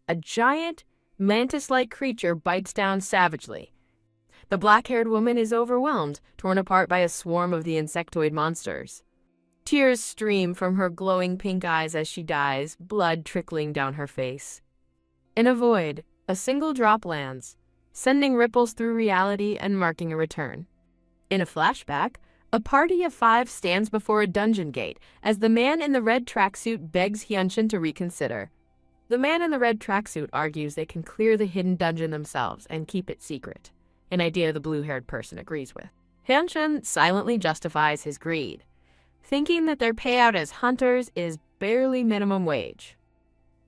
A giant, mantis-like creature bites down savagely. The black-haired woman is overwhelmed, torn apart by a swarm of the insectoid monsters. Tears stream from her glowing pink eyes as she dies, blood trickling down her face. In a void, a single drop lands, sending ripples through reality and marking a return. In a flashback, a party of 5 stands before a dungeon gate as the man in the red tracksuit begs Hyunshin to reconsider. The man in the red tracksuit argues they can clear the hidden dungeon themselves and keep it secret, an idea the blue-haired person agrees with. Hyunshin silently justifies his greed, thinking that their payout as hunters is barely minimum wage.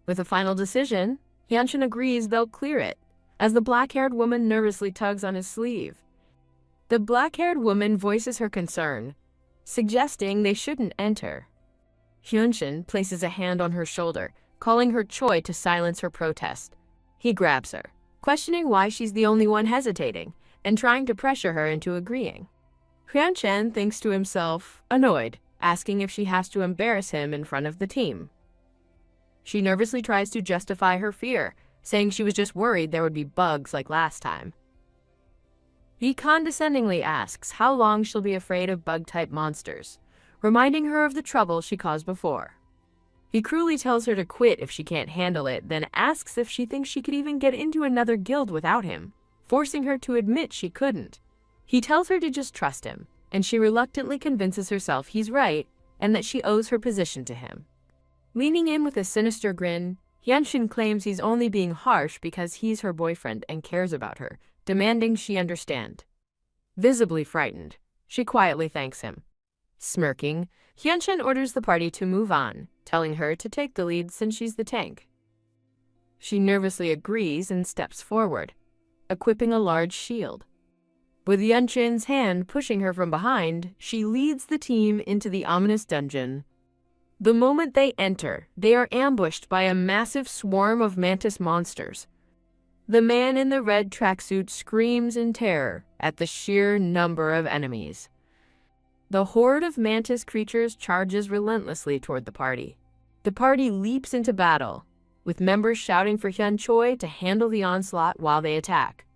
With a final decision, Hyunshin agrees they'll clear it, as the black-haired woman nervously tugs on his sleeve. The black-haired woman voices her concern, suggesting they shouldn't enter. Hyunshin places a hand on her shoulder, calling her Choi to silence her protest. He grabs her, questioning why she's the only one hesitating, and trying to pressure her into agreeing. Hyunshin thinks to himself, annoyed, asking if she has to embarrass him in front of the team. She nervously tries to justify her fear, saying she was just worried there would be bugs like last time. He condescendingly asks how long she'll be afraid of bug-type monsters, reminding her of the trouble she caused before. He cruelly tells her to quit if she can't handle it, then asks if she thinks she could even get into another guild without him, forcing her to admit she couldn't. He tells her to just trust him, and she reluctantly convinces herself he's right and that she owes her position to him. Leaning in with a sinister grin, Hyunshin claims he's only being harsh because he's her boyfriend and cares about her, demanding she understand. Visibly frightened, she quietly thanks him. Smirking, Hyunshin orders the party to move on, telling her to take the lead since she's the tank. She nervously agrees and steps forward, equipping a large shield. With Hyunshin's hand pushing her from behind, she leads the team into the ominous dungeon. The moment they enter, they are ambushed by a massive swarm of mantis monsters. The man in the red tracksuit screams in terror at the sheer number of enemies. The horde of mantis creatures charges relentlessly toward the party. The party leaps into battle, with members shouting for Hyun Choi to handle the onslaught while they attack.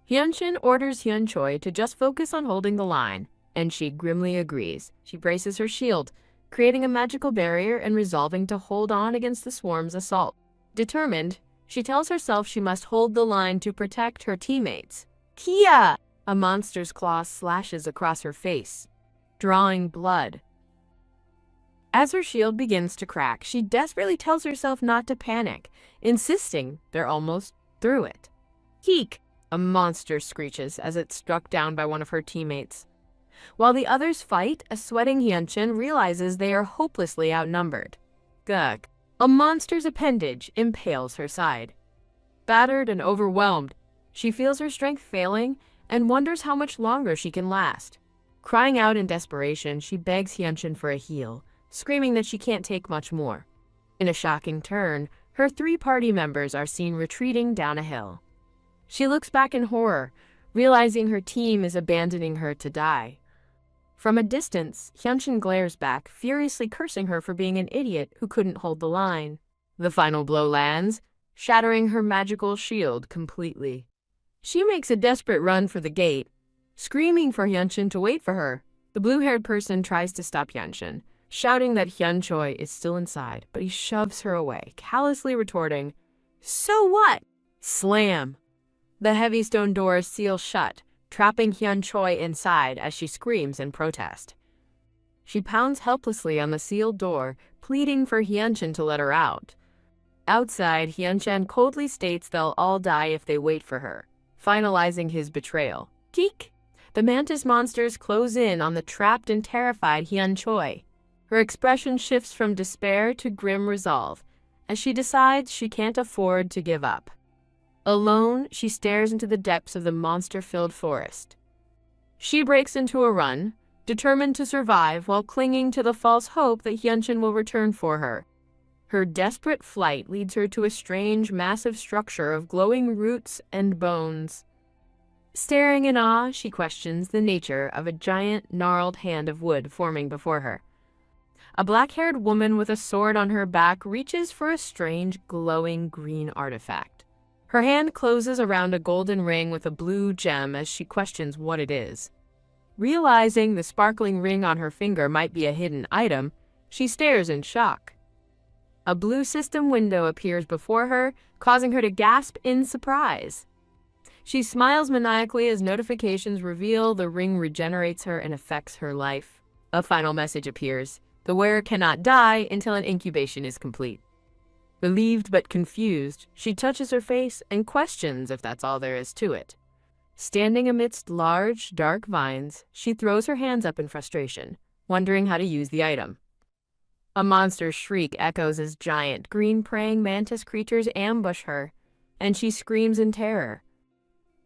Hyunshin orders Hyun Choi to just focus on holding the line, and she grimly agrees. She braces her shield, creating a magical barrier and resolving to hold on against the swarm's assault. Determined, she tells herself she must hold the line to protect her teammates. Kia! A monster's claw slashes across her face, drawing blood. As her shield begins to crack, she desperately tells herself not to panic, insisting they're almost through it. Keek! A monster screeches as it's struck down by one of her teammates. While the others fight, a sweating Hyunshin realizes they are hopelessly outnumbered. Gug! A monster's appendage impales her side. Battered and overwhelmed, she feels her strength failing and wonders how much longer she can last. Crying out in desperation, she begs Hyunshin for a heal, screaming that she can't take much more. In a shocking turn, her 3 party members are seen retreating down a hill. She looks back in horror, realizing her team is abandoning her to die. From a distance, Hyunshin glares back, furiously cursing her for being an idiot who couldn't hold the line. The final blow lands, shattering her magical shield completely. She makes a desperate run for the gate, screaming for Hyunshin to wait for her. The blue-haired person tries to stop Hyunshin, shouting that Hyun Choi is still inside, but he shoves her away, callously retorting, "So what?" Slam! The heavy stone doors seal shut, trapping Hyun Choi inside as she screams in protest. She pounds helplessly on the sealed door, pleading for Hyunshin to let her out. Outside, Hyunshin coldly states they'll all die if they wait for her, finalizing his betrayal. Keek! The mantis monsters close in on the trapped and terrified Hyun Choi. Her expression shifts from despair to grim resolve, as she decides she can't afford to give up. Alone, she stares into the depths of the monster-filled forest. She breaks into a run, determined to survive while clinging to the false hope that Hyunshin will return for her. Her desperate flight leads her to a strange, massive structure of glowing roots and bones. Staring in awe, she questions the nature of a giant, gnarled hand of wood forming before her. A black-haired woman with a sword on her back reaches for a strange, glowing green artifact. Her hand closes around a golden ring with a blue gem as she questions what it is. Realizing the sparkling ring on her finger might be a hidden item, she stares in shock. A blue system window appears before her, causing her to gasp in surprise. She smiles maniacally as notifications reveal the ring regenerates her and affects her life. A final message appears. The wearer cannot die until an incubation is complete. Relieved but confused, she touches her face and questions if that's all there is to it. Standing amidst large, dark vines, she throws her hands up in frustration, wondering how to use the item. A monster's shriek echoes as giant, green praying mantis creatures ambush her, and she screams in terror.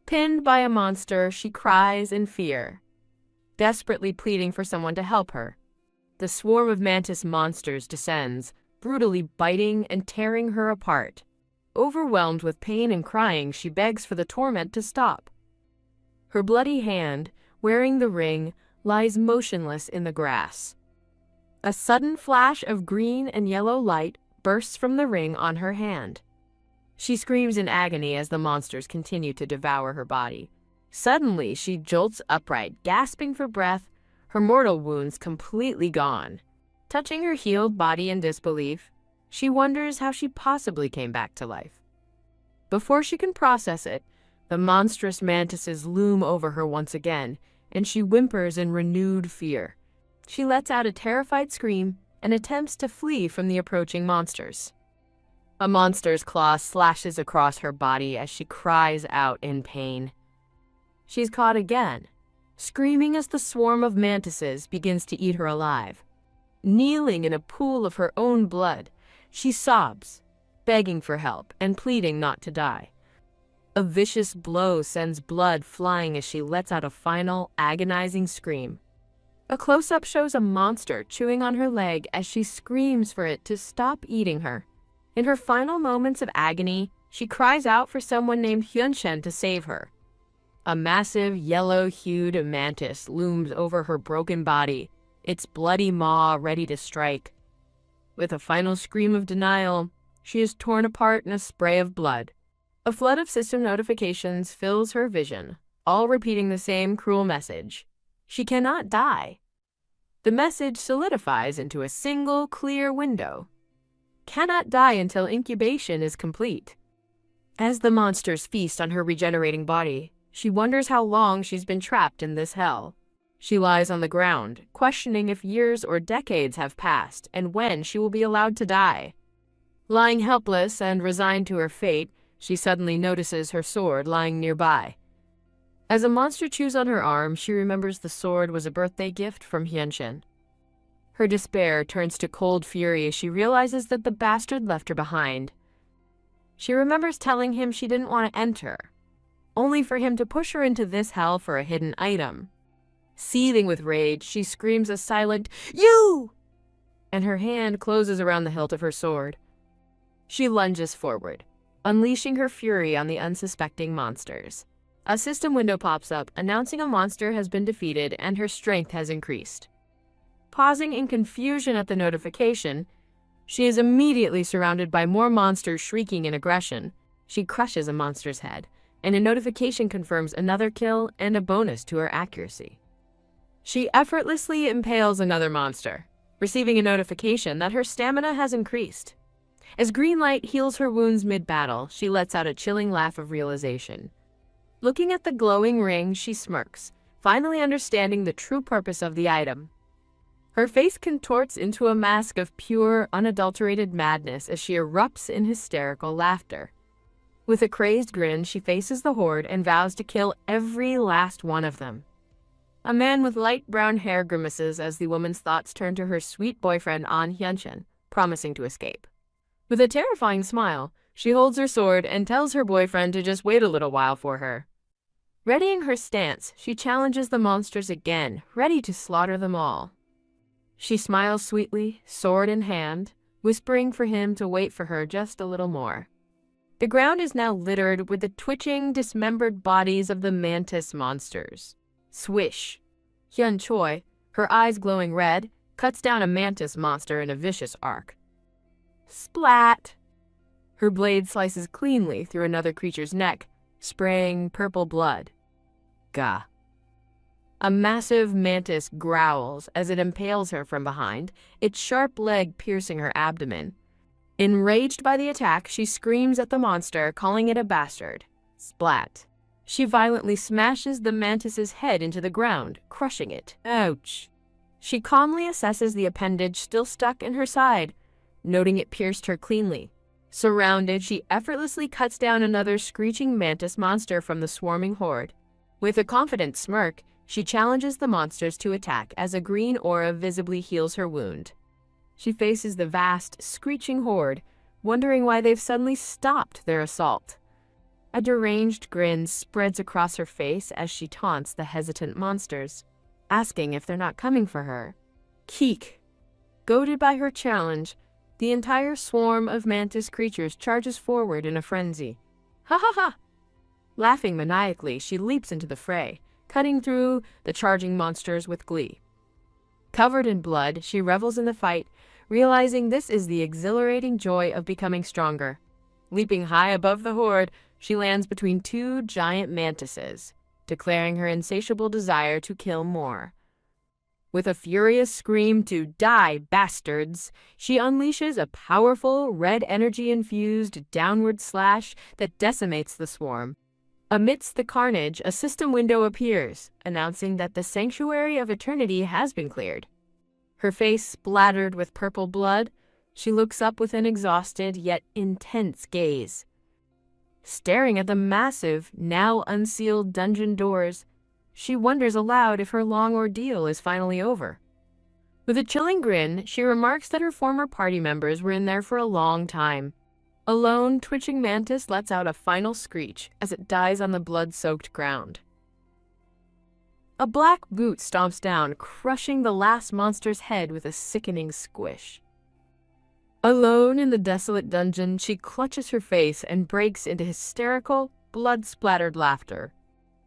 Pinned by a monster, she cries in fear, desperately pleading for someone to help her. The swarm of mantis monsters descends, brutally biting and tearing her apart. Overwhelmed with pain and crying, she begs for the torment to stop. Her bloody hand, wearing the ring, lies motionless in the grass. A sudden flash of green and yellow light bursts from the ring on her hand. She screams in agony as the monsters continue to devour her body. Suddenly, she jolts upright, gasping for breath, her mortal wounds completely gone. Touching her healed body in disbelief, she wonders how she possibly came back to life. Before she can process it, the monstrous mantises loom over her once again, and she whimpers in renewed fear. She lets out a terrified scream and attempts to flee from the approaching monsters. A monster's claw slashes across her body as she cries out in pain. She's caught again, screaming as the swarm of mantises begins to eat her alive. Kneeling in a pool of her own blood, she sobs, begging for help and pleading not to die. A vicious blow sends blood flying as she lets out a final, agonizing scream. A close-up shows a monster chewing on her leg as she screams for it to stop eating her. In her final moments of agony, she cries out for someone named Hyunshen to save her. A massive, yellow-hued mantis looms over her broken body, its bloody maw ready to strike. With a final scream of denial, she is torn apart in a spray of blood. A flood of system notifications fills her vision, all repeating the same cruel message. She cannot die. The message solidifies into a single, clear window. Cannot die until incubation is complete. As the monsters feast on her regenerating body, she wonders how long she's been trapped in this hell. She lies on the ground, questioning if years or decades have passed and when she will be allowed to die. Lying helpless and resigned to her fate, she suddenly notices her sword lying nearby. As a monster chews on her arm, she remembers the sword was a birthday gift from Hyunshen. Her despair turns to cold fury as she realizes that the bastard left her behind. She remembers telling him she didn't want to enter, only for him to push her into this hell for a hidden item. Seething with rage, she screams a silent, "You!" and her hand closes around the hilt of her sword. She lunges forward, unleashing her fury on the unsuspecting monsters. A system window pops up, announcing a monster has been defeated and her strength has increased. Pausing in confusion at the notification, she is immediately surrounded by more monsters shrieking in aggression. She crushes a monster's head, and a notification confirms another kill and a bonus to her accuracy. She effortlessly impales another monster, receiving a notification that her stamina has increased. As green light heals her wounds mid-battle, she lets out a chilling laugh of realization. Looking at the glowing ring, she smirks, finally understanding the true purpose of the item. Her face contorts into a mask of pure, unadulterated madness as she erupts in hysterical laughter. With a crazed grin, she faces the horde and vows to kill every last one of them. A man with light brown hair grimaces as the woman's thoughts turn to her sweet boyfriend An Hyunshen, promising to escape. With a terrifying smile, she holds her sword and tells her boyfriend to just wait a little while for her. Readying her stance, she challenges the monsters again, ready to slaughter them all. She smiles sweetly, sword in hand, whispering for him to wait for her just a little more. The ground is now littered with the twitching, dismembered bodies of the mantis monsters. Swish! Hyun Choi, her eyes glowing red, cuts down a mantis monster in a vicious arc. Splat! Her blade slices cleanly through another creature's neck, spraying purple blood. Gah. A massive mantis growls as it impales her from behind, its sharp leg piercing her abdomen. Enraged by the attack, she screams at the monster, calling it a bastard. Splat. She violently smashes the mantis's head into the ground, crushing it. Ouch. She calmly assesses the appendage still stuck in her side, noting it pierced her cleanly. Surrounded, she effortlessly cuts down another screeching mantis monster from the swarming horde. With a confident smirk, she challenges the monsters to attack as a green aura visibly heals her wound. She faces the vast, screeching horde, wondering why they've suddenly stopped their assault. A deranged grin spreads across her face as she taunts the hesitant monsters, asking if they're not coming for her. Keek. Goaded by her challenge, the entire swarm of mantis creatures charges forward in a frenzy. Ha ha ha! Laughing maniacally, she leaps into the fray, cutting through the charging monsters with glee. Covered in blood, she revels in the fight, realizing this is the exhilarating joy of becoming stronger. Leaping high above the horde, she lands between two giant mantises, declaring her insatiable desire to kill more. With a furious scream to "Die, bastards!" she unleashes a powerful, red energy-infused downward slash that decimates the swarm. Amidst the carnage, a system window appears, announcing that the Sanctuary of Eternity has been cleared. Her face splattered with purple blood, she looks up with an exhausted yet intense gaze. Staring at the massive, now unsealed dungeon doors, she wonders aloud if her long ordeal is finally over. With a chilling grin, she remarks that her former party members were in there for a long time. A lone, twitching mantis lets out a final screech as it dies on the blood-soaked ground. A black boot stomps down, crushing the last monster's head with a sickening squish. Alone in the desolate dungeon, she clutches her face and breaks into hysterical, blood-splattered laughter.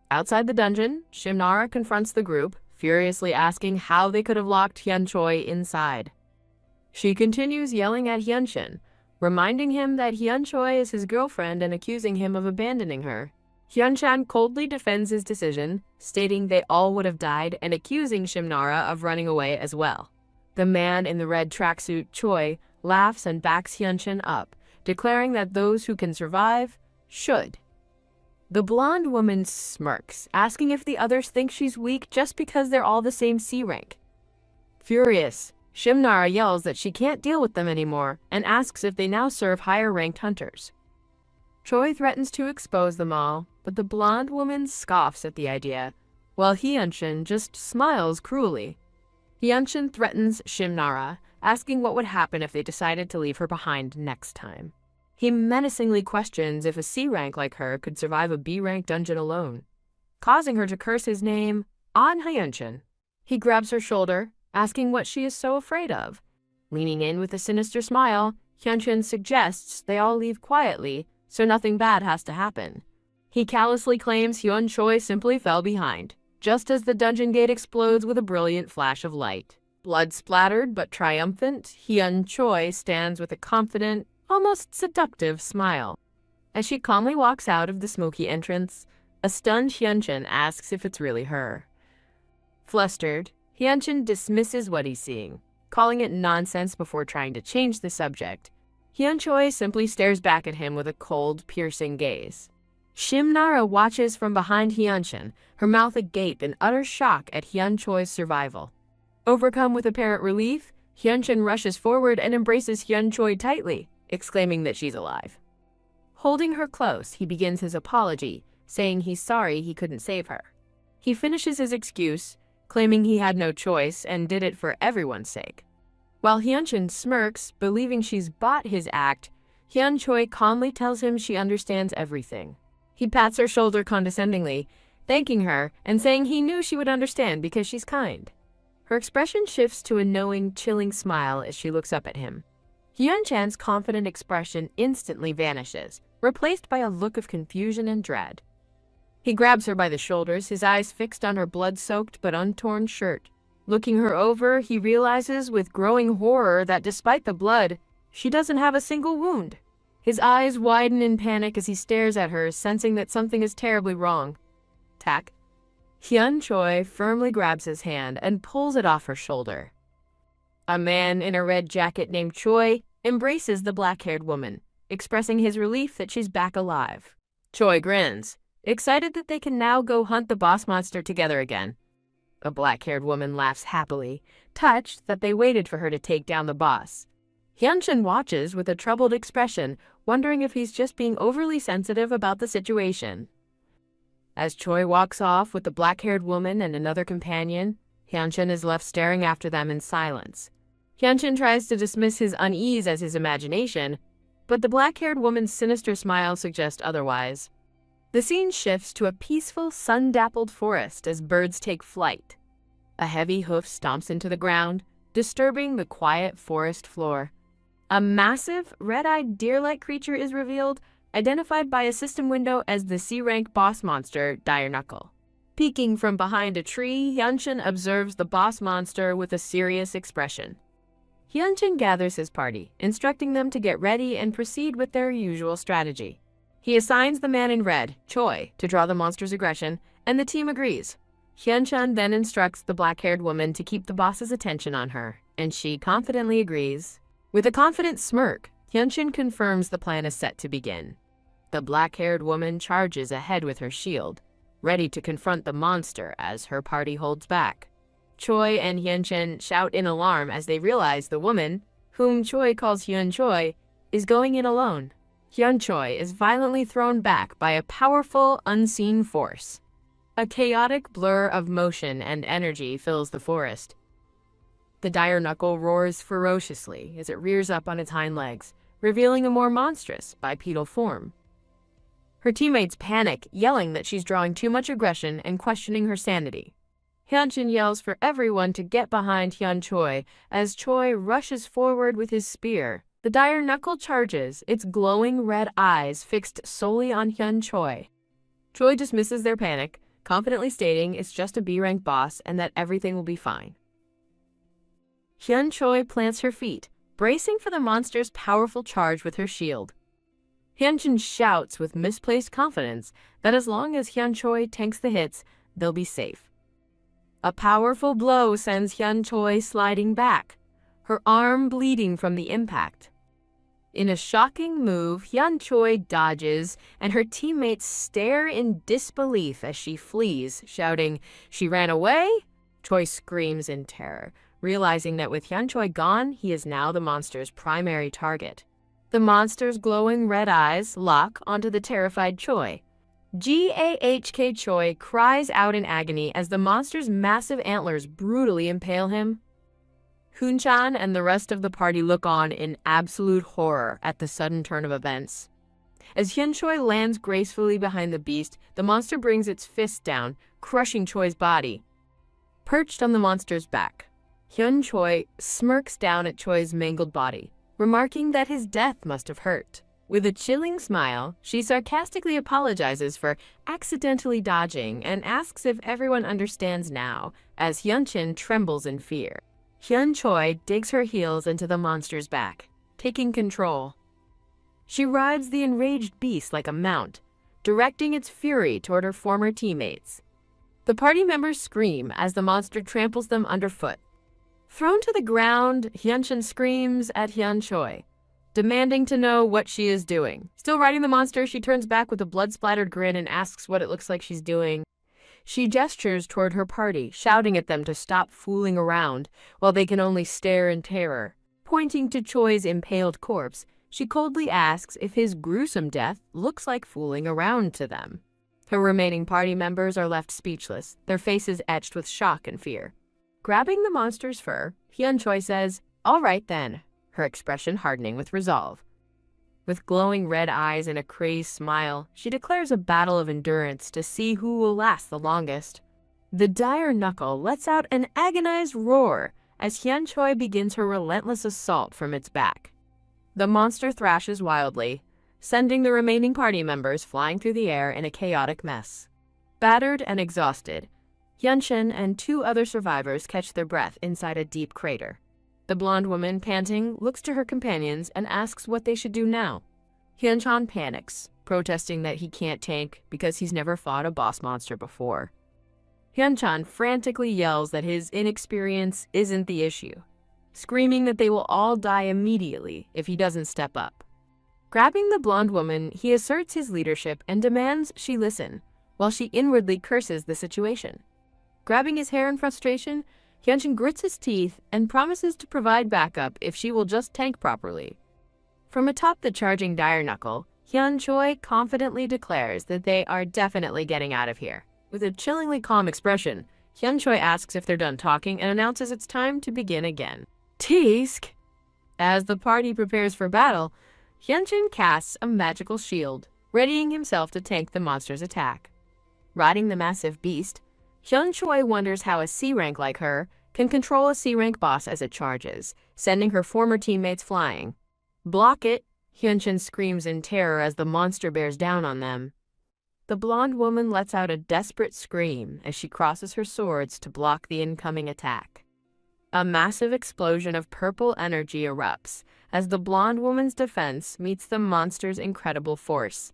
Outside the dungeon, Shimnara confronts the group, furiously asking how they could have locked Hyun-choi inside. She continues yelling at Hyun-shin, reminding him that Hyun-choi is his girlfriend and accusing him of abandoning her. Hyun-chan coldly defends his decision, stating they all would have died and accusing Shimnara of running away as well. The man in the red tracksuit, Choi, laughs and backs Hyun-shin up, declaring that those who can survive should. The blonde woman smirks, asking if the others think she's weak just because they're all the same C rank. Furious, Shimnara yells that she can't deal with them anymore and asks if they now serve higher-ranked hunters. Choi threatens to expose them all, but the blonde woman scoffs at the idea, while Hyun-shin just smiles cruelly. Hyun-shin threatens Shimnara, asking what would happen if they decided to leave her behind next time. He menacingly questions if a C rank like her could survive a B rank dungeon alone, causing her to curse his name on Hyun-shin. He grabs her shoulder, asking what she is so afraid of. Leaning in with a sinister smile, Hyun-shin suggests they all leave quietly so nothing bad has to happen. He callously claims Hyun-choi simply fell behind, just as the dungeon gate explodes with a brilliant flash of light. Blood-splattered but triumphant, Hyun-choi stands with a confident, almost seductive smile. As she calmly walks out of the smoky entrance, a stunned Hyun-shin asks if it's really her. Flustered, Hyun-shin dismisses what he's seeing, calling it nonsense before trying to change the subject. Hyun-choi simply stares back at him with a cold, piercing gaze. Shimnara watches from behind Hyun-shin, her mouth agape in utter shock at Hyun-choi's survival. Overcome with apparent relief, Hyun-shin rushes forward and embraces Hyun-choi tightly, exclaiming that she's alive. Holding her close, he begins his apology, saying he's sorry he couldn't save her. He finishes his excuse, claiming he had no choice and did it for everyone's sake. While Hyun-shin smirks, believing she's bought his act, Hyun-choi calmly tells him she understands everything. He pats her shoulder condescendingly, thanking her and saying he knew she would understand because she's kind. Her expression shifts to a knowing, chilling smile as she looks up at him. Hyun-chan's confident expression instantly vanishes, replaced by a look of confusion and dread. He grabs her by the shoulders, his eyes fixed on her blood-soaked but untorn shirt, Looking her over, he realizes with growing horror that despite the blood, she doesn't have a single wound. His eyes widen in panic as he stares at her, sensing that something is terribly wrong. Tack. Hyun Choi firmly grabs his hand and pulls it off her shoulder. A man in a red jacket named Choi embraces the black-haired woman, expressing his relief that she's back alive. Choi grins, excited that they can now go hunt the boss monster together again. A black-haired woman laughs happily, touched that they waited for her to take down the boss. Hyunshin watches with a troubled expression, wondering if he's just being overly sensitive about the situation. As Choi walks off with the black-haired woman and another companion, Hyunshin is left staring after them in silence. Hyunshin tries to dismiss his unease as his imagination, but the black-haired woman's sinister smile suggests otherwise. The scene shifts to a peaceful, sun-dappled forest as birds take flight. A heavy hoof stomps into the ground, disturbing the quiet forest floor. A massive, red-eyed deer-like creature is revealed, identified by a system window as the C-rank boss monster, Dire Knuckle. Peeking from behind a tree, Hyunshin observes the boss monster with a serious expression. Hyunshin gathers his party, instructing them to get ready and proceed with their usual strategy. He assigns the man in red, Choi, to draw the monster's aggression, and the team agrees. Hyunshin then instructs the black-haired woman to keep the boss's attention on her, and she confidently agrees. With a confident smirk, Hyunshin confirms the plan is set to begin. The black-haired woman charges ahead with her shield, ready to confront the monster as her party holds back. Choi and Hyunshin shout in alarm as they realize the woman, whom Choi calls Hyun Choi, is going in alone. Hyun Choi is violently thrown back by a powerful, unseen force. A chaotic blur of motion and energy fills the forest. The dire knuckle roars ferociously as it rears up on its hind legs, revealing a more monstrous, bipedal form. Her teammates panic, yelling that she's drawing too much aggression and questioning her sanity. Hyunshin yells for everyone to get behind Hyun Choi as Choi rushes forward with his spear. The dire knuckle charges, its glowing red eyes fixed solely on Hyun Choi. Choi dismisses their panic, confidently stating it's just a B-rank boss and that everything will be fine. Hyun Choi plants her feet, bracing for the monster's powerful charge with her shield. Hyunshin shouts with misplaced confidence that as long as Hyun Choi tanks the hits, they'll be safe. A powerful blow sends Hyun Choi sliding back, her arm bleeding from the impact. In a shocking move, Hyun Choi dodges, and her teammates stare in disbelief as she flees, shouting, "She ran away?" Choi screams in terror, realizing that with Hyun Choi gone, he is now the monster's primary target. The monster's glowing red eyes lock onto the terrified Choi. Gahk Choi cries out in agony as the monster's massive antlers brutally impale him. Hunchan and the rest of the party look on in absolute horror at the sudden turn of events. As Hyun Choi lands gracefully behind the beast, the monster brings its fist down, crushing Choi's body. Perched on the monster's back, Hyun Choi smirks down at Choi's mangled body, remarking that his death must have hurt. With a chilling smile, she sarcastically apologizes for accidentally dodging and asks if everyone understands now, as Hyunshin trembles in fear. Hyun Choi digs her heels into the monster's back, taking control. She rides the enraged beast like a mount, directing its fury toward her former teammates. The party members scream as the monster tramples them underfoot. Thrown to the ground, Hyunshin screams at Hyun Choi, demanding to know what she is doing. Still riding the monster, she turns back with a blood-splattered grin and asks what it looks like she's doing. She gestures toward her party, shouting at them to stop fooling around, while they can only stare in terror. Pointing to Choi's impaled corpse, she coldly asks if his gruesome death looks like fooling around to them. Her remaining party members are left speechless, their faces etched with shock and fear. Grabbing the monster's fur, Hyun Choi says, "All right then," her expression hardening with resolve. With glowing red eyes and a crazed smile, she declares a battle of endurance to see who will last the longest. The dire knuckle lets out an agonized roar as Hyun Choi begins her relentless assault from its back. The monster thrashes wildly, sending the remaining party members flying through the air in a chaotic mess. Battered and exhausted, Hyunshin and two other survivors catch their breath inside a deep crater. The blonde woman, panting, looks to her companions and asks what they should do now. Hyunchan panics, protesting that he can't tank because he's never fought a boss monster before. Hyunchan frantically yells that his inexperience isn't the issue, screaming that they will all die immediately if he doesn't step up. Grabbing the blonde woman, he asserts his leadership and demands she listen, while she inwardly curses the situation. Grabbing his hair in frustration, Hyunshin grits his teeth and promises to provide backup if she will just tank properly. From atop the charging dire knuckle, Hyun Choi confidently declares that they are definitely getting out of here. With a chillingly calm expression, Hyun Choi asks if they're done talking and announces it's time to begin again. Tisk! As the party prepares for battle, Hyunshin casts a magical shield, readying himself to tank the monster's attack. Riding the massive beast, Hyun Choi wonders how a C-rank like her can control a C-rank boss as it charges, sending her former teammates flying. Block it! Hyunshin screams in terror as the monster bears down on them. The blonde woman lets out a desperate scream as she crosses her swords to block the incoming attack. A massive explosion of purple energy erupts as the blonde woman's defense meets the monster's incredible force.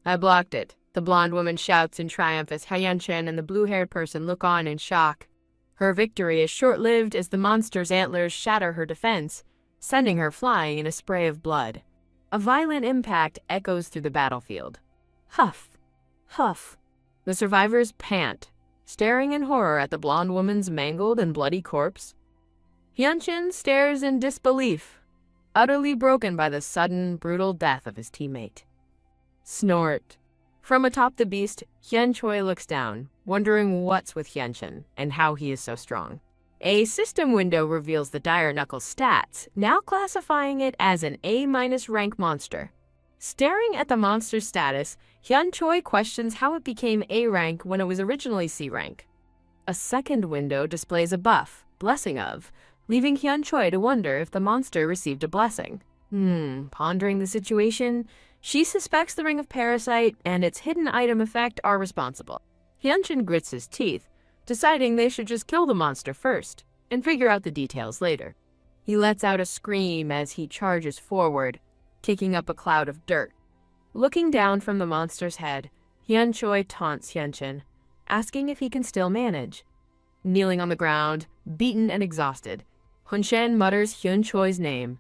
I blocked it, the blonde woman shouts in triumph as Hyunshin and the blue-haired person look on in shock. Her victory is short-lived as the monster's antlers shatter her defense, sending her flying in a spray of blood. A violent impact echoes through the battlefield. Huff! Huff! The survivors pant, staring in horror at the blonde woman's mangled and bloody corpse. Hyunshin stares in disbelief, utterly broken by the sudden, brutal death of his teammate. Snort. From atop the beast, Hyun Choi looks down, wondering what's with Hyunshin and how he is so strong. A system window reveals the dire knuckle's stats, now classifying it as an A- rank monster. Staring at the monster's status, Hyun Choi questions how it became A rank when it was originally C rank. A second window displays a buff, Blessing of, leaving Hyun Choi to wonder if the monster received a blessing. Pondering the situation, she suspects the ring of parasite and its hidden item effect are responsible. Hyunshin grits his teeth, deciding they should just kill the monster first and figure out the details later. He lets out a scream as he charges forward, kicking up a cloud of dirt. Looking down from the monster's head, Hyun Choi taunts Hyunshin, asking if he can still manage. Kneeling on the ground, beaten and exhausted, Hyunshin mutters Hyun Choi's name.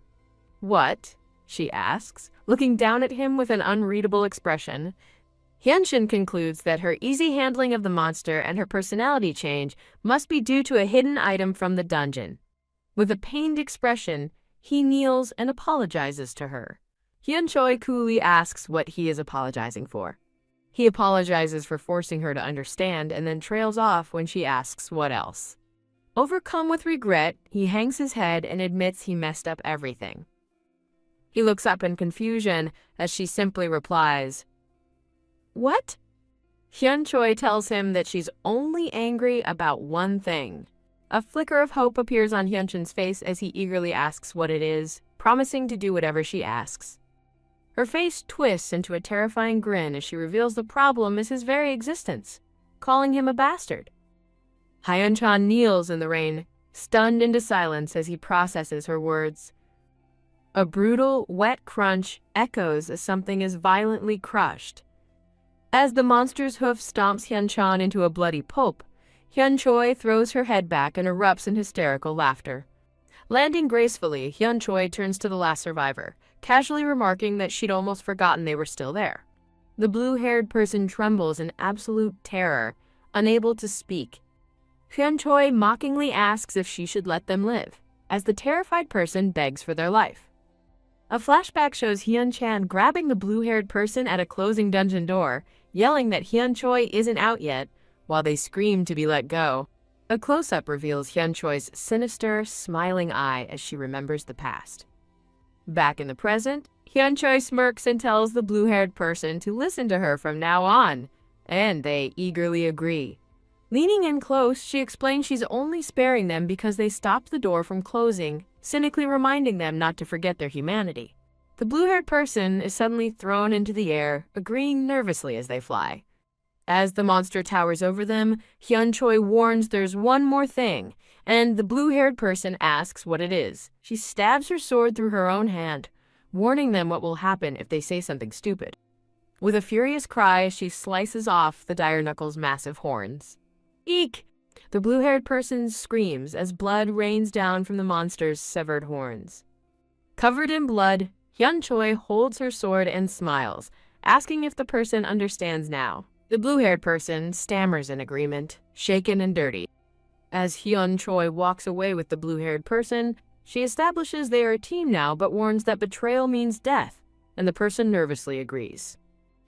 What? She asks, looking down at him with an unreadable expression. Hyunshin concludes that her easy handling of the monster and her personality change must be due to a hidden item from the dungeon. With a pained expression, he kneels and apologizes to her. Hyun Choi coolly asks what he is apologizing for. He apologizes for forcing her to understand and then trails off when she asks what else. Overcome with regret, he hangs his head and admits he messed up everything. He looks up in confusion as she simply replies, "What?" Hyun Choi tells him that she's only angry about one thing. A flicker of hope appears on Hyunshin's face as he eagerly asks what it is, promising to do whatever she asks. Her face twists into a terrifying grin as she reveals the problem is his very existence, calling him a bastard. Hyunchan kneels in the rain, stunned into silence as he processes her words. A brutal, wet crunch echoes as something is violently crushed. As the monster's hoof stomps Hyunchan into a bloody pulp, Hyun Choi throws her head back and erupts in hysterical laughter. Landing gracefully, Hyun Choi turns to the last survivor, casually remarking that she'd almost forgotten they were still there. The blue-haired person trembles in absolute terror, unable to speak. Hyun Choi mockingly asks if she should let them live, as the terrified person begs for their life. A flashback shows Hyun Chan grabbing the blue-haired person at a closing dungeon door, yelling that Hyun Choi isn't out yet, while they scream to be let go. A close-up reveals Hyun Choi's sinister, smiling eye as she remembers the past. Back in the present, Hyun Choi smirks and tells the blue-haired person to listen to her from now on, and they eagerly agree. Leaning in close, she explains she's only sparing them because they stopped the door from closing, cynically reminding them not to forget their humanity. The blue-haired person is suddenly thrown into the air, agreeing nervously as they fly. As the monster towers over them, Hyun Choi warns there's one more thing, and the blue-haired person asks what it is. She stabs her sword through her own hand, warning them what will happen if they say something stupid. With a furious cry, she slices off the dire knuckle's massive horns. Eek! The blue-haired person screams as blood rains down from the monster's severed horns. Covered in blood, Hyun Choi holds her sword and smiles, asking if the person understands now. The blue-haired person stammers in agreement, shaken and dirty. As Hyun Choi walks away with the blue-haired person, she establishes they are a team now but warns that betrayal means death, and the person nervously agrees.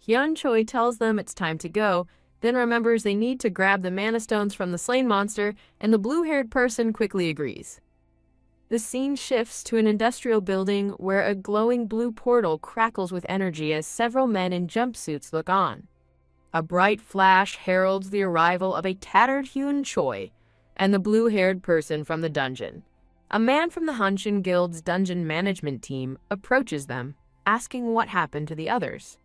Hyun Choi tells them it's time to go, then remembers they need to grab the mana stones from the slain monster, and the blue-haired person quickly agrees. The scene shifts to an industrial building where a glowing blue portal crackles with energy as several men in jumpsuits look on. A bright flash heralds the arrival of a tattered Hyun Choi and the blue-haired person from the dungeon. A man from the Hanshin Guild's dungeon management team approaches them, asking what happened to the others.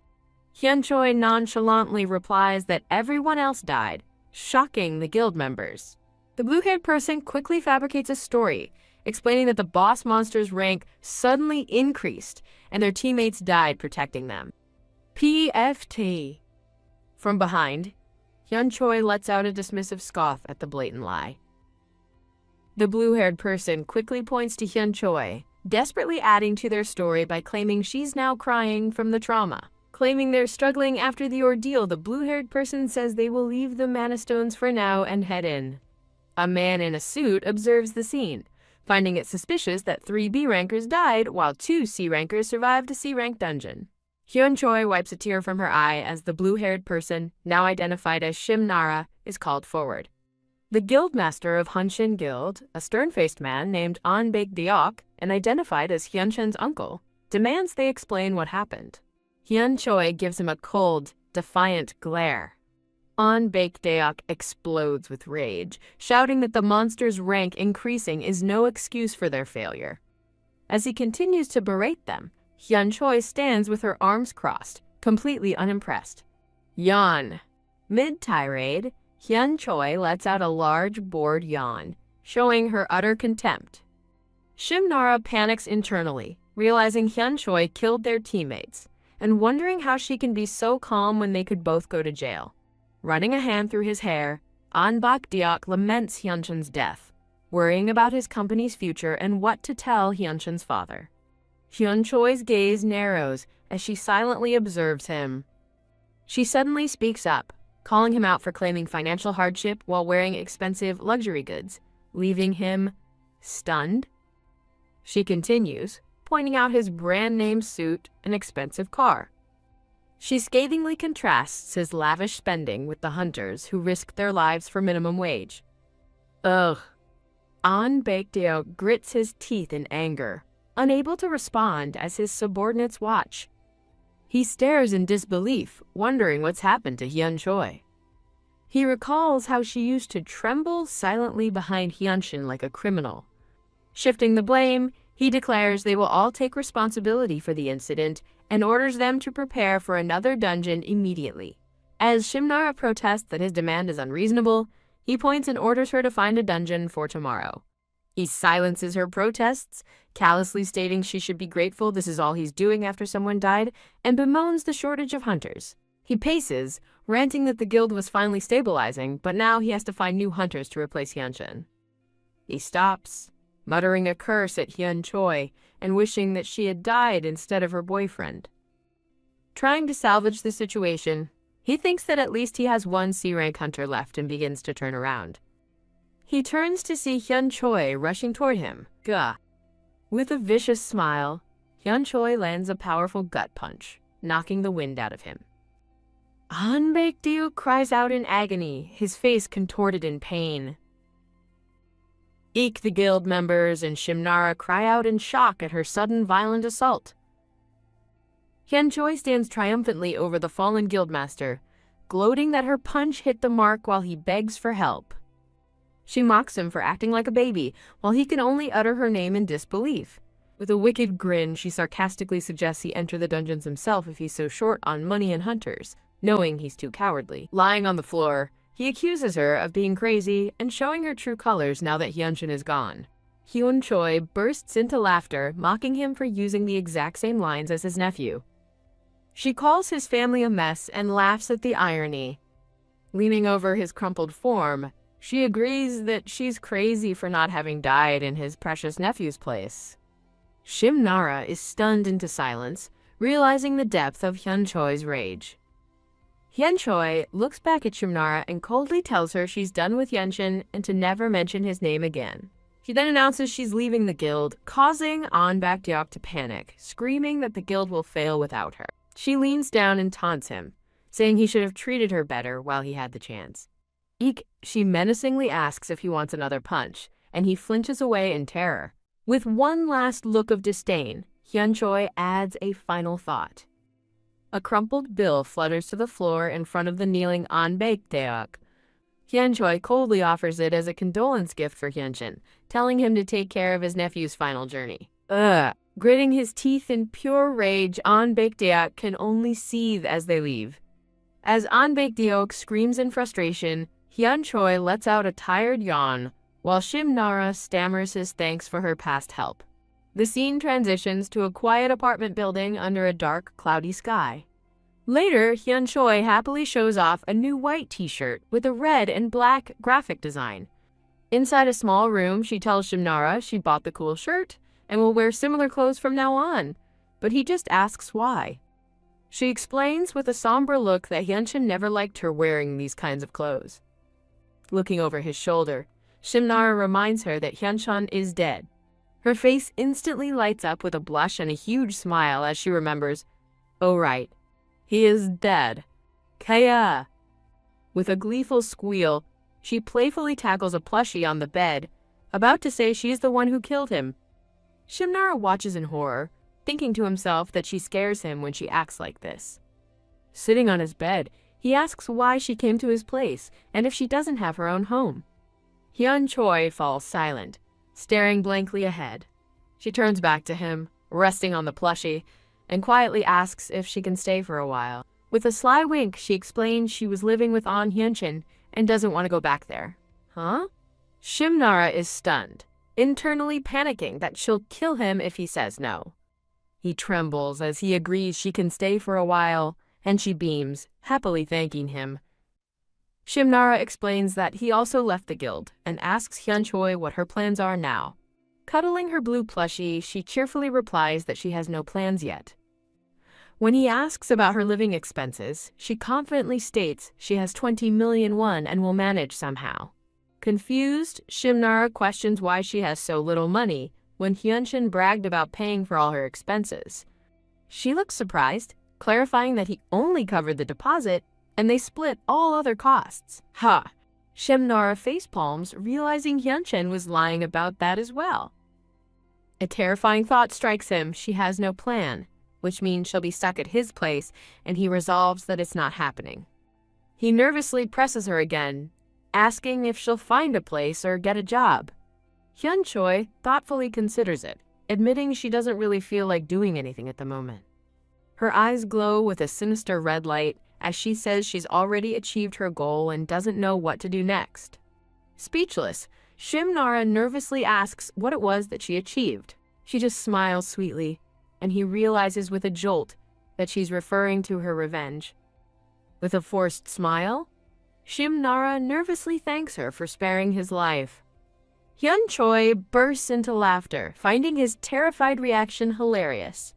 Hyun Choi nonchalantly replies that everyone else died, shocking the guild members. The blue-haired person quickly fabricates a story, explaining that the boss monster's rank suddenly increased and their teammates died protecting them. PFT. From behind, Hyun Choi lets out a dismissive scoff at the blatant lie. The blue-haired person quickly points to Hyun Choi, desperately adding to their story by claiming she's now crying from the trauma. Claiming they're struggling after the ordeal, the blue-haired person says they will leave the mana stones for now and head in. A man in a suit observes the scene, finding it suspicious that 3 B rankers died while 2 C rankers survived a C rank dungeon. Hyun Choi wipes a tear from her eye as the blue-haired person, now identified as Shimnara, is called forward. The guildmaster of Hanshin Guild, a stern-faced man named An Baek-deok, and identified as Hyunchen's uncle, demands they explain what happened. Hyun Choi gives him a cold, defiant glare. An Baek-deok explodes with rage, shouting that the monster's rank increasing is no excuse for their failure. As he continues to berate them, Hyun Choi stands with her arms crossed, completely unimpressed. Yawn. Mid-tirade, Hyun Choi lets out a large, bored yawn, showing her utter contempt. Shimnara panics internally, realizing Hyun Choi killed their teammates, and wondering how she can be so calm when they could both go to jail. Running a hand through his hair, An Baek-deok laments Hyunchen's death, worrying about his company's future and what to tell Hyunchen's father. Hyun Choi's gaze narrows as she silently observes him. She suddenly speaks up, calling him out for claiming financial hardship while wearing expensive luxury goods, leaving him stunned. She continues, pointing out his brand-name suit and expensive car. She scathingly contrasts his lavish spending with the hunters who risked their lives for minimum wage. Ugh. An Baek-deok grits his teeth in anger, unable to respond as his subordinates watch. He stares in disbelief, wondering what's happened to Hyun Choi. He recalls how she used to tremble silently behind Hyunchin like a criminal. Shifting the blame, he declares they will all take responsibility for the incident and orders them to prepare for another dungeon immediately. As Shimnara protests that his demand is unreasonable, he points and orders her to find a dungeon for tomorrow. He silences her protests, callously stating she should be grateful this is all he's doing after someone died, and bemoans the shortage of hunters. He paces, ranting that the guild was finally stabilizing, but now he has to find new hunters to replace Hyunchin. He stops, muttering a curse at Hyun Choi and wishing that she had died instead of her boyfriend. Trying to salvage the situation, he thinks that at least he has 1 C-rank hunter left and begins to turn around. He turns to see Hyun Choi rushing toward him. Gah. With a vicious smile, Hyun Choi lands a powerful gut punch, knocking the wind out of him. An Baek-deok cries out in agony, his face contorted in pain. Eek, the guild members and Shimnara cry out in shock at her sudden violent assault. Hyun Choi stands triumphantly over the fallen guildmaster, gloating that her punch hit the mark while he begs for help. She mocks him for acting like a baby, while he can only utter her name in disbelief. With a wicked grin, she sarcastically suggests he enter the dungeons himself if he's so short on money and hunters. knowing he's too cowardly. Lying on the floor, he accuses her of being crazy and showing her true colors now that Hyunshin is gone. Hyun Choi bursts into laughter, mocking him for using the exact same lines as his nephew. She calls his family a mess and laughs at the irony. Leaning over his crumpled form, she agrees that she's crazy for not having died in his precious nephew's place. Shimnara is stunned into silence, realizing the depth of Hyun Choi's rage. Hyun Choi looks back at Shimnara and coldly tells her she's done with Hyunshin and to never mention his name again. She then announces she's leaving the guild, causing An Bakdeok to panic, screaming that the guild will fail without her. She leans down and taunts him, saying he should have treated her better while he had the chance. She menacingly asks if he wants another punch, and he flinches away in terror. With one last look of disdain, Hyun Choi adds a final thought. A crumpled bill flutters to the floor in front of the kneeling An Bakdeok. Hyun Choi coldly offers it as a condolence gift for Hyunshin, telling him to take care of his nephew's final journey. Gritting his teeth in pure rage, An Bakdeok can only seethe as they leave. As An Bakdeok screams in frustration, Hyun Choi lets out a tired yawn, while Shimnara stammers his thanks for her past help. The scene transitions to a quiet apartment building under a dark, cloudy sky. Later, Hyun Choi happily shows off a new white t-shirt with a red and black graphic design. Inside a small room, she tells Shimnara she bought the cool shirt and will wear similar clothes from now on, but he just asks why. She explains with a somber look that Hyunshin never liked her wearing these kinds of clothes. Looking over his shoulder, Shimnara reminds her that Hyunshin is dead. Her face instantly lights up with a blush and a huge smile as she remembers, "Oh right, he is dead. Kaya!" With a gleeful squeal, she playfully tackles a plushie on the bed, about to say she's the one who killed him. Shimnara watches in horror, thinking to himself that she scares him when she acts like this. Sitting on his bed, he asks why she came to his place and if she doesn't have her own home. Hyun Choi falls silent, staring blankly ahead. She turns back to him, resting on the plushie, and quietly asks if she can stay for a while. With a sly wink, she explains she was living with An Hyunshin and doesn't want to go back there. Huh? Shimnara is stunned, internally panicking that she'll kill him if he says no. He trembles as he agrees she can stay for a while, and she beams, happily thanking him. Shimnara explains that he also left the guild and asks Hyun Choi what her plans are now. Cuddling her blue plushie, she cheerfully replies that she has no plans yet. When he asks about her living expenses, she confidently states she has 20 million won and will manage somehow. Confused, Shimnara questions why she has so little money when Hyunshin bragged about paying for all her expenses. She looks surprised, clarifying that he only covered the deposit and they split all other costs. Ha! Shimnara facepalms, realizing Hyunshin was lying about that as well. A terrifying thought strikes him. She has no plan, which means she'll be stuck at his place, and he resolves that it's not happening. He nervously presses her again, asking if she'll find a place or get a job. Hyun Choi thoughtfully considers it, admitting she doesn't really feel like doing anything at the moment. Her eyes glow with a sinister red light as she says she's already achieved her goal and doesn't know what to do next. Speechless, Shimnara nervously asks what it was that she achieved. She just smiles sweetly, and he realizes with a jolt that she's referring to her revenge. With a forced smile, Shimnara nervously thanks her for sparing his life. Hyun Choi bursts into laughter, finding his terrified reaction hilarious.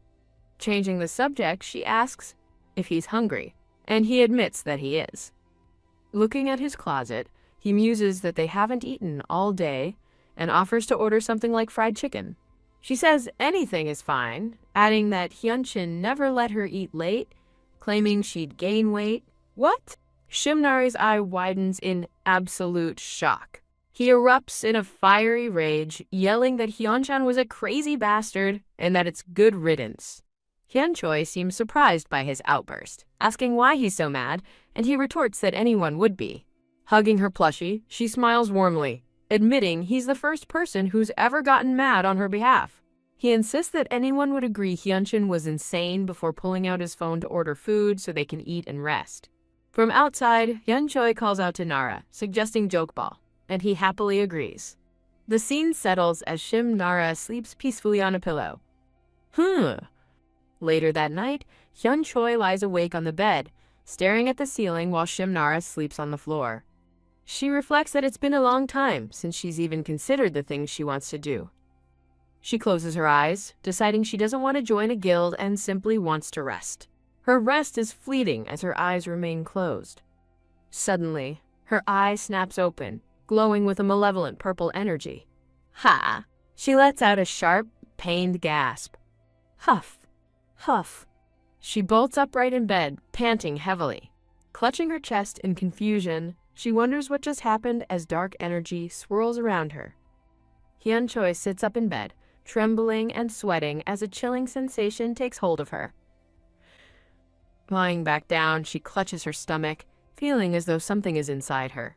Changing the subject, she asks if he's hungry, and he admits that he is. Looking at his closet, he muses that they haven't eaten all day and offers to order something like fried chicken. She says anything is fine, adding that Hyunshin never let her eat late, claiming she'd gain weight. What? Shimnara's eye widens in absolute shock. He erupts in a fiery rage, yelling that Hyunshin was a crazy bastard and that it's good riddance. Hyun Choi seems surprised by his outburst, asking why he's so mad, and he retorts that anyone would be. Hugging her plushie, she smiles warmly, admitting he's the first person who's ever gotten mad on her behalf. He insists that anyone would agree Hyunshin was insane before pulling out his phone to order food so they can eat and rest. From outside, Hyun Choi calls out to Nara, suggesting jokeball, and he happily agrees. The scene settles as Shim Nara sleeps peacefully on a pillow. Later that night, Hyun Choi lies awake on the bed, staring at the ceiling while Shim Nara sleeps on the floor. She reflects that it's been a long time since she's even considered the things she wants to do. She closes her eyes, deciding she doesn't want to join a guild and simply wants to rest. Her rest is fleeting as her eyes remain closed. Suddenly, her eye snaps open, glowing with a malevolent purple energy. Ha! She lets out a sharp, pained gasp. Huff! Huff! She bolts upright in bed, panting heavily. Clutching her chest in confusion, she wonders what just happened as dark energy swirls around her. Hyun Choi sits up in bed, trembling and sweating as a chilling sensation takes hold of her. Lying back down, she clutches her stomach, feeling as though something is inside her.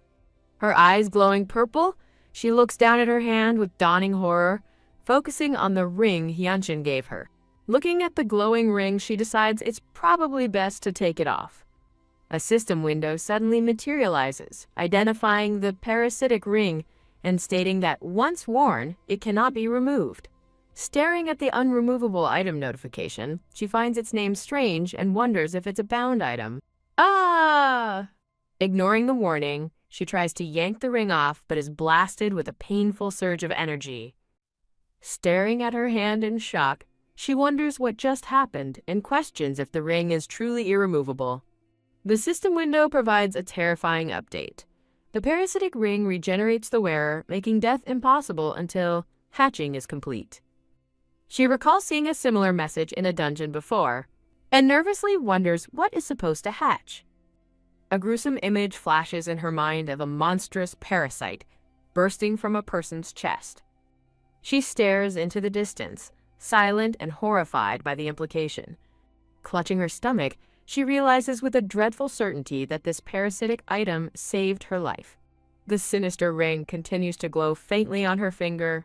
Her eyes glowing purple, she looks down at her hand with dawning horror, focusing on the ring Hyunshin gave her. Looking at the glowing ring, she decides it's probably best to take it off. A system window suddenly materializes, identifying the parasitic ring and stating that once worn, it cannot be removed. Staring at the unremovable item notification, she finds its name strange and wonders if it's a bound item. Ah! Ignoring the warning, she tries to yank the ring off but is blasted with a painful surge of energy. Staring at her hand in shock, she wonders what just happened and questions if the ring is truly irremovable. The system window provides a terrifying update. The parasitic ring regenerates the wearer, making death impossible until hatching is complete. She recalls seeing a similar message in a dungeon before, and nervously wonders what is supposed to hatch. A gruesome image flashes in her mind of a monstrous parasite bursting from a person's chest. She stares into the distance, silent and horrified by the implication. Clutching her stomach, she realizes with a dreadful certainty that this parasitic item saved her life. The sinister ring continues to glow faintly on her finger.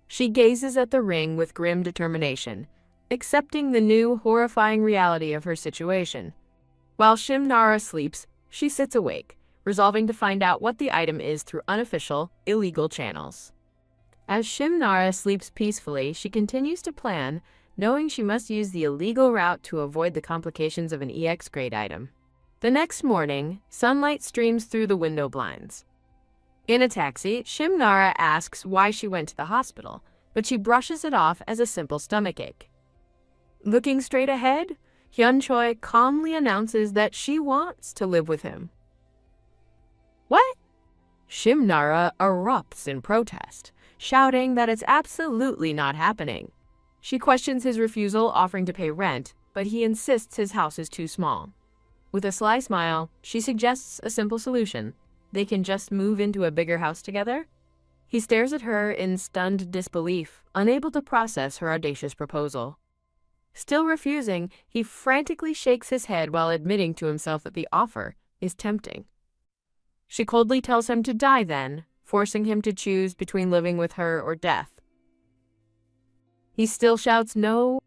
She gazes at the ring with grim determination, accepting the new, horrifying reality of her situation. While Shim Nara sleeps, she sits awake, resolving to find out what the item is through unofficial, illegal channels. As Shim Nara sleeps peacefully, she continues to plan, knowing she must use the illegal route to avoid the complications of an EX grade item. The next morning, sunlight streams through the window blinds. In a taxi, Shim Nara asks why she went to the hospital, but she brushes it off as a simple stomachache. Looking straight ahead, Hyun Choi calmly announces that she wants to live with him. What? Shim Nara erupts in protest, shouting that it's absolutely not happening. She questions his refusal, offering to pay rent, but he insists his house is too small. With a sly smile, she suggests a simple solution. They can just move into a bigger house together? He stares at her in stunned disbelief, unable to process her audacious proposal. Still refusing, he frantically shakes his head while admitting to himself that the offer is tempting. She coldly tells him to die then, forcing him to choose between living with her or death. He still shouts no.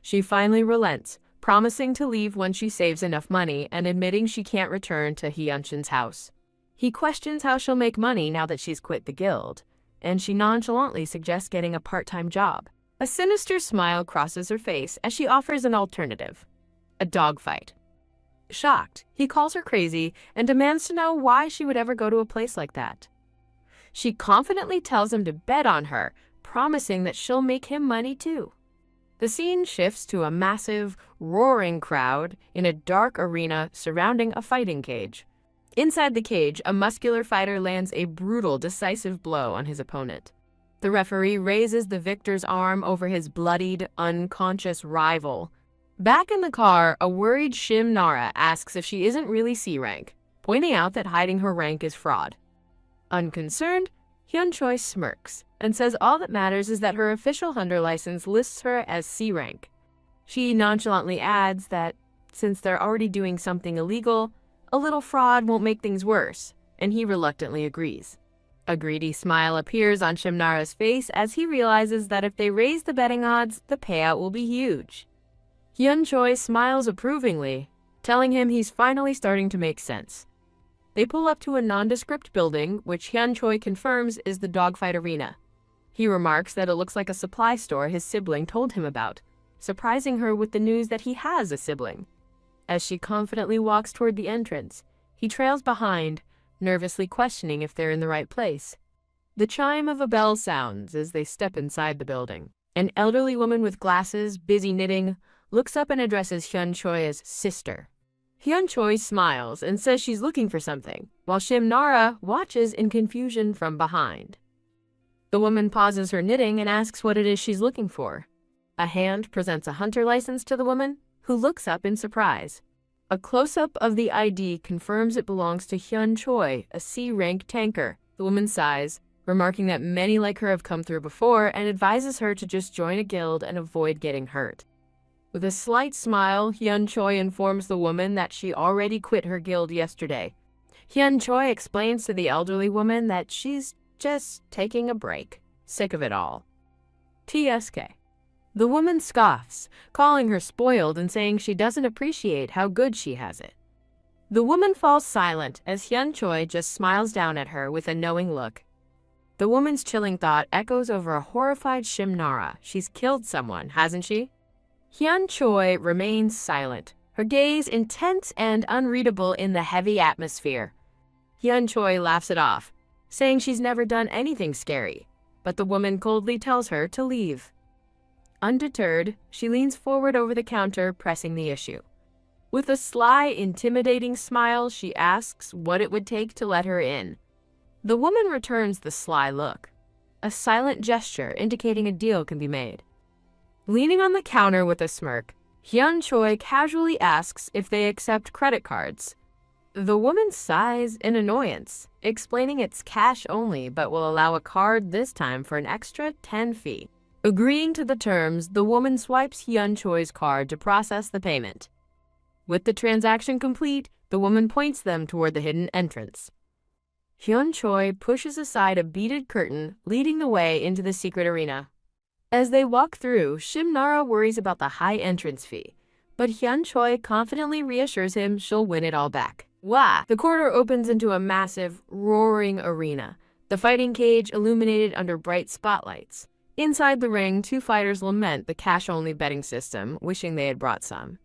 She finally relents, promising to leave when she saves enough money and admitting she can't return to Hyunshin's house. He questions how she'll make money now that she's quit the guild, and she nonchalantly suggests getting a part-time job. A sinister smile crosses her face as she offers an alternative: a dogfight. Shocked, he calls her crazy and demands to know why she would ever go to a place like that. She confidently tells him to bet on her, promising that she'll make him money too. The scene shifts to a massive, roaring crowd in a dark arena surrounding a fighting cage. Inside the cage, a muscular fighter lands a brutal, decisive blow on his opponent. The referee raises the victor's arm over his bloodied, unconscious rival. Back in the car, a worried Shim Nara asks if she isn't really C rank, pointing out that hiding her rank is fraud. Unconcerned, Hyun Choi smirks and says all that matters is that her official hunter license lists her as C rank. She nonchalantly adds that since they're already doing something illegal, a little fraud won't make things worse, and he reluctantly agrees. A greedy smile appears on Shim Nara's face as he realizes that if they raise the betting odds, the payout will be huge. Hyun Choi smiles approvingly, telling him he's finally starting to make sense. They pull up to a nondescript building, which Hyun Choi confirms is the dogfight arena. He remarks that it looks like a supply store his sibling told him about, surprising her with the news that he has a sibling. As she confidently walks toward the entrance, he trails behind, nervously questioning if they're in the right place. The chime of a bell sounds as they step inside the building. An elderly woman with glasses, busy knitting, looks up and addresses Hyun Choi as sister. Hyun Choi smiles and says she's looking for something, while Shim Nara watches in confusion from behind. The woman pauses her knitting and asks what it is she's looking for. A hand presents a hunter license to the woman, who looks up in surprise. A close-up of the ID confirms it belongs to Hyun Choi, a C-rank tanker. The woman sighs, remarking that many like her have come through before, and advises her to just join a guild and avoid getting hurt. With a slight smile, Hyun Choi informs the woman that she already quit her guild yesterday. Hyun Choi explains to the elderly woman that she's just taking a break, sick of it all. TSK. The woman scoffs, calling her spoiled and saying she doesn't appreciate how good she has it. The woman falls silent as Hyun Choi just smiles down at her with a knowing look. The woman's chilling thought echoes over a horrified Shim Nara. She's killed someone, hasn't she? Hyun Choi remains silent, her gaze intense and unreadable in the heavy atmosphere. Hyun Choi laughs it off, saying she's never done anything scary, but the woman coldly tells her to leave. Undeterred, she leans forward over the counter, pressing the issue. With a sly, intimidating smile, she asks what it would take to let her in. The woman returns the sly look, a silent gesture indicating a deal can be made. Leaning on the counter with a smirk, Hyun Choi casually asks if they accept credit cards. The woman sighs in annoyance, explaining it's cash only but will allow a card this time for an extra 10 fee. Agreeing to the terms, the woman swipes Hyun Choi's card to process the payment. With the transaction complete, the woman points them toward the hidden entrance. Hyun Choi pushes aside a beaded curtain, leading the way into the secret arena. As they walk through, Shim Nara worries about the high entrance fee, but Hyun Choi confidently reassures him she'll win it all back. Wah! The corridor opens into a massive, roaring arena, the fighting cage illuminated under bright spotlights. Inside the ring, two fighters lament the cash-only betting system, wishing they had brought some.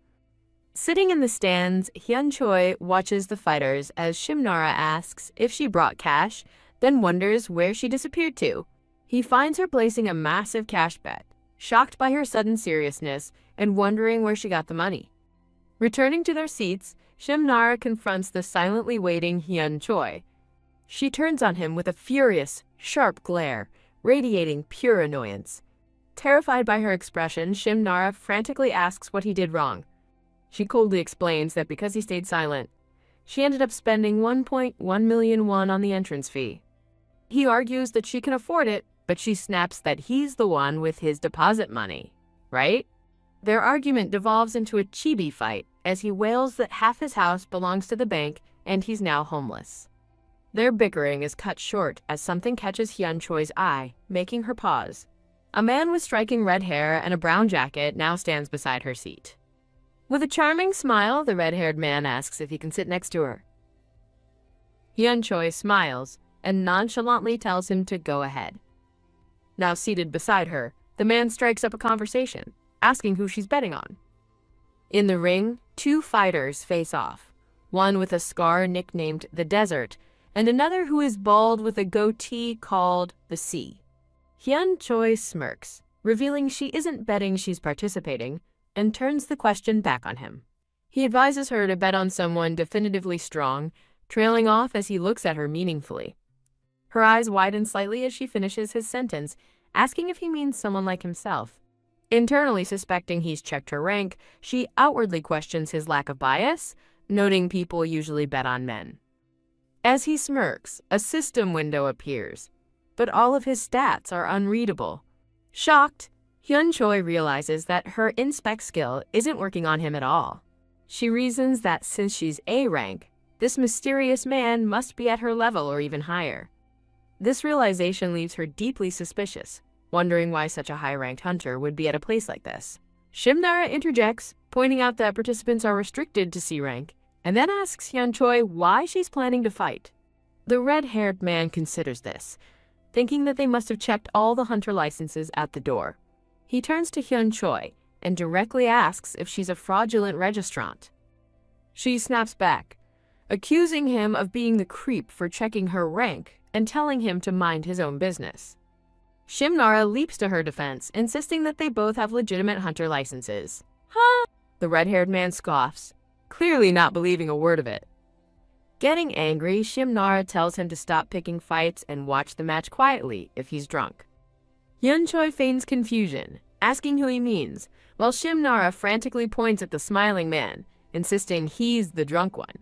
Sitting in the stands, Hyun Choi watches the fighters as Shim Nara asks if she brought cash, then wonders where she disappeared to. He finds her placing a massive cash bet, shocked by her sudden seriousness and wondering where she got the money. Returning to their seats, Shim Nara confronts the silently waiting Hyun Choi. She turns on him with a furious, sharp glare, radiating pure annoyance. Terrified by her expression, Shim Nara frantically asks what he did wrong. She coldly explains that because he stayed silent, she ended up spending 1.1 million won on the entrance fee. He argues that she can afford it, but she snaps that he's the one with his deposit money, right? Their argument devolves into a chibi fight as he wails that half his house belongs to the bank and he's now homeless. Their bickering is cut short as something catches Hyun Choi's eye, making her pause. A man with striking red hair and a brown jacket now stands beside her seat. With a charming smile, the red-haired man asks if he can sit next to her. Hyun Choi smiles and nonchalantly tells him to go ahead. Now seated beside her, the man strikes up a conversation, asking who she's betting on. In the ring, two fighters face off, one with a scar nicknamed the Desert, and another who is bald with a goatee called the Sea. Hyun Choi smirks, revealing she isn't betting she's participating, and turns the question back on him. He advises her to bet on someone definitively strong, trailing off as he looks at her meaningfully. Her eyes widen slightly as she finishes his sentence, asking if he means someone like himself. Internally suspecting he's checked her rank, she outwardly questions his lack of bias, noting people usually bet on men. As he smirks, a system window appears, but all of his stats are unreadable. Shocked, Hyun Choi realizes that her inspect skill isn't working on him at all. She reasons that since she's A rank, this mysterious man must be at her level or even higher. This realization leaves her deeply suspicious, wondering why such a high-ranked hunter would be at a place like this. Shimnara interjects, pointing out that participants are restricted to C rank, and then asks Hyun-choi why she's planning to fight. The red-haired man considers this, thinking that they must have checked all the hunter licenses at the door. He turns to Hyun-choi and directly asks if she's a fraudulent registrant. She snaps back, accusing him of being the creep for checking her rank and telling him to mind his own business. Shimnara leaps to her defense, insisting that they both have legitimate hunter licenses. Huh? The red-haired man scoffs, clearly not believing a word of it. Getting angry, Shimnara tells him to stop picking fights and watch the match quietly if he's drunk. Hyun-choi feigns confusion, asking who he means, while Shimnara frantically points at the smiling man, insisting he's the drunk one.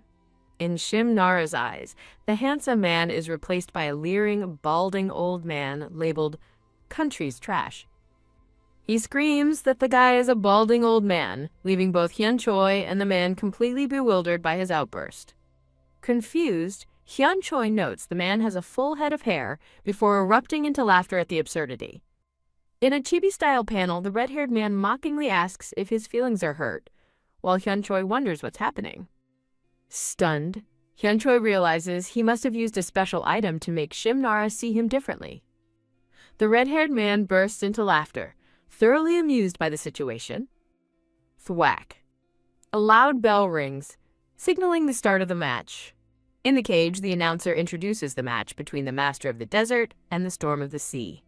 In Shimnara's eyes, the handsome man is replaced by a leering, balding old man labeled country's trash. He screams that the guy is a balding old man, leaving both Hyun-choi and the man completely bewildered by his outburst. Confused, Hyun-choi notes the man has a full head of hair before erupting into laughter at the absurdity. In a chibi-style panel, the red-haired man mockingly asks if his feelings are hurt, while Hyun-choi wonders what's happening. Stunned, Hyun-choi realizes he must have used a special item to make Shimnara see him differently. The red-haired man bursts into laughter, thoroughly amused by the situation. Thwack. A loud bell rings, signaling the start of the match. In the cage, the announcer introduces the match between the Master of the Desert and the Storm of the Sea.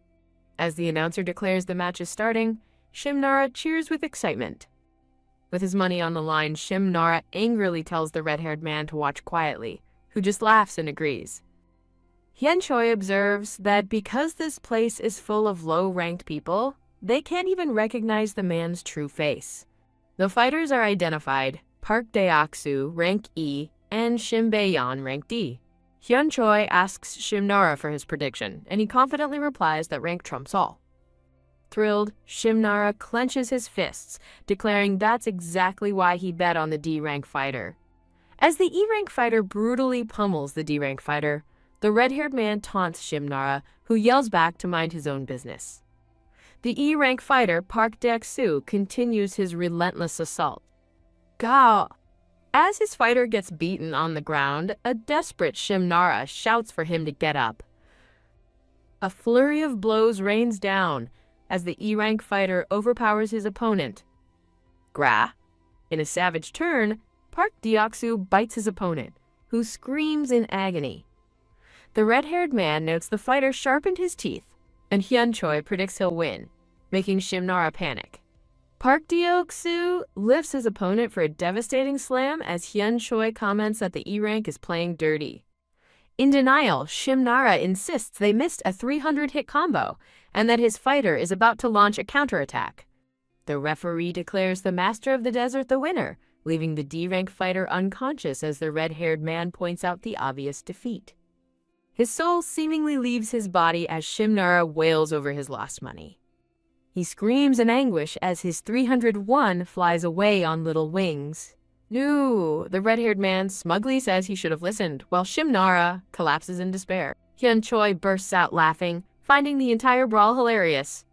As the announcer declares the match is starting, Shimnara cheers with excitement. With his money on the line, Shimnara angrily tells the red-haired man to watch quietly, who just laughs and agrees. Hyun-choi observes that because this place is full of low-ranked people, they can't even recognize the man's true face. The fighters are identified: Park Dae-aksu, rank E, and Shim Bae-yeon, rank D. Hyun-choi asks Shimnara for his prediction, and he confidently replies that rank trumps all. Thrilled, Shimnara clenches his fists, declaring that's exactly why he bet on the D-rank fighter. As the E-rank fighter brutally pummels the D-rank fighter, the red-haired man taunts Shimnara, who yells back to mind his own business. The E-rank fighter, Park Dae-aksu, continues his relentless assault. Gah! As his fighter gets beaten on the ground, a desperate Shimnara shouts for him to get up. A flurry of blows rains down as the E-rank fighter overpowers his opponent. Gra! In a savage turn, Park Dae-aksu bites his opponent, who screams in agony. The red-haired man notes the fighter sharpened his teeth, and Hyun-choi predicts he'll win, making Shimnara panic. Park Dae-aksu lifts his opponent for a devastating slam as Hyun-choi comments that the E-rank is playing dirty. In denial, Shimnara insists they missed a 300-hit combo and that his fighter is about to launch a counterattack. The referee declares the Master of the Desert the winner, leaving the D-rank fighter unconscious as the red-haired man points out the obvious defeat. His soul seemingly leaves his body as Shimnara wails over his lost money. He screams in anguish as his 301 flies away on little wings. No, the red-haired man smugly says he should have listened, while Shimnara collapses in despair. Hyun-choi bursts out laughing, finding the entire brawl hilarious.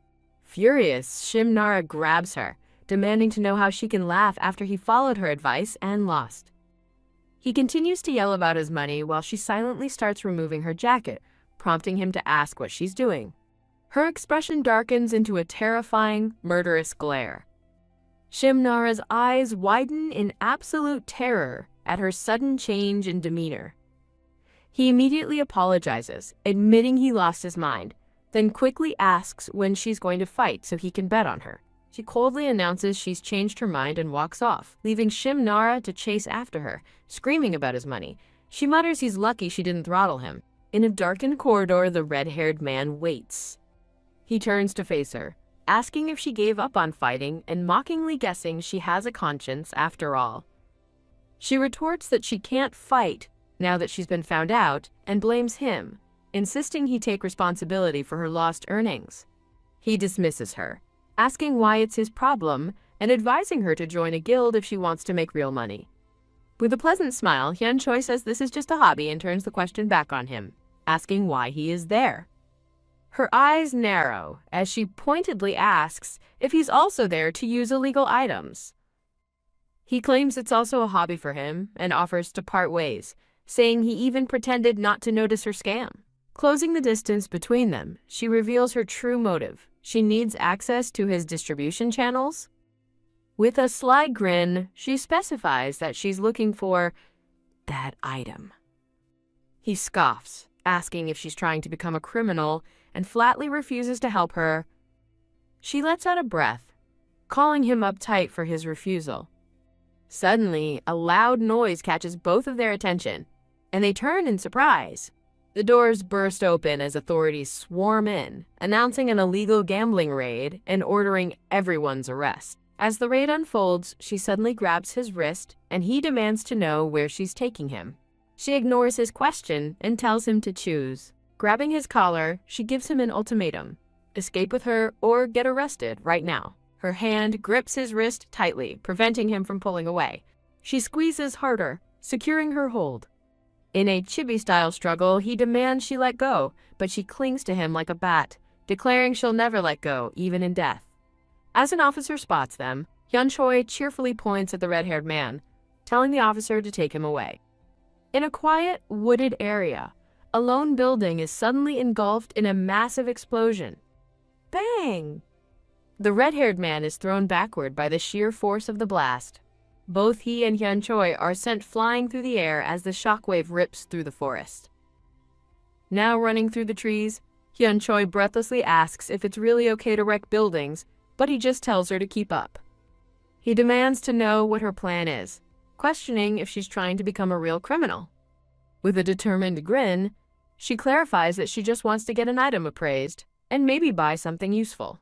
Furious, Shimnara grabs her, demanding to know how she can laugh after he followed her advice and lost. He continues to yell about his money while she silently starts removing her jacket, prompting him to ask what she's doing. Her expression darkens into a terrifying, murderous glare. Shimnara's eyes widen in absolute terror at her sudden change in demeanor. He immediately apologizes, admitting he lost his mind, then quickly asks when she's going to fight so he can bet on her. She coldly announces she's changed her mind and walks off, leaving Shimnara to chase after her, screaming about his money. She mutters he's lucky she didn't throttle him. In a darkened corridor, the red-haired man waits. He turns to face her, asking if she gave up on fighting and mockingly guessing she has a conscience after all. She retorts that she can't fight now that she's been found out and blames him, insisting he take responsibility for her lost earnings. He dismisses her, asking why it's his problem and advising her to join a guild if she wants to make real money. With a pleasant smile, Hyun-choi says this is just a hobby and turns the question back on him, asking why he is there. Her eyes narrow as she pointedly asks if he's also there to use illegal items. He claims it's also a hobby for him and offers to part ways, saying he even pretended not to notice her scam. Closing the distance between them, she reveals her true motive. She needs access to his distribution channels. With a sly grin, she specifies that she's looking for that item. He scoffs, asking if she's trying to become a criminal, and flatly refuses to help her. She lets out a breath, calling him uptight for his refusal. Suddenly, a loud noise catches both of their attention, and they turn in surprise. The doors burst open as authorities swarm in, announcing an illegal gambling raid and ordering everyone's arrest. As the raid unfolds, she suddenly grabs his wrist, and he demands to know where she's taking him. She ignores his question and tells him to choose. Grabbing his collar, she gives him an ultimatum: escape with her or get arrested right now. Her hand grips his wrist tightly, preventing him from pulling away. She squeezes harder, securing her hold. In a chibi-style struggle, he demands she let go, but she clings to him like a bat, declaring she'll never let go, even in death. As an officer spots them, Hyun-choi cheerfully points at the red-haired man, telling the officer to take him away. In a quiet, wooded area, a lone building is suddenly engulfed in a massive explosion. Bang! The red-haired man is thrown backward by the sheer force of the blast. Both he and Hyun-choi are sent flying through the air as the shockwave rips through the forest. Now running through the trees, Hyun-choi breathlessly asks if it's really okay to wreck buildings, but he just tells her to keep up. He demands to know what her plan is, questioning if she's trying to become a real criminal. With a determined grin, she clarifies that she just wants to get an item appraised and maybe buy something useful.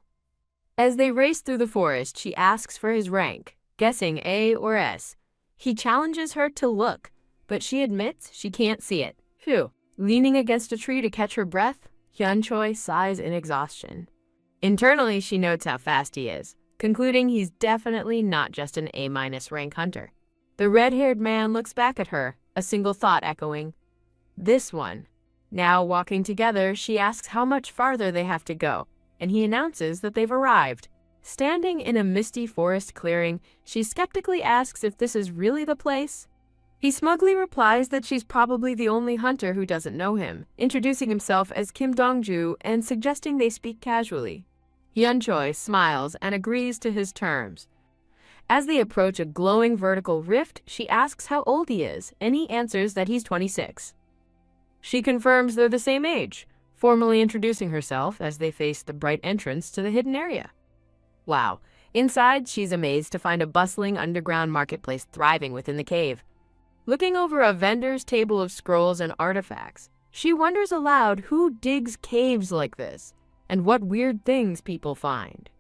As they race through the forest, she asks for his rank, guessing A or S. He challenges her to look, but she admits she can't see it. Phew. Leaning against a tree to catch her breath, Hyun-choi sighs in exhaustion. Internally, she notes how fast he is, concluding he's definitely not just an A- rank hunter. The red-haired man looks back at her, a single thought echoing, "This one." Now walking together, she asks how much farther they have to go, and he announces that they've arrived. Standing in a misty forest clearing, she skeptically asks if this is really the place. He smugly replies that she's probably the only hunter who doesn't know him, introducing himself as Kim Dong-ju and suggesting they speak casually. Hyun-choi smiles and agrees to his terms. As they approach a glowing vertical rift, she asks how old he is, and he answers that he's 26. She confirms they're the same age, formally introducing herself as they face the bright entrance to the hidden area. Wow. Inside, she's amazed to find a bustling underground marketplace thriving within the cave. Looking over a vendor's table of scrolls and artifacts, she wonders aloud who digs caves like this, and what weird things people find.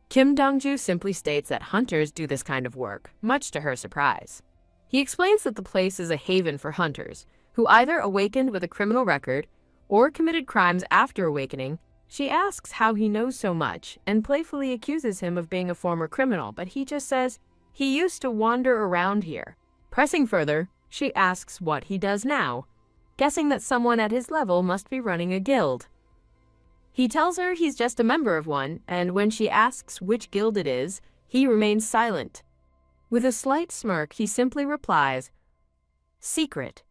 Kim Dong-ju simply states that hunters do this kind of work, much to her surprise. He explains that the place is a haven for hunters, who either awakened with a criminal record or committed crimes after awakening. She asks how he knows so much and playfully accuses him of being a former criminal, but he just says he used to wander around here. Pressing further, she asks what he does now, guessing that someone at his level must be running a guild. He tells her he's just a member of one, and when she asks which guild it is, he remains silent. With a slight smirk, he simply replies, "Secret."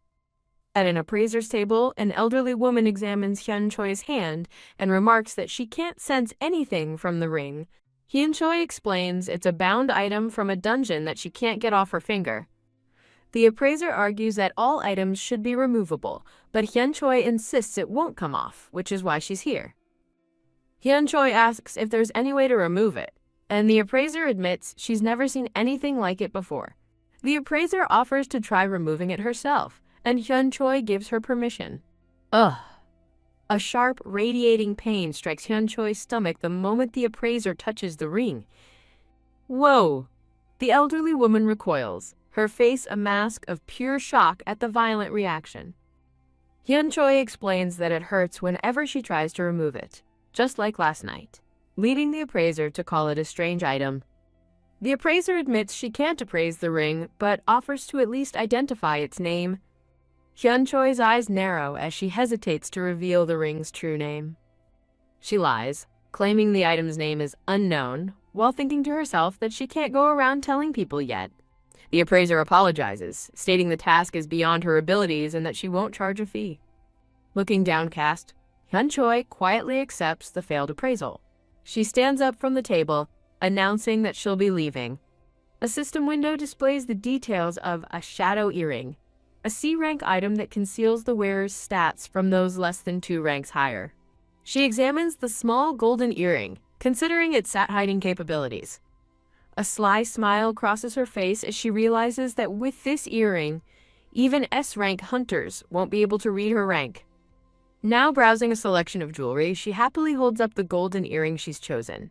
At an appraiser's table, an elderly woman examines Hyun-choi's hand and remarks that she can't sense anything from the ring. Hyun-choi explains it's a bound item from a dungeon that she can't get off her finger. The appraiser argues that all items should be removable, but Hyun-choi insists it won't come off, which is why she's here. Hyun-choi asks if there's any way to remove it, and the appraiser admits she's never seen anything like it before. The appraiser offers to try removing it herself, and Hyun-choi gives her permission. Ugh. A sharp, radiating pain strikes Hyun-choi's stomach the moment the appraiser touches the ring. Whoa! The elderly woman recoils, her face a mask of pure shock at the violent reaction. Hyun-choi explains that it hurts whenever she tries to remove it, just like last night, leading the appraiser to call it a strange item. The appraiser admits she can't appraise the ring, but offers to at least identify its name. Hyun-choi's eyes narrow as she hesitates to reveal the ring's true name. She lies, claiming the item's name is unknown, while thinking to herself that she can't go around telling people yet. The appraiser apologizes, stating the task is beyond her abilities and that she won't charge a fee. Looking downcast, Hyun-choi quietly accepts the failed appraisal. She stands up from the table, announcing that she'll be leaving. A system window displays the details of a shadow earring, a C-rank item that conceals the wearer's stats from those less than 2 ranks higher. She examines the small golden earring, considering its stat-hiding capabilities. A sly smile crosses her face as she realizes that with this earring, even S-rank hunters won't be able to read her rank. Now browsing a selection of jewelry, she happily holds up the golden earring she's chosen.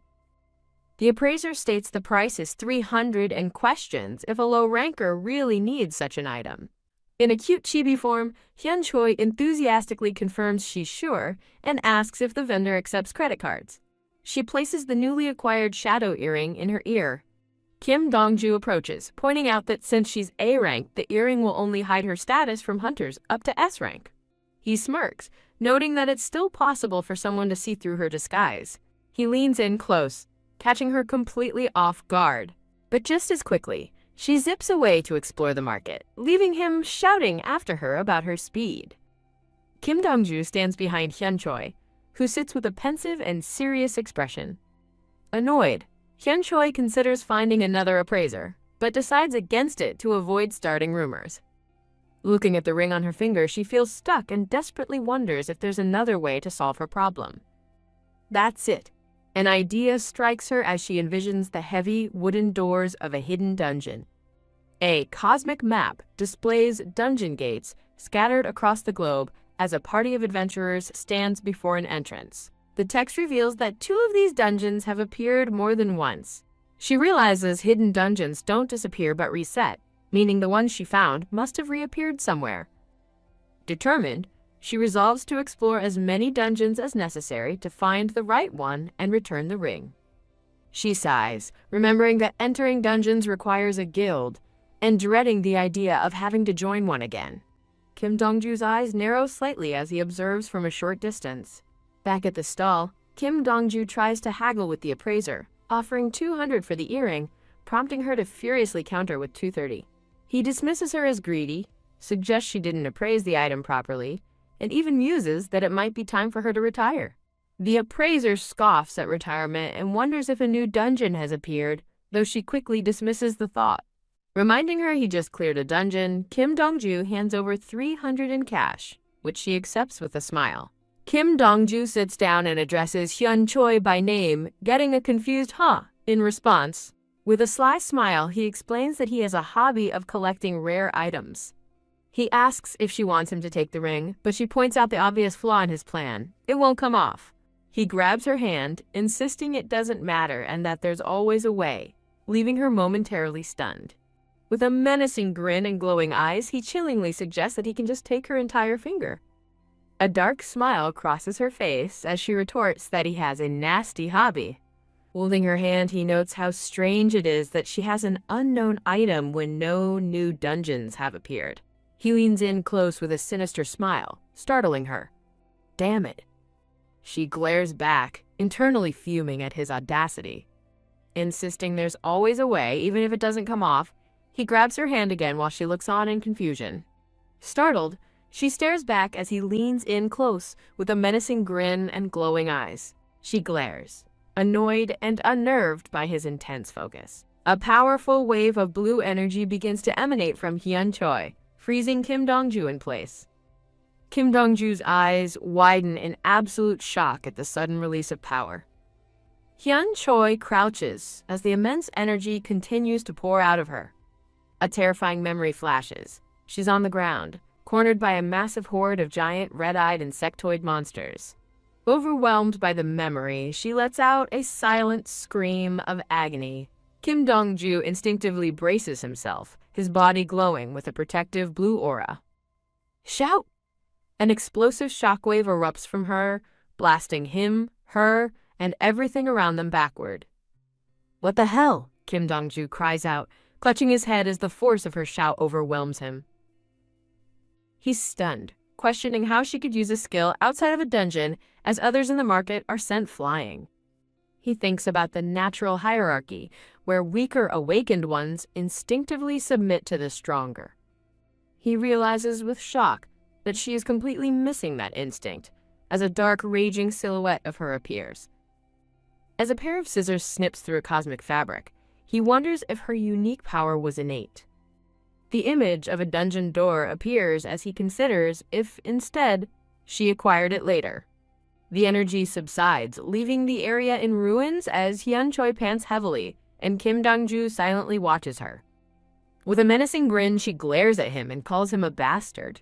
The appraiser states the price is 300 and questions if a low ranker really needs such an item. In a cute chibi form, Hyun-choi enthusiastically confirms she's sure and asks if the vendor accepts credit cards. She places the newly acquired shadow earring in her ear. Kim Dong-ju approaches, pointing out that since she's A rank, the earring will only hide her status from hunters up to S rank. He smirks, noting that it's still possible for someone to see through her disguise. He leans in close, catching her completely off guard. But just as quickly, she zips away to explore the market, leaving him shouting after her about her speed. Kim Dong-ju stands behind Hyun-choi, who sits with a pensive and serious expression. Annoyed, Hyun-choi considers finding another appraiser, but decides against it to avoid starting rumors. Looking at the ring on her finger, she feels stuck and desperately wonders if there's another way to solve her problem. That's it. An idea strikes her as she envisions the heavy wooden doors of a hidden dungeon. A cosmic map displays dungeon gates scattered across the globe as a party of adventurers stands before an entrance. The text reveals that 2 of these dungeons have appeared more than once. She realizes hidden dungeons don't disappear but reset, meaning the ones she found must have reappeared somewhere. Determined, she resolves to explore as many dungeons as necessary to find the right one and return the ring. She sighs, remembering that entering dungeons requires a guild, and dreading the idea of having to join one again. Kim Dong-ju's eyes narrow slightly as he observes from a short distance. Back at the stall, Kim Dong-ju tries to haggle with the appraiser, offering 200 for the earring, prompting her to furiously counter with 230. He dismisses her as greedy, suggests she didn't appraise the item properly, and even muses that it might be time for her to retire. The appraiser scoffs at retirement and wonders if a new dungeon has appeared, though she quickly dismisses the thought. Reminding her he just cleared a dungeon, Kim Dong-ju hands over 300 in cash, which she accepts with a smile. Kim Dong-ju sits down and addresses Hyun-choi by name, getting a confused "huh" in response. With a sly smile, he explains that he has a hobby of collecting rare items. He asks if she wants him to take the ring, but she points out the obvious flaw in his plan. It won't come off. He grabs her hand, insisting it doesn't matter and that there's always a way, leaving her momentarily stunned. With a menacing grin and glowing eyes, he chillingly suggests that he can just take her entire finger. A dark smile crosses her face as she retorts that he has a nasty hobby. Holding her hand, he notes how strange it is that she has an unknown item when no new dungeons have appeared. He leans in close with a sinister smile, startling her. Damn it. She glares back, internally fuming at his audacity. Insisting there's always a way, even if it doesn't come off, he grabs her hand again while she looks on in confusion. Startled, she stares back as he leans in close with a menacing grin and glowing eyes. She glares, annoyed and unnerved by his intense focus. A powerful wave of blue energy begins to emanate from Hyun-choi, freezing Kim Dong-ju in place. Kim Dong-ju's eyes widen in absolute shock at the sudden release of power. Hyun-choi crouches as the immense energy continues to pour out of her. A terrifying memory flashes. She's on the ground, cornered by a massive horde of giant red-eyed insectoid monsters. Overwhelmed by the memory, she lets out a silent scream of agony. Kim Dong-ju instinctively braces himself, his body glowing with a protective blue aura. Shout! An explosive shockwave erupts from her, blasting him, her, and everything around them backward. What the hell? Kim Dong-ju cries out, clutching his head as the force of her shout overwhelms him. He's stunned, questioning how she could use a skill outside of a dungeon as others in the market are sent flying. He thinks about the natural hierarchy, where weaker awakened ones instinctively submit to the stronger. He realizes with shock that she is completely missing that instinct, as a dark, raging silhouette of her appears. As a pair of scissors snips through a cosmic fabric, he wonders if her unique power was innate. The image of a dungeon door appears as he considers if, instead, she acquired it later. The energy subsides, leaving the area in ruins as Hyun-choi pants heavily, and Kim Dong-ju silently watches her. With a menacing grin, she glares at him and calls him a bastard.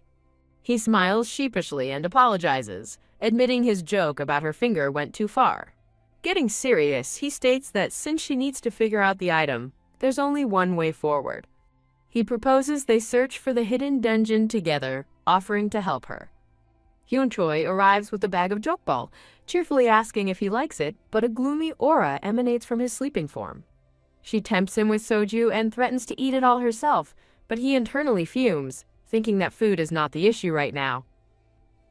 He smiles sheepishly and apologizes, admitting his joke about her finger went too far. Getting serious, he states that since she needs to figure out the item, there's only one way forward. He proposes they search for the hidden dungeon together, offering to help her. Hyun-choi arrives with a bag of jokbal, cheerfully asking if he likes it, but a gloomy aura emanates from his sleeping form. She tempts him with soju and threatens to eat it all herself, but he internally fumes, thinking that food is not the issue right now.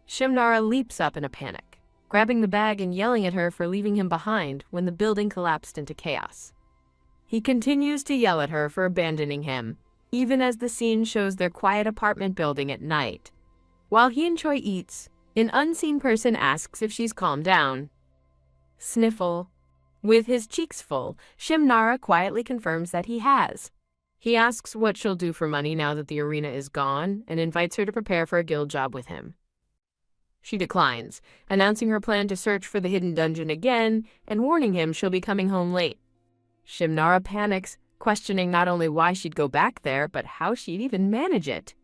Shimnara leaps up in a panic, grabbing the bag and yelling at her for leaving him behind when the building collapsed into chaos. He continues to yell at her for abandoning him, even as the scene shows their quiet apartment building at night. While Hyun-choi eats, an unseen person asks if she's calmed down. Sniffle. With his cheeks full, Shimnara quietly confirms that he has. He asks what she'll do for money now that the arena is gone and invites her to prepare for a guild job with him. She declines, announcing her plan to search for the hidden dungeon again and warning him she'll be coming home late. Shimnara panics, questioning not only why she'd go back there, but how she'd even manage it.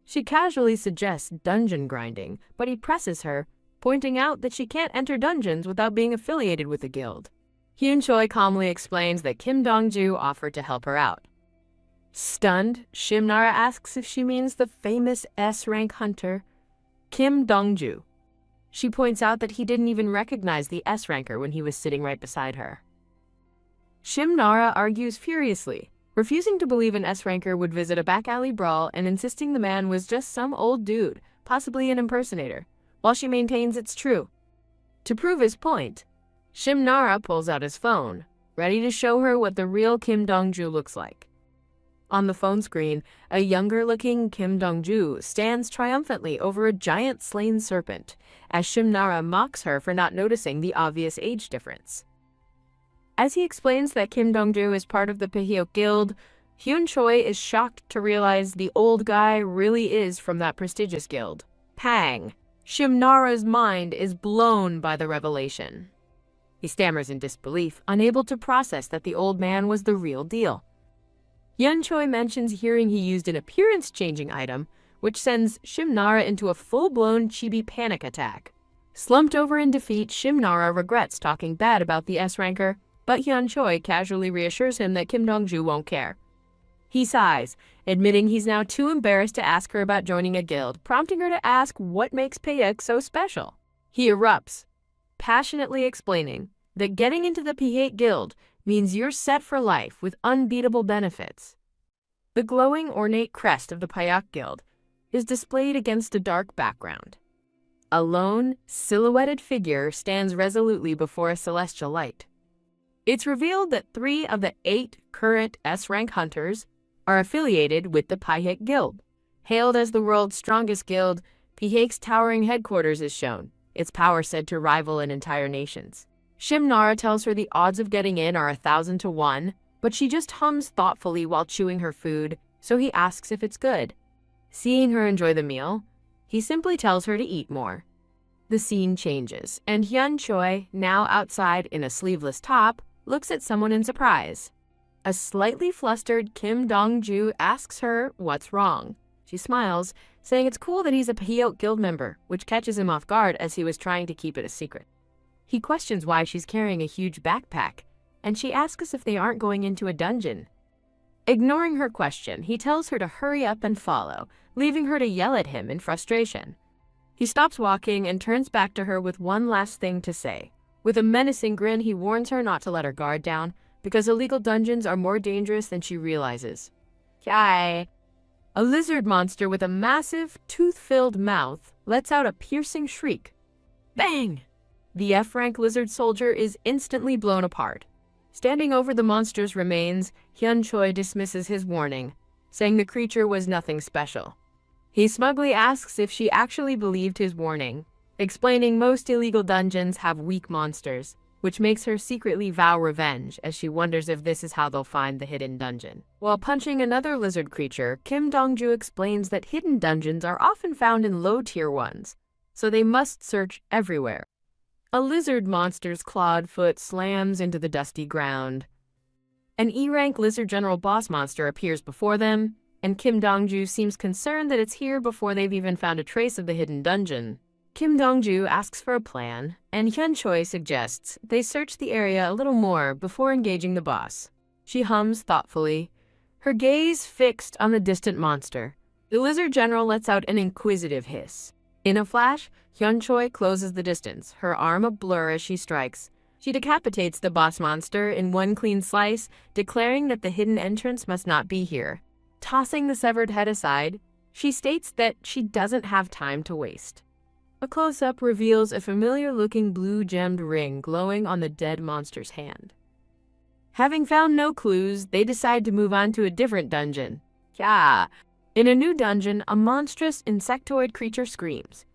She casually suggests dungeon grinding, but he presses her, pointing out that she can't enter dungeons without being affiliated with a guild. Hyun-choi calmly explains that Kim Dong-ju offered to help her out. Stunned, Shimnara asks if she means the famous S-rank hunter, Kim Dong-ju. She points out that he didn't even recognize the S-ranker when he was sitting right beside her. Shimnara argues furiously, refusing to believe an S-ranker would visit a back-alley brawl and insisting the man was just some old dude, possibly an impersonator, while she maintains it's true. To prove his point, Shimnara pulls out his phone, ready to show her what the real Kim Dong-ju looks like. On the phone screen, a younger-looking Kim Dong-ju stands triumphantly over a giant slain serpent, as Shimnara mocks her for not noticing the obvious age difference. As he explains that Kim Dong-ju is part of the Pahyeok Guild, Hyun-choi is shocked to realize the old guy really is from that prestigious guild. Pang! Shimnara's mind is blown by the revelation. He stammers in disbelief, unable to process that the old man was the real deal. Hyun-choi mentions hearing he used an appearance-changing item, which sends Shimnara into a full-blown chibi panic attack. Slumped over in defeat, Shimnara regrets talking bad about the S-ranker, but Hyun-choi casually reassures him that Kim Dong-ju won't care. He sighs, admitting he's now too embarrassed to ask her about joining a guild, prompting her to ask what makes Pahyeok so special. He erupts, passionately explaining that getting into the Pahyeok Guild means you're set for life with unbeatable benefits. The glowing, ornate crest of the Pahyeok Guild is displayed against a dark background. A lone, silhouetted figure stands resolutely before a celestial light. It's revealed that 3 of the 8 current S-rank hunters are affiliated with the Pahyeok Guild. Hailed as the world's strongest guild, Pahyeok's towering headquarters is shown, its power said to rival an entire nation's. Shimnara tells her the odds of getting in are 1,000 to 1, but she just hums thoughtfully while chewing her food, so he asks if it's good. Seeing her enjoy the meal, he simply tells her to eat more. The scene changes, and Hyun-choi, now outside in a sleeveless top, looks at someone in surprise. A slightly flustered Kim Dong-ju asks her what's wrong. She smiles, saying it's cool that he's a Pahyeok Guild member, which catches him off guard as he was trying to keep it a secret. He questions why she's carrying a huge backpack, and she asks if they aren't going into a dungeon. Ignoring her question, he tells her to hurry up and follow, leaving her to yell at him in frustration. He stops walking and turns back to her with one last thing to say. With a menacing grin, he warns her not to let her guard down, because illegal dungeons are more dangerous than she realizes. Yai! A lizard monster with a massive, tooth-filled mouth lets out a piercing shriek. Bang! The F-rank lizard soldier is instantly blown apart. Standing over the monster's remains, Hyun Choi dismisses his warning, saying the creature was nothing special. He smugly asks if she actually believed his warning, explaining most illegal dungeons have weak monsters, which makes her secretly vow revenge as she wonders if this is how they'll find the hidden dungeon. While punching another lizard creature, Kim Dong-ju explains that hidden dungeons are often found in low-tier ones, so they must search everywhere. A lizard monster's clawed foot slams into the dusty ground. An E-rank lizard general boss monster appears before them, and Kim Dong-ju seems concerned that it's here before they've even found a trace of the hidden dungeon. Kim Dong-ju asks for a plan, and Hyun Choi suggests they search the area a little more before engaging the boss. She hums thoughtfully, her gaze fixed on the distant monster. The lizard general lets out an inquisitive hiss. In a flash, Hyun Choi closes the distance, her arm a blur as she strikes. She decapitates the boss monster in one clean slice, declaring that the hidden entrance must not be here. Tossing the severed head aside, she states that she doesn't have time to waste. A close-up reveals a familiar-looking blue-gemmed ring glowing on the dead monster's hand. Having found no clues, they decide to move on to a different dungeon. Yeah. In a new dungeon, a monstrous insectoid creature screams.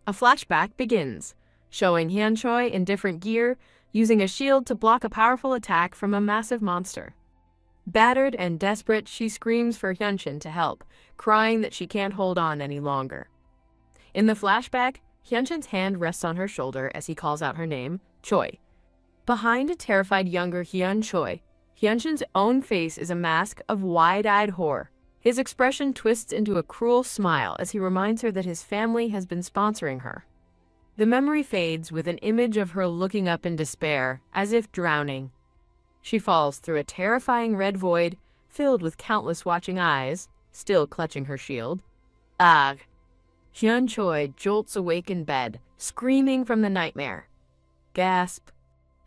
A flashback begins, showing Hyun Choi in different gear, using a shield to block a powerful attack from a massive monster. Battered and desperate, she screams for Hyunshin to help, crying that she can't hold on any longer. In the flashback, Hyunshin's hand rests on her shoulder as he calls out her name, Choi. Behind a terrified younger Hyun Choi, Hyunshin's own face is a mask of wide-eyed horror. His expression twists into a cruel smile as he reminds her that his family has been sponsoring her. The memory fades with an image of her looking up in despair, as if drowning. She falls through a terrifying red void, filled with countless watching eyes, still clutching her shield. Ugh! Hyun Choi jolts awake in bed, screaming from the nightmare. Gasp.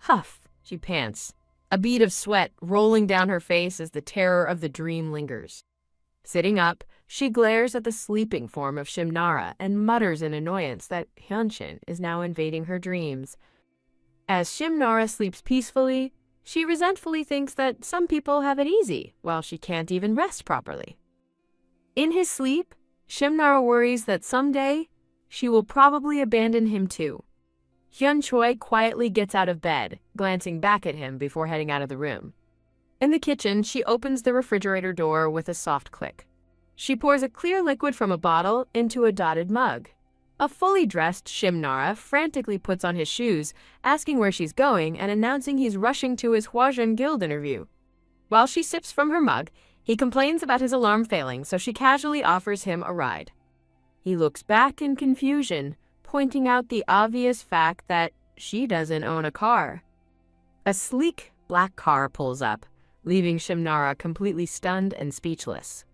Huff, she pants, a bead of sweat rolling down her face as the terror of the dream lingers. Sitting up, she glares at the sleeping form of Shimnara and mutters in annoyance that Hyunshin is now invading her dreams. As Shimnara sleeps peacefully, she resentfully thinks that some people have it easy, while she can't even rest properly. In his sleep, Shimnara worries that someday, she will probably abandon him too. Hyun Choi quietly gets out of bed, glancing back at him before heading out of the room. In the kitchen, she opens the refrigerator door with a soft click. She pours a clear liquid from a bottle into a dotted mug. A fully dressed Shimnara frantically puts on his shoes, asking where she's going and announcing he's rushing to his Hwajun Guild interview. While she sips from her mug, he complains about his alarm failing, so she casually offers him a ride. He looks back in confusion, pointing out the obvious fact that she doesn't own a car. A sleek black car pulls up, leaving Shimnara completely stunned and speechless.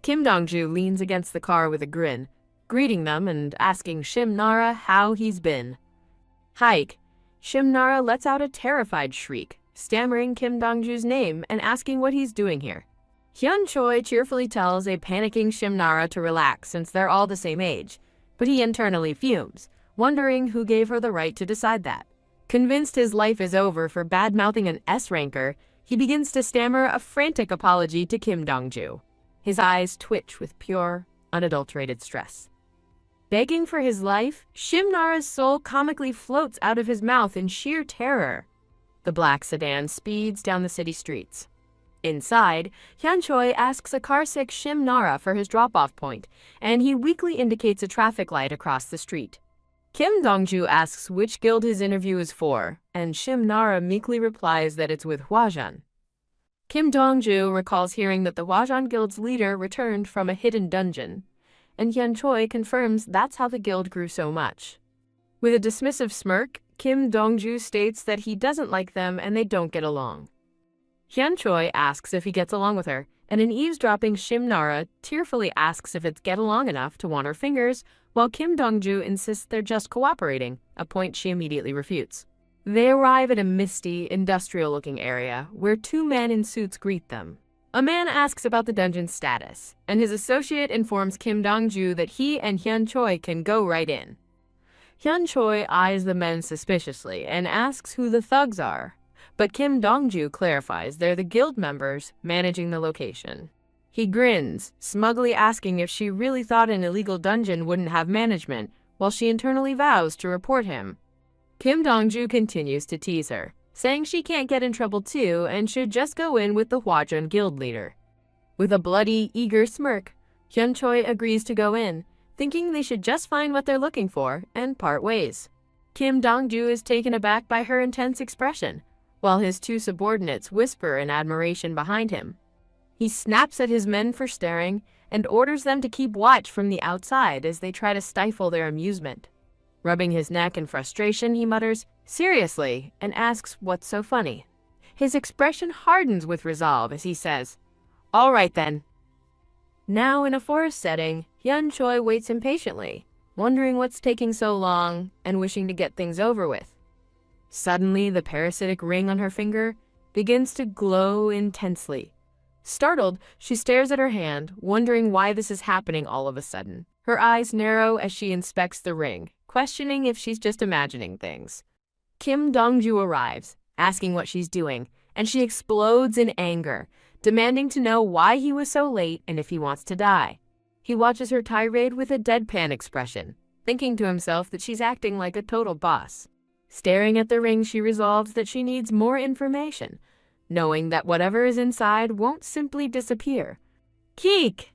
Kim Dong-ju leans against the car with a grin, greeting them and asking Shimnara how he's been. Hike. Shimnara lets out a terrified shriek, stammering Kim Dong-ju's name and asking what he's doing here. Hyun Choi cheerfully tells a panicking Shimnara to relax since they're all the same age, but he internally fumes, wondering who gave her the right to decide that. Convinced his life is over for bad-mouthing an S-ranker, he begins to stammer a frantic apology to Kim Dong-ju. His eyes twitch with pure, unadulterated stress. Begging for his life, Shimnara's soul comically floats out of his mouth in sheer terror. The black sedan speeds down the city streets. Inside, Hyun Choi asks a car-sick Shimnara for his drop-off point, and he weakly indicates a traffic light across the street. Kim Dong-ju asks which guild his interview is for, and Shimnara meekly replies that it's with Hwajun. Kim Dong-ju recalls hearing that the Hwajun Guild's leader returned from a hidden dungeon, and Hyun Choi confirms that's how the guild grew so much. With a dismissive smirk, Kim Dong-ju states that he doesn't like them and they don't get along. Hyun Choi asks if he gets along with her, and an eavesdropping Shimnara tearfully asks if it's get along enough to want her fingers, while Kim Dong-ju insists they're just cooperating, a point she immediately refutes. They arrive at a misty, industrial-looking area where two men in suits greet them. A man asks about the dungeon's status, and his associate informs Kim Dong-ju that he and Hyun Choi can go right in. Hyun Choi eyes the men suspiciously and asks who the thugs are, but Kim Dongju clarifies they're the guild members managing the location. He grins, smugly asking if she really thought an illegal dungeon wouldn't have management, while she internally vows to report him. Kim Dongju continues to tease her, saying she can't get in trouble too and should just go in with the Hwajun guild leader. With a bloody, eager smirk, Hyun Choi agrees to go in, thinking they should just find what they're looking for and part ways. Kim Dongju is taken aback by her intense expression, while his two subordinates whisper in admiration behind him. He snaps at his men for staring and orders them to keep watch from the outside as they try to stifle their amusement. Rubbing his neck in frustration, he mutters, "Seriously," and asks what's so funny. His expression hardens with resolve as he says, "All right then." Now in a forest setting, Hyun Choi waits impatiently, wondering what's taking so long and wishing to get things over with. Suddenly, the parasitic ring on her finger begins to glow intensely. Startled, she stares at her hand, wondering why this is happening all of a sudden. Her eyes narrow as she inspects the ring, questioning if she's just imagining things. Kim Dongju arrives, asking what she's doing, and she explodes in anger, demanding to know why he was so late and if he wants to die. He watches her tirade with a deadpan expression, thinking to himself that she's acting like a total boss. Staring at the ring, she resolves that she needs more information, knowing that whatever is inside won't simply disappear. Keek!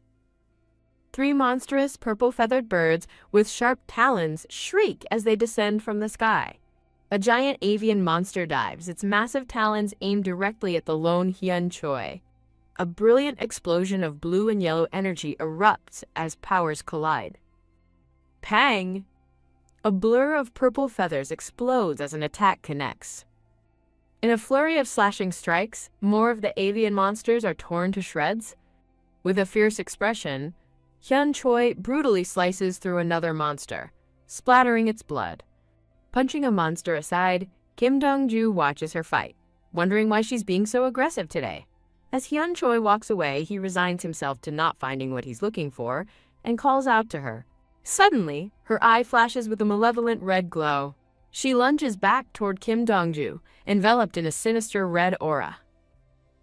3 monstrous purple-feathered birds with sharp talons shriek as they descend from the sky. A giant avian monster dives, its massive talons aimed directly at the lone Hyun Choi. A brilliant explosion of blue and yellow energy erupts as powers collide. Pang! A blur of purple feathers explodes as an attack connects. In a flurry of slashing strikes, more of the avian monsters are torn to shreds. With a fierce expression, Hyun Choi brutally slices through another monster, splattering its blood. Punching a monster aside, Kim Dongju watches her fight, wondering why she's being so aggressive today. As Hyun Choi walks away, he resigns himself to not finding what he's looking for and calls out to her. Suddenly, her eye flashes with a malevolent red glow. She lunges back toward Kim Dongju, enveloped in a sinister red aura.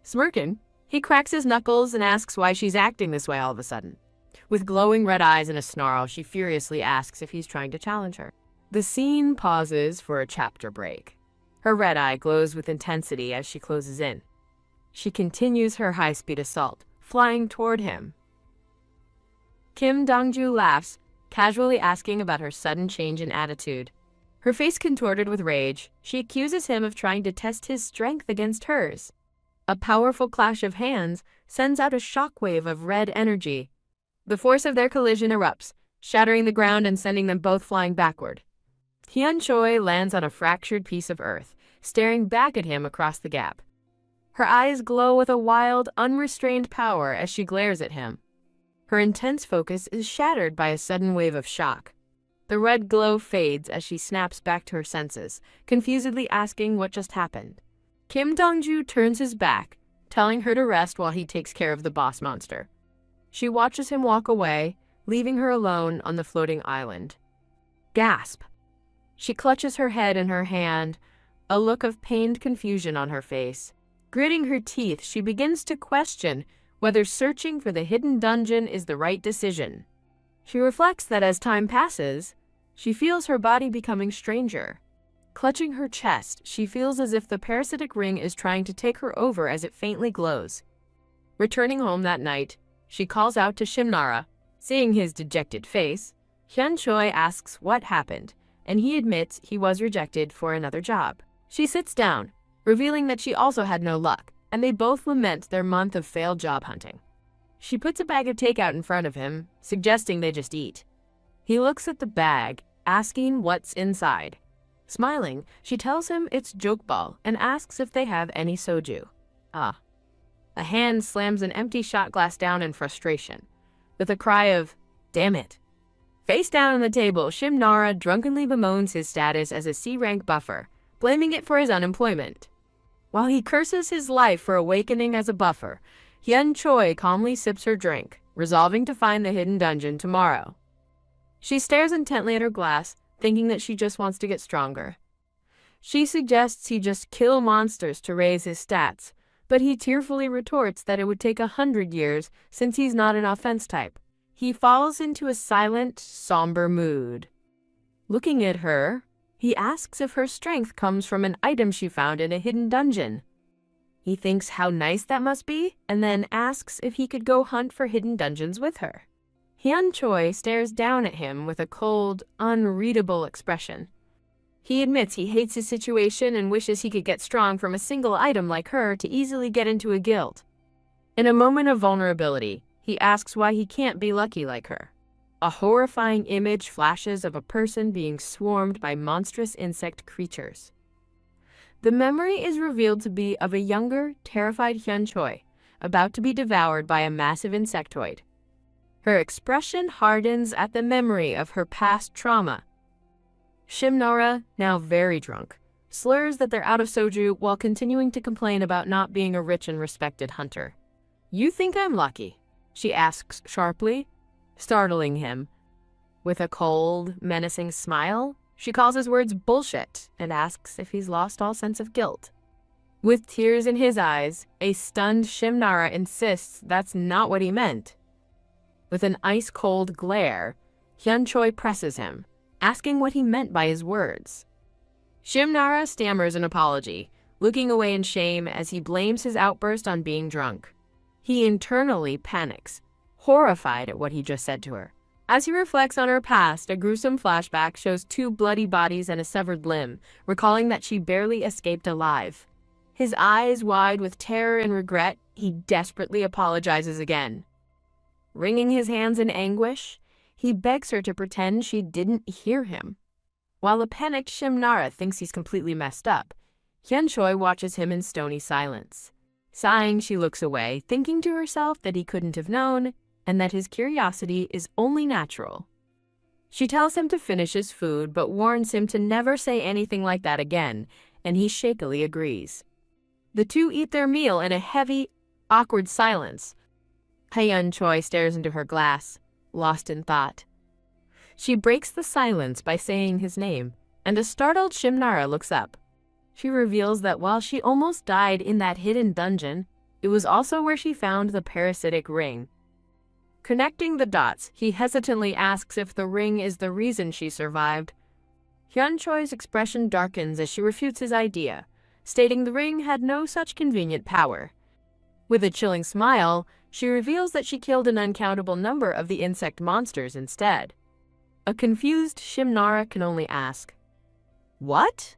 Smirking, he cracks his knuckles and asks why she's acting this way all of a sudden. With glowing red eyes and a snarl, she furiously asks if he's trying to challenge her. The scene pauses for a chapter break. Her red eye glows with intensity as she closes in. She continues her high-speed assault, flying toward him. Kim Dongju laughs, casually asking about her sudden change in attitude. Her face contorted with rage, she accuses him of trying to test his strength against hers. A powerful clash of hands sends out a shockwave of red energy. The force of their collision erupts, shattering the ground and sending them both flying backward. Hyun Choi lands on a fractured piece of earth, staring back at him across the gap. Her eyes glow with a wild, unrestrained power as she glares at him. Her intense focus is shattered by a sudden wave of shock. The red glow fades as she snaps back to her senses, confusedly asking what just happened. Kim Dongju turns his back, telling her to rest while he takes care of the boss monster. She watches him walk away, leaving her alone on the floating island. Gasp! She clutches her head in her hand, a look of pained confusion on her face. Gritting her teeth, she begins to question whether searching for the hidden dungeon is the right decision. She reflects that as time passes, she feels her body becoming stranger. Clutching her chest, she feels as if the parasitic ring is trying to take her over as it faintly glows. Returning home that night, she calls out to Shimnara. Seeing his dejected face, Hyun Choi asks what happened, and he admits he was rejected for another job. She sits down, revealing that she also had no luck, and they both lament their month of failed job hunting. She puts a bag of takeout in front of him, suggesting they just eat. He looks at the bag, asking what's inside. Smiling, she tells him it's jokbal and asks if they have any soju. A hand slams an empty shot glass down in frustration, with a cry of, "Damn it." Face down on the table, Shimnara drunkenly bemoans his status as a C-rank buffer, blaming it for his unemployment. While he curses his life for awakening as a buffer, Hyun Choi calmly sips her drink, resolving to find the hidden dungeon tomorrow. She stares intently at her glass, thinking that she just wants to get stronger. She suggests he just kill monsters to raise his stats, but he tearfully retorts that it would take 100 years since he's not an offense type. He falls into a silent, somber mood. Looking at her, he asks if her strength comes from an item she found in a hidden dungeon. He thinks how nice that must be, and then asks if he could go hunt for hidden dungeons with her. Hyun Choi stares down at him with a cold, unreadable expression. He admits he hates his situation and wishes he could get strong from a single item like her to easily get into a guild. In a moment of vulnerability, he asks why he can't be lucky like her. A horrifying image flashes of a person being swarmed by monstrous insect creatures. The memory is revealed to be of a younger, terrified Hyun Choi, about to be devoured by a massive insectoid. Her expression hardens at the memory of her past trauma. Shimnara, now very drunk, slurs that they're out of soju while continuing to complain about not being a rich and respected hunter. "You think I'm lucky?" she asks sharply, startling him. With a cold, menacing smile, she calls his words bullshit and asks if he's lost all sense of guilt. With tears in his eyes, a stunned Shimnara insists that's not what he meant. With an ice-cold glare, Hyun Choi presses him, asking what he meant by his words. Shimnara stammers an apology, looking away in shame as he blames his outburst on being drunk. He internally panics, horrified at what he just said to her. As he reflects on her past, a gruesome flashback shows 2 bloody bodies and a severed limb, recalling that she barely escaped alive. His eyes wide with terror and regret, he desperately apologizes again. Wringing his hands in anguish, he begs her to pretend she didn't hear him. While a panicked Shimnara thinks he's completely messed up, Hyun Choi watches him in stony silence. Sighing, she looks away, thinking to herself that he couldn't have known, and that his curiosity is only natural. She tells him to finish his food, but warns him to never say anything like that again, and he shakily agrees. The two eat their meal in a heavy, awkward silence. Hyun Choi stares into her glass, lost in thought. She breaks the silence by saying his name, and a startled Shimnara looks up. She reveals that while she almost died in that hidden dungeon, it was also where she found the parasitic ring. Connecting the dots, he hesitantly asks if the ring is the reason she survived. Hyun Choi's expression darkens as she refutes his idea, stating the ring had no such convenient power. With a chilling smile, she reveals that she killed an uncountable number of the insect monsters instead. A confused Shimnara can only ask, "What?"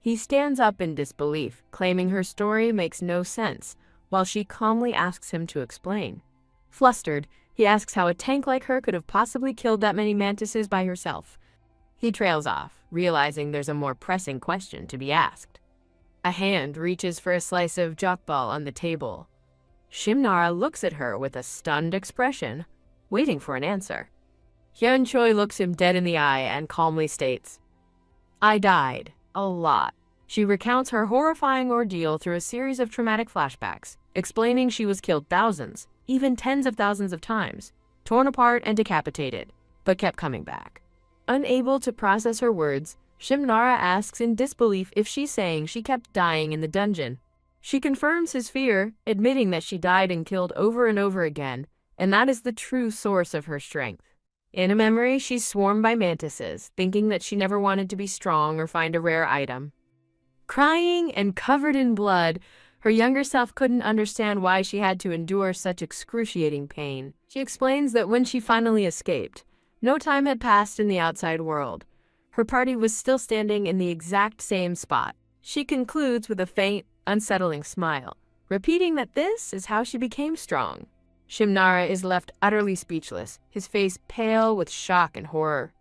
He stands up in disbelief, claiming her story makes no sense, while she calmly asks him to explain. Flustered, he asks how a tank like her could have possibly killed that many mantises by herself. He trails off, realizing there's a more pressing question to be asked. A hand reaches for a slice of jokbal on the table. Shimnara looks at her with a stunned expression, waiting for an answer. Hyun Choi looks him dead in the eye and calmly states, "I died. A lot." She recounts her horrifying ordeal through a series of traumatic flashbacks, explaining she was killed thousands, even tens of thousands of times, torn apart and decapitated, but kept coming back. Unable to process her words, Shimnara asks in disbelief if she's saying she kept dying in the dungeon. She confirms his fear, admitting that she died and killed over and over again, and that is the true source of her strength. In a memory, she's swarmed by mantises, thinking that she never wanted to be strong or find a rare item. Crying and covered in blood, her younger self couldn't understand why she had to endure such excruciating pain. She explains that when she finally escaped, no time had passed in the outside world. Her party was still standing in the exact same spot. She concludes with a faint, unsettling smile, repeating that this is how she became strong. Shimnara is left utterly speechless, his face pale with shock and horror.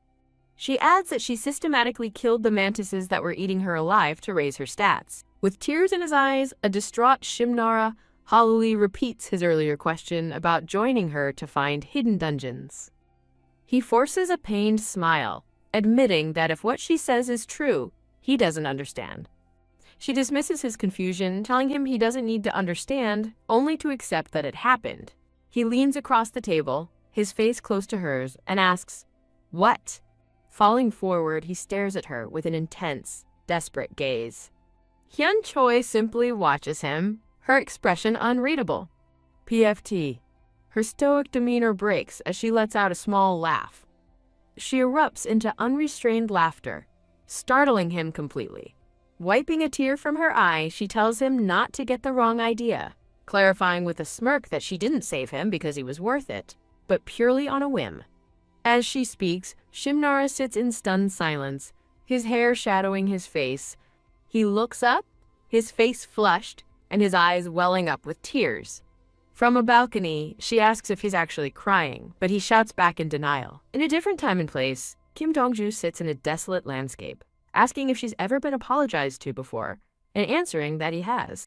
She adds that she systematically killed the mantises that were eating her alive to raise her stats. With tears in his eyes, a distraught Shimnara hollowly repeats his earlier question about joining her to find hidden dungeons. He forces a pained smile, admitting that if what she says is true, he doesn't understand. She dismisses his confusion, telling him he doesn't need to understand, only to accept that it happened. He leans across the table, his face close to hers, and asks, "What?" Falling forward, he stares at her with an intense, desperate gaze. Hyun Choi simply watches him, her expression unreadable. PFT. Her stoic demeanor breaks as she lets out a small laugh. She erupts into unrestrained laughter, startling him completely. Wiping a tear from her eye, she tells him not to get the wrong idea, clarifying with a smirk that she didn't save him because he was worth it, but purely on a whim. As she speaks, Shimnara sits in stunned silence, his hair shadowing his face. He looks up, his face flushed, and his eyes welling up with tears. From a balcony, she asks if he's actually crying, but he shouts back in denial. In a different time and place, Kim Dong-ju sits in a desolate landscape, asking if she's ever been apologized to before, and answering that he has.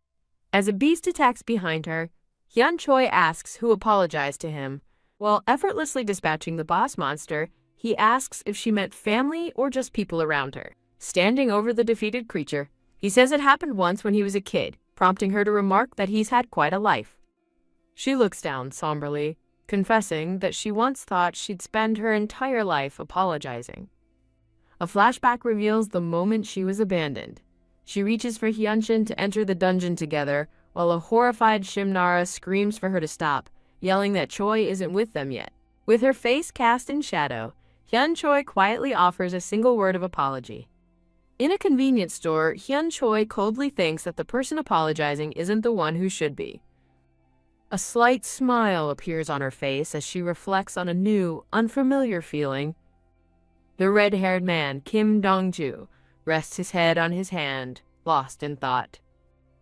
As a beast attacks behind her, Hyun Choi asks who apologized to him. While effortlessly dispatching the boss monster, he asks if she meant family or just people around her. Standing over the defeated creature, he says it happened once when he was a kid, prompting her to remark that he's had quite a life. She looks down somberly, confessing that she once thought she'd spend her entire life apologizing. A flashback reveals the moment she was abandoned. She reaches for Hyunshin to enter the dungeon together, while a horrified Shimnara screams for her to stop, yelling that Choi isn't with them yet. With her face cast in shadow, Hyun Choi quietly offers a single word of apology. In a convenience store, Hyun Choi coldly thinks that the person apologizing isn't the one who should be. A slight smile appears on her face as she reflects on a new, unfamiliar feeling. The red-haired man, Kim Dong-ju, rests his head on his hand, lost in thought.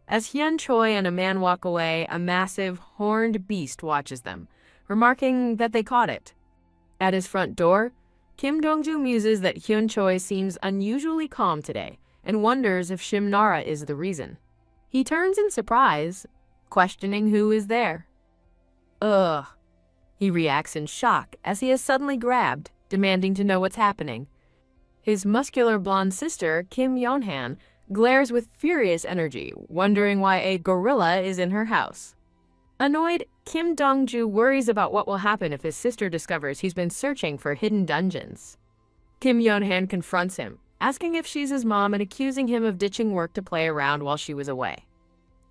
As Hyun Choi and a man walk away, a massive, horned beast watches them, remarking that they caught it. At his front door, Kim Dong-ju muses that Hyun Choi seems unusually calm today and wonders if Shimnara is the reason. He turns in surprise, questioning who is there. Ugh. He reacts in shock as he is suddenly grabbed, demanding to know what's happening. His muscular blonde sister, Kim Yeonhan, glares with furious energy, wondering why a gorilla is in her house. Annoyed, Kim Dong-ju worries about what will happen if his sister discovers he's been searching for hidden dungeons. Kim Yeonhan confronts him, asking if she's his mom and accusing him of ditching work to play around while she was away.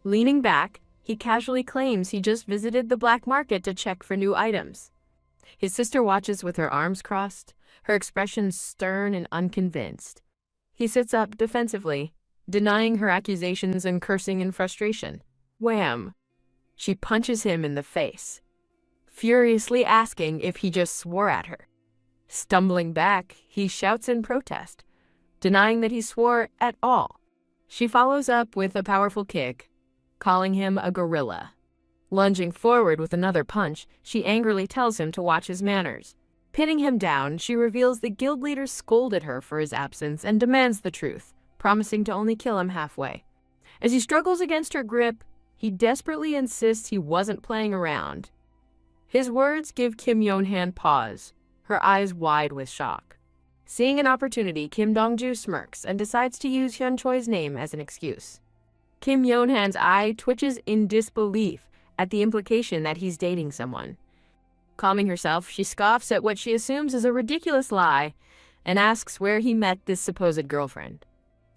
Leaning back, he casually claims he just visited the black market to check for new items. His sister watches with her arms crossed, her expression stern and unconvinced. He sits up defensively, denying her accusations and cursing in frustration. Wham! She punches him in the face, furiously asking if he just swore at her. Stumbling back, he shouts in protest, denying that he swore at all. She follows up with a powerful kick, calling him a gorilla. Lunging forward with another punch, she angrily tells him to watch his manners. Pinning him down, she reveals the guild leader scolded her for his absence and demands the truth, promising to only kill him halfway. As he struggles against her grip, he desperately insists he wasn't playing around. His words give Kim Yeonhan pause, her eyes wide with shock. Seeing an opportunity, Kim Dong-ju smirks and decides to use Hyun Choi's name as an excuse. Kim Yeonhan's eye twitches in disbelief at the implication that he's dating someone. Calming herself, she scoffs at what she assumes is a ridiculous lie and asks where he met this supposed girlfriend.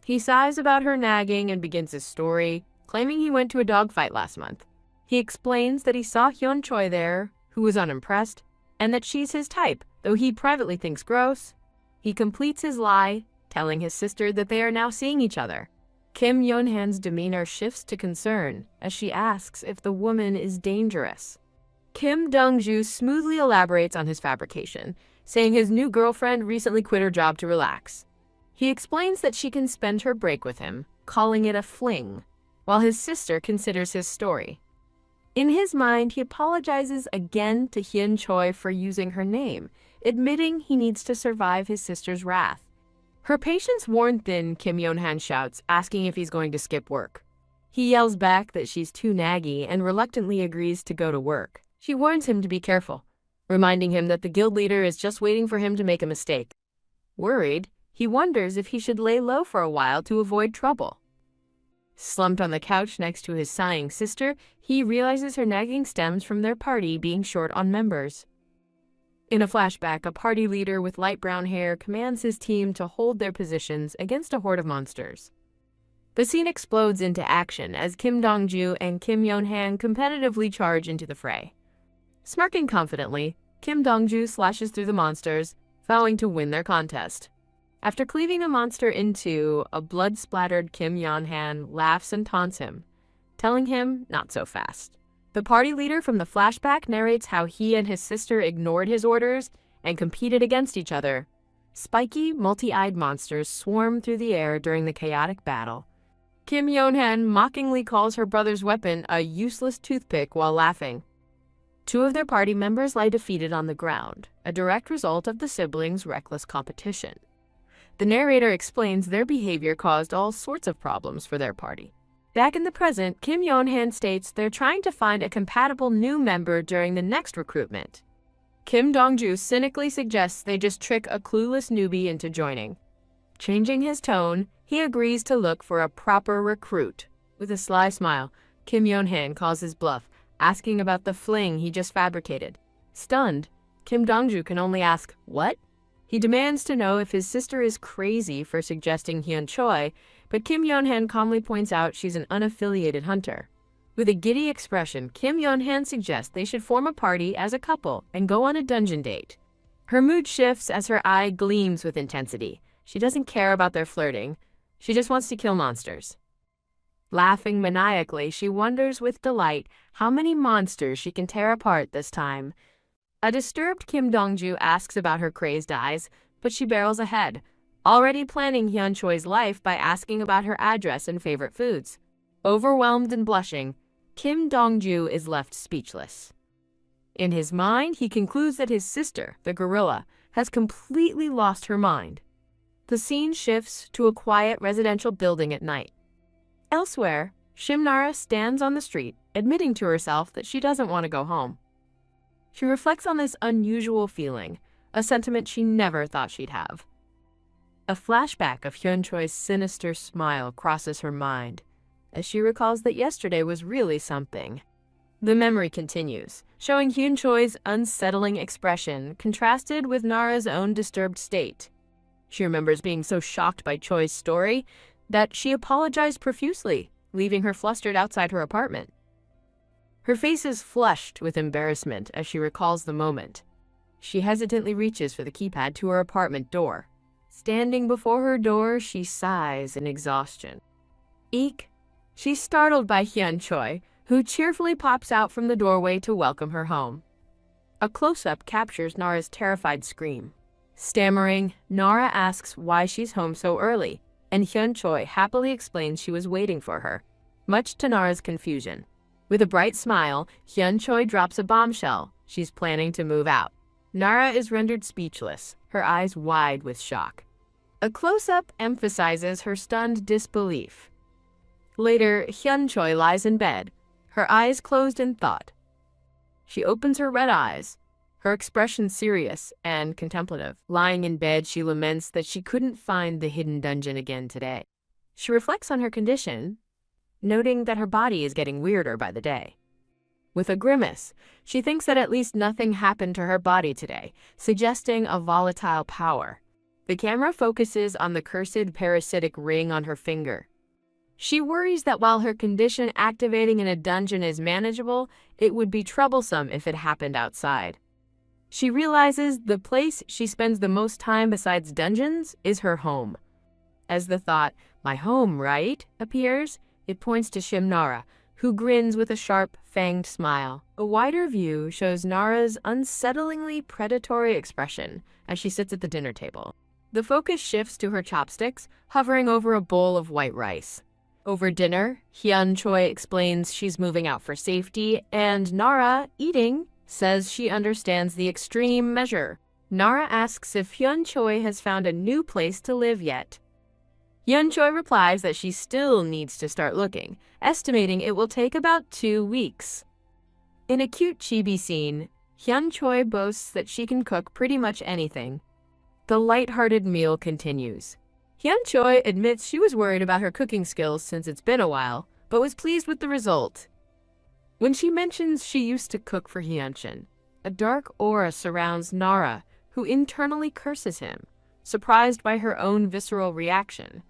He sighs about her nagging and begins his story, claiming he went to a dogfight last month. He explains that he saw Hyun Choi there, who was unimpressed, and that she's his type, though he privately thinks gross. He completes his lie, telling his sister that they are now seeing each other. Kim Yeonhan's demeanor shifts to concern as she asks if the woman is dangerous. Kim Dong-ju smoothly elaborates on his fabrication, saying his new girlfriend recently quit her job to relax. He explains that she can spend her break with him, calling it a fling, while his sister considers his story. In his mind, he apologizes again to Hyun Choi for using her name, admitting he needs to survive his sister's wrath. Her patience worn thin, Kim Yeonhan shouts, asking if he's going to skip work. He yells back that she's too naggy and reluctantly agrees to go to work. She warns him to be careful, reminding him that the guild leader is just waiting for him to make a mistake. Worried, he wonders if he should lay low for a while to avoid trouble. Slumped on the couch next to his sighing sister, he realizes her nagging stems from their party being short on members. In a flashback, a party leader with light brown hair commands his team to hold their positions against a horde of monsters. The scene explodes into action as Kim Dong-ju and Kim Yeon-han competitively charge into the fray. Smirking confidently, Kim Dong-ju slashes through the monsters, vowing to win their contest. After cleaving a monster in two, a blood-splattered Kim Yeon-han laughs and taunts him, telling him not so fast. The party leader from the flashback narrates how he and his sister ignored his orders and competed against each other. Spiky, multi-eyed monsters swarm through the air during the chaotic battle. Kim Yeon-han mockingly calls her brother's weapon a useless toothpick while laughing. Two of their party members lie defeated on the ground, a direct result of the siblings' reckless competition. The narrator explains their behavior caused all sorts of problems for their party. Back in the present, Kim Yeon-han states they're trying to find a compatible new member during the next recruitment. Kim Dong-ju cynically suggests they just trick a clueless newbie into joining. Changing his tone, he agrees to look for a proper recruit. With a sly smile, Kim Yeon-han calls his bluff, asking about the fling he just fabricated. Stunned, Kim Dong-ju can only ask, "What?" He demands to know if his sister is crazy for suggesting Hyun-choi, but Kim Yeon-han calmly points out she's an unaffiliated hunter. With a giddy expression, Kim Yeon-han suggests they should form a party as a couple and go on a dungeon date. Her mood shifts as her eye gleams with intensity. She doesn't care about their flirting. She just wants to kill monsters. Laughing maniacally, she wonders with delight how many monsters she can tear apart this time. A disturbed Kim Dong-ju asks about her crazed eyes, but she barrels ahead, already planning Hyun-choi's life by asking about her address and favorite foods. Overwhelmed and blushing, Kim Dong-ju is left speechless. In his mind, he concludes that his sister, the gorilla, has completely lost her mind. The scene shifts to a quiet residential building at night. Elsewhere, Shimnara stands on the street, admitting to herself that she doesn't want to go home. She reflects on this unusual feeling, a sentiment she never thought she'd have. A flashback of Hyun-choi's sinister smile crosses her mind, as she recalls that yesterday was really something. The memory continues, showing Hyun-choi's unsettling expression contrasted with Nara's own disturbed state. She remembers being so shocked by Choi's story that she apologized profusely, leaving her flustered outside her apartment. Her face is flushed with embarrassment as she recalls the moment. She hesitantly reaches for the keypad to her apartment door. Standing before her door, she sighs in exhaustion. Eek! She's startled by Hyun-choi, who cheerfully pops out from the doorway to welcome her home. A close-up captures Nara's terrified scream. Stammering, Nara asks why she's home so early, and Hyun-choi happily explains she was waiting for her, much to Nara's confusion. With a bright smile, Hyun-choi drops a bombshell. She's planning to move out. Nara is rendered speechless, her eyes wide with shock. A close-up emphasizes her stunned disbelief. Later, Hyun-choi lies in bed, her eyes closed in thought. She opens her red eyes, her expression serious and contemplative. Lying in bed, she laments that she couldn't find the hidden dungeon again today. She reflects on her condition, noting that her body is getting weirder by the day. With a grimace, she thinks that at least nothing happened to her body today, suggesting a volatile power. The camera focuses on the cursed parasitic ring on her finger. She worries that while her condition activating in a dungeon is manageable, it would be troublesome if it happened outside. She realizes the place she spends the most time besides dungeons is her home. As the thought, "My home, right?" appears, it points to Shimnara, who grins with a sharp, fanged smile. A wider view shows Nara's unsettlingly predatory expression as she sits at the dinner table. The focus shifts to her chopsticks, hovering over a bowl of white rice. Over dinner, Hyun-choi explains she's moving out for safety, and Nara, eating, says she understands the extreme measure. Nara asks if Hyun-choi has found a new place to live yet. Hyun-choi replies that she still needs to start looking, estimating it will take about 2 weeks. In a cute chibi scene, Hyun-choi boasts that she can cook pretty much anything. The light-hearted meal continues. Hyun-choi admits she was worried about her cooking skills since it's been a while, but was pleased with the result. When she mentions she used to cook for Hyun-chan, a dark aura surrounds Nara, who internally curses him, surprised by her own visceral reaction.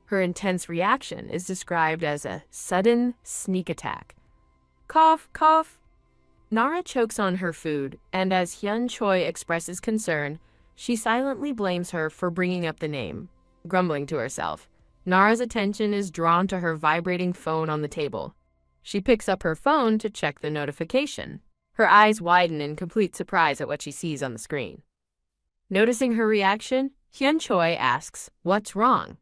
Her intense reaction is described as a sudden sneak attack. Cough, cough. Nara chokes on her food, and as Hyun Choi expresses concern, she silently blames her for bringing up the name. Grumbling to herself, Nara's attention is drawn to her vibrating phone on the table. She picks up her phone to check the notification. Her eyes widen in complete surprise at what she sees on the screen. Noticing her reaction, Hyun Choi asks, "What's wrong?"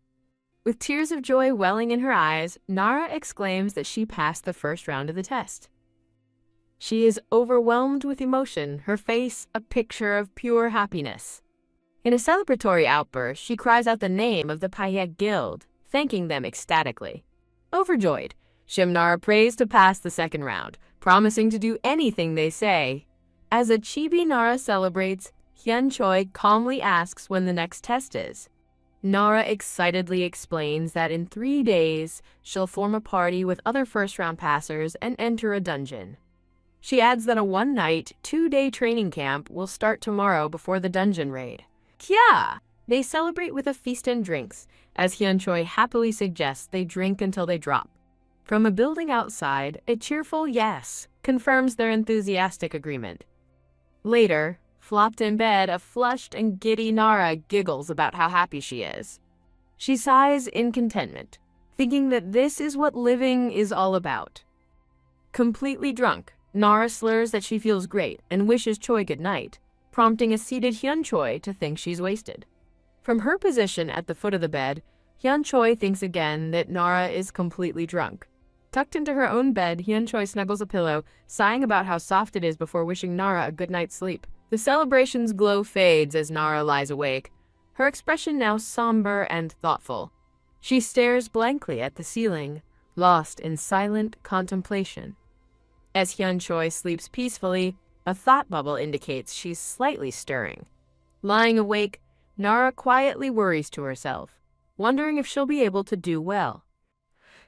With tears of joy welling in her eyes, Nara exclaims that she passed the first round of the test. She is overwhelmed with emotion, her face a picture of pure happiness. In a celebratory outburst, she cries out the name of the Payek Guild, thanking them ecstatically. Overjoyed, Nara prays to pass the second round, promising to do anything they say. As a chibi Nara celebrates, Hyun Choi calmly asks when the next test is. Nara excitedly explains that in 3 days, she'll form a party with other first-round passers and enter a dungeon. She adds that a one-night, 2-day training camp will start tomorrow before the dungeon raid. Kya! They celebrate with a feast and drinks, as Hyun Choi happily suggests they drink until they drop. From a building outside, a cheerful yes confirms their enthusiastic agreement. Later, flopped in bed, a flushed and giddy Nara giggles about how happy she is. She sighs in contentment, thinking that this is what living is all about. Completely drunk, Nara slurs that she feels great and wishes Choi good night, prompting a seated Hyun Choi to think she's wasted. From her position at the foot of the bed, Hyun Choi thinks again that Nara is completely drunk. Tucked into her own bed, Hyun Choi snuggles a pillow, sighing about how soft it is before wishing Nara a good night's sleep. The celebration's glow fades as Nara lies awake, her expression now somber and thoughtful. She stares blankly at the ceiling, lost in silent contemplation. As Hyun Choi sleeps peacefully, a thought bubble indicates she's slightly stirring. Lying awake, Nara quietly worries to herself, wondering if she'll be able to do well.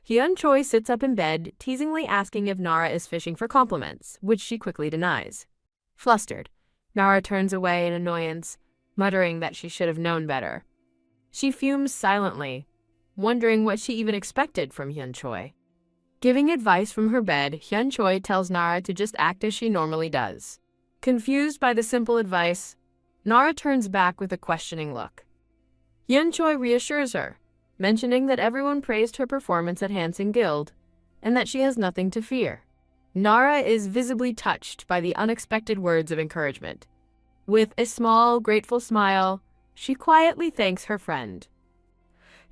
Hyun Choi sits up in bed, teasingly asking if Nara is fishing for compliments, which she quickly denies. Flustered, Nara turns away in annoyance, muttering that she should have known better. She fumes silently, wondering what she even expected from Hyun Choi. Giving advice from her bed, Hyun Choi tells Nara to just act as she normally does. Confused by the simple advice, Nara turns back with a questioning look. Hyun Choi reassures her, mentioning that everyone praised her performance at Hansen Guild, and that she has nothing to fear. Nara is visibly touched by the unexpected words of encouragement. With a small, grateful smile, she quietly thanks her friend.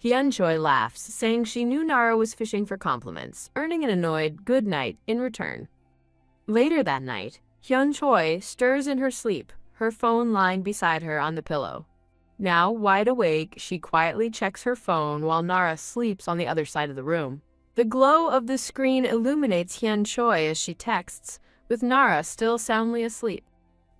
Hyun Choi laughs, saying she knew Nara was fishing for compliments, earning an annoyed good night in return. Later that night, Hyun Choi stirs in her sleep, her phone lying beside her on the pillow. Now wide awake, she quietly checks her phone while Nara sleeps on the other side of the room. The glow of the screen illuminates Hyun Choi as she texts, with Nara still soundly asleep.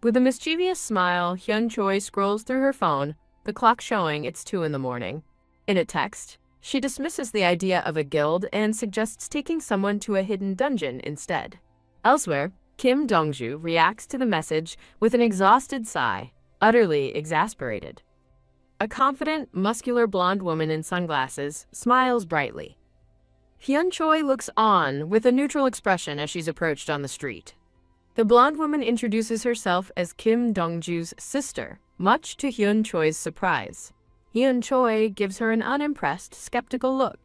With a mischievous smile, Hyun Choi scrolls through her phone, the clock showing it's 2 in the morning. In a text, she dismisses the idea of a guild and suggests taking someone to a hidden dungeon instead. Elsewhere, Kim Dongju reacts to the message with an exhausted sigh, utterly exasperated. A confident, muscular blonde woman in sunglasses smiles brightly. Hyun Choi looks on with a neutral expression as she's approached on the street. The blonde woman introduces herself as Kim Dongju's sister, much to Hyun Choi's surprise. Hyun Choi gives her an unimpressed, skeptical look.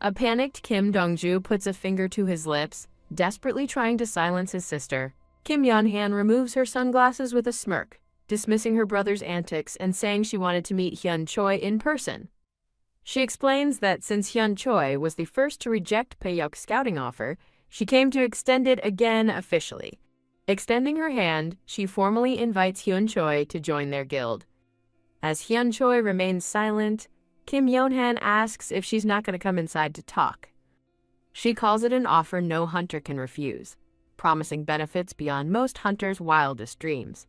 A panicked Kim Dongju puts a finger to his lips, desperately trying to silence his sister. Kim Yeon-han removes her sunglasses with a smirk, dismissing her brother's antics and saying she wanted to meet Hyun Choi in person. She explains that since Hyun Choi was the first to reject Payok's scouting offer, she came to extend it again officially. Extending her hand, she formally invites Hyun Choi to join their guild. As Hyun Choi remains silent, Kim Yeon-han asks if she's not going to come inside to talk. She calls it an offer no hunter can refuse, promising benefits beyond most hunters' wildest dreams.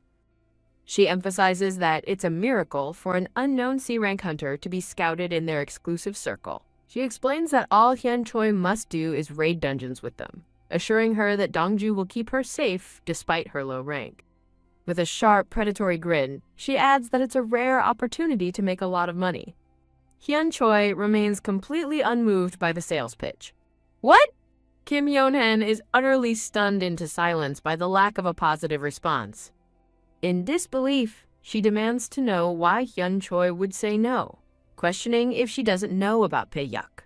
She emphasizes that it's a miracle for an unknown C-rank hunter to be scouted in their exclusive circle. She explains that all Hyun Choi must do is raid dungeons with them, assuring her that Dongju will keep her safe despite her low rank. With a sharp, predatory grin, she adds that it's a rare opportunity to make a lot of money. Hyun Choi remains completely unmoved by the sales pitch. What? Kim Yeon-han is utterly stunned into silence by the lack of a positive response. In disbelief, she demands to know why Hyun Choi would say no, questioning if she doesn't know about Pae-yuk.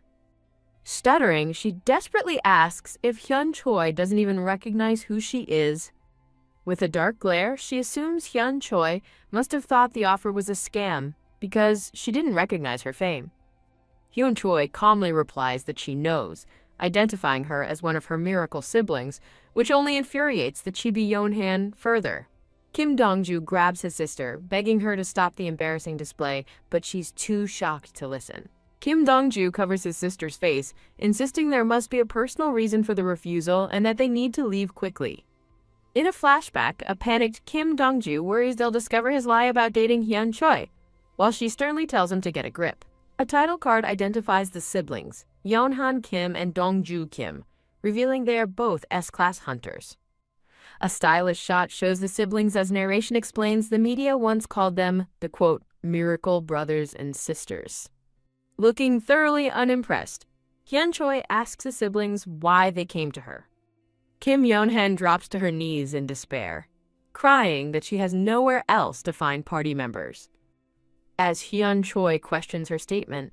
Stuttering, she desperately asks if Hyun Choi doesn't even recognize who she is. With a dark glare, she assumes Hyun Choi must have thought the offer was a scam because she didn't recognize her fame. Hyun Choi calmly replies that she knows, identifying her as one of her miracle siblings, which only infuriates the Chibi Yeon-han further. Kim Dongju grabs his sister, begging her to stop the embarrassing display, but she's too shocked to listen. Kim Dongju covers his sister's face, insisting there must be a personal reason for the refusal and that they need to leave quickly. In a flashback, a panicked Kim Dongju worries they'll discover his lie about dating Hyun Choi, while she sternly tells him to get a grip. A title card identifies the siblings, Yeonhan Kim and Dongju Kim, revealing they are both S-class hunters. A stylish shot shows the siblings as narration explains the media once called them the, quote, miracle brothers and sisters. Looking thoroughly unimpressed, Hyun Choi asks the siblings why they came to her. Kim Yeon-han drops to her knees in despair, crying that she has nowhere else to find party members. As Hyun Choi questions her statement,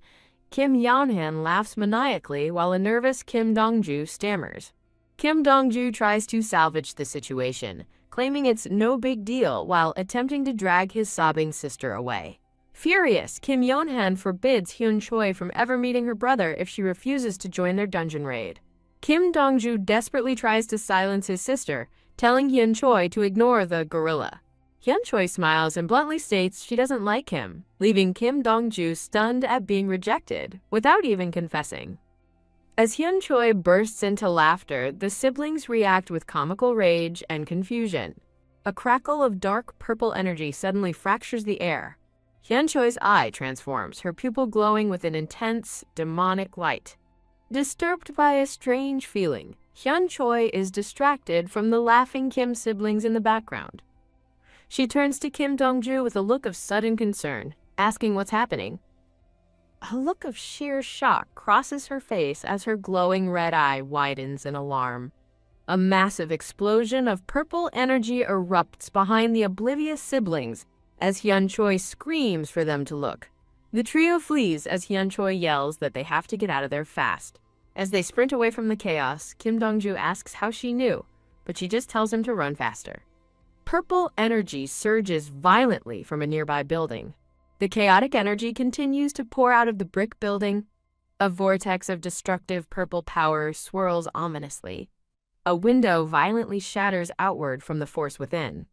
Kim Yeon-han laughs maniacally while a nervous Kim Dongju stammers. Kim Dongju tries to salvage the situation, claiming it's no big deal while attempting to drag his sobbing sister away. Furious, Kim Yeon-han forbids Hyun Choi from ever meeting her brother if she refuses to join their dungeon raid. Kim Dongju desperately tries to silence his sister, telling Hyun Choi to ignore the gorilla. Hyun Choi smiles and bluntly states she doesn't like him, leaving Kim Dongju stunned at being rejected, without even confessing. As Hyun Choi bursts into laughter, the siblings react with comical rage and confusion. A crackle of dark purple energy suddenly fractures the air. Hyun Choi's eye transforms, her pupil glowing with an intense, demonic light. Disturbed by a strange feeling, Hyun Choi is distracted from the laughing Kim siblings in the background. She turns to Kim Dongju with a look of sudden concern, asking what's happening. A look of sheer shock crosses her face as her glowing red eye widens in alarm. A massive explosion of purple energy erupts behind the oblivious siblings as Hyun Choi screams for them to look. The trio flees as Hyun Choi yells that they have to get out of there fast. As they sprint away from the chaos, Kim Dongju asks how she knew, but she just tells him to run faster. Purple energy surges violently from a nearby building. The chaotic energy continues to pour out of the brick building. A vortex of destructive purple power swirls ominously. A window violently shatters outward from the force within.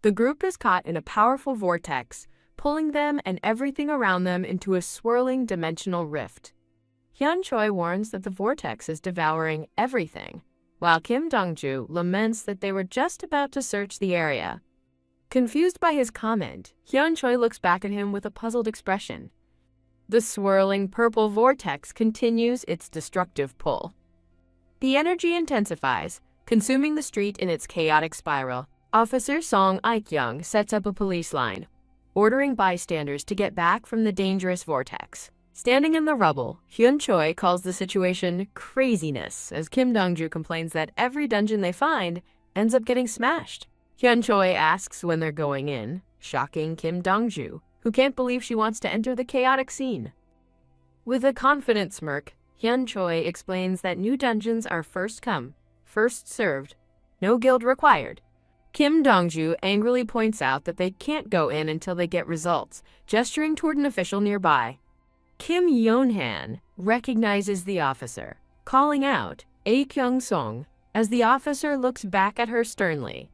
The group is caught in a powerful vortex, pulling them and everything around them into a swirling dimensional rift. Hyun Choi warns that the vortex is devouring everything, while Kim Dongju laments that they were just about to search the area. Confused by his comment, Hyun Choi looks back at him with a puzzled expression. The swirling purple vortex continues its destructive pull. The energy intensifies, consuming the street in its chaotic spiral. Officer Song Ik-young sets up a police line, ordering bystanders to get back from the dangerous vortex. Standing in the rubble, Hyun Choi calls the situation craziness as Kim Dongju complains that every dungeon they find ends up getting smashed. Hyun Choi asks when they're going in, shocking Kim Dongju, who can't believe she wants to enter the chaotic scene. With a confident smirk, Hyun Choi explains that new dungeons are first come, first served, no guild required. Kim Dongju angrily points out that they can't go in until they get results, gesturing toward an official nearby. Kim Yeon-han recognizes the officer, calling out Ik-young as the officer looks back at her sternly.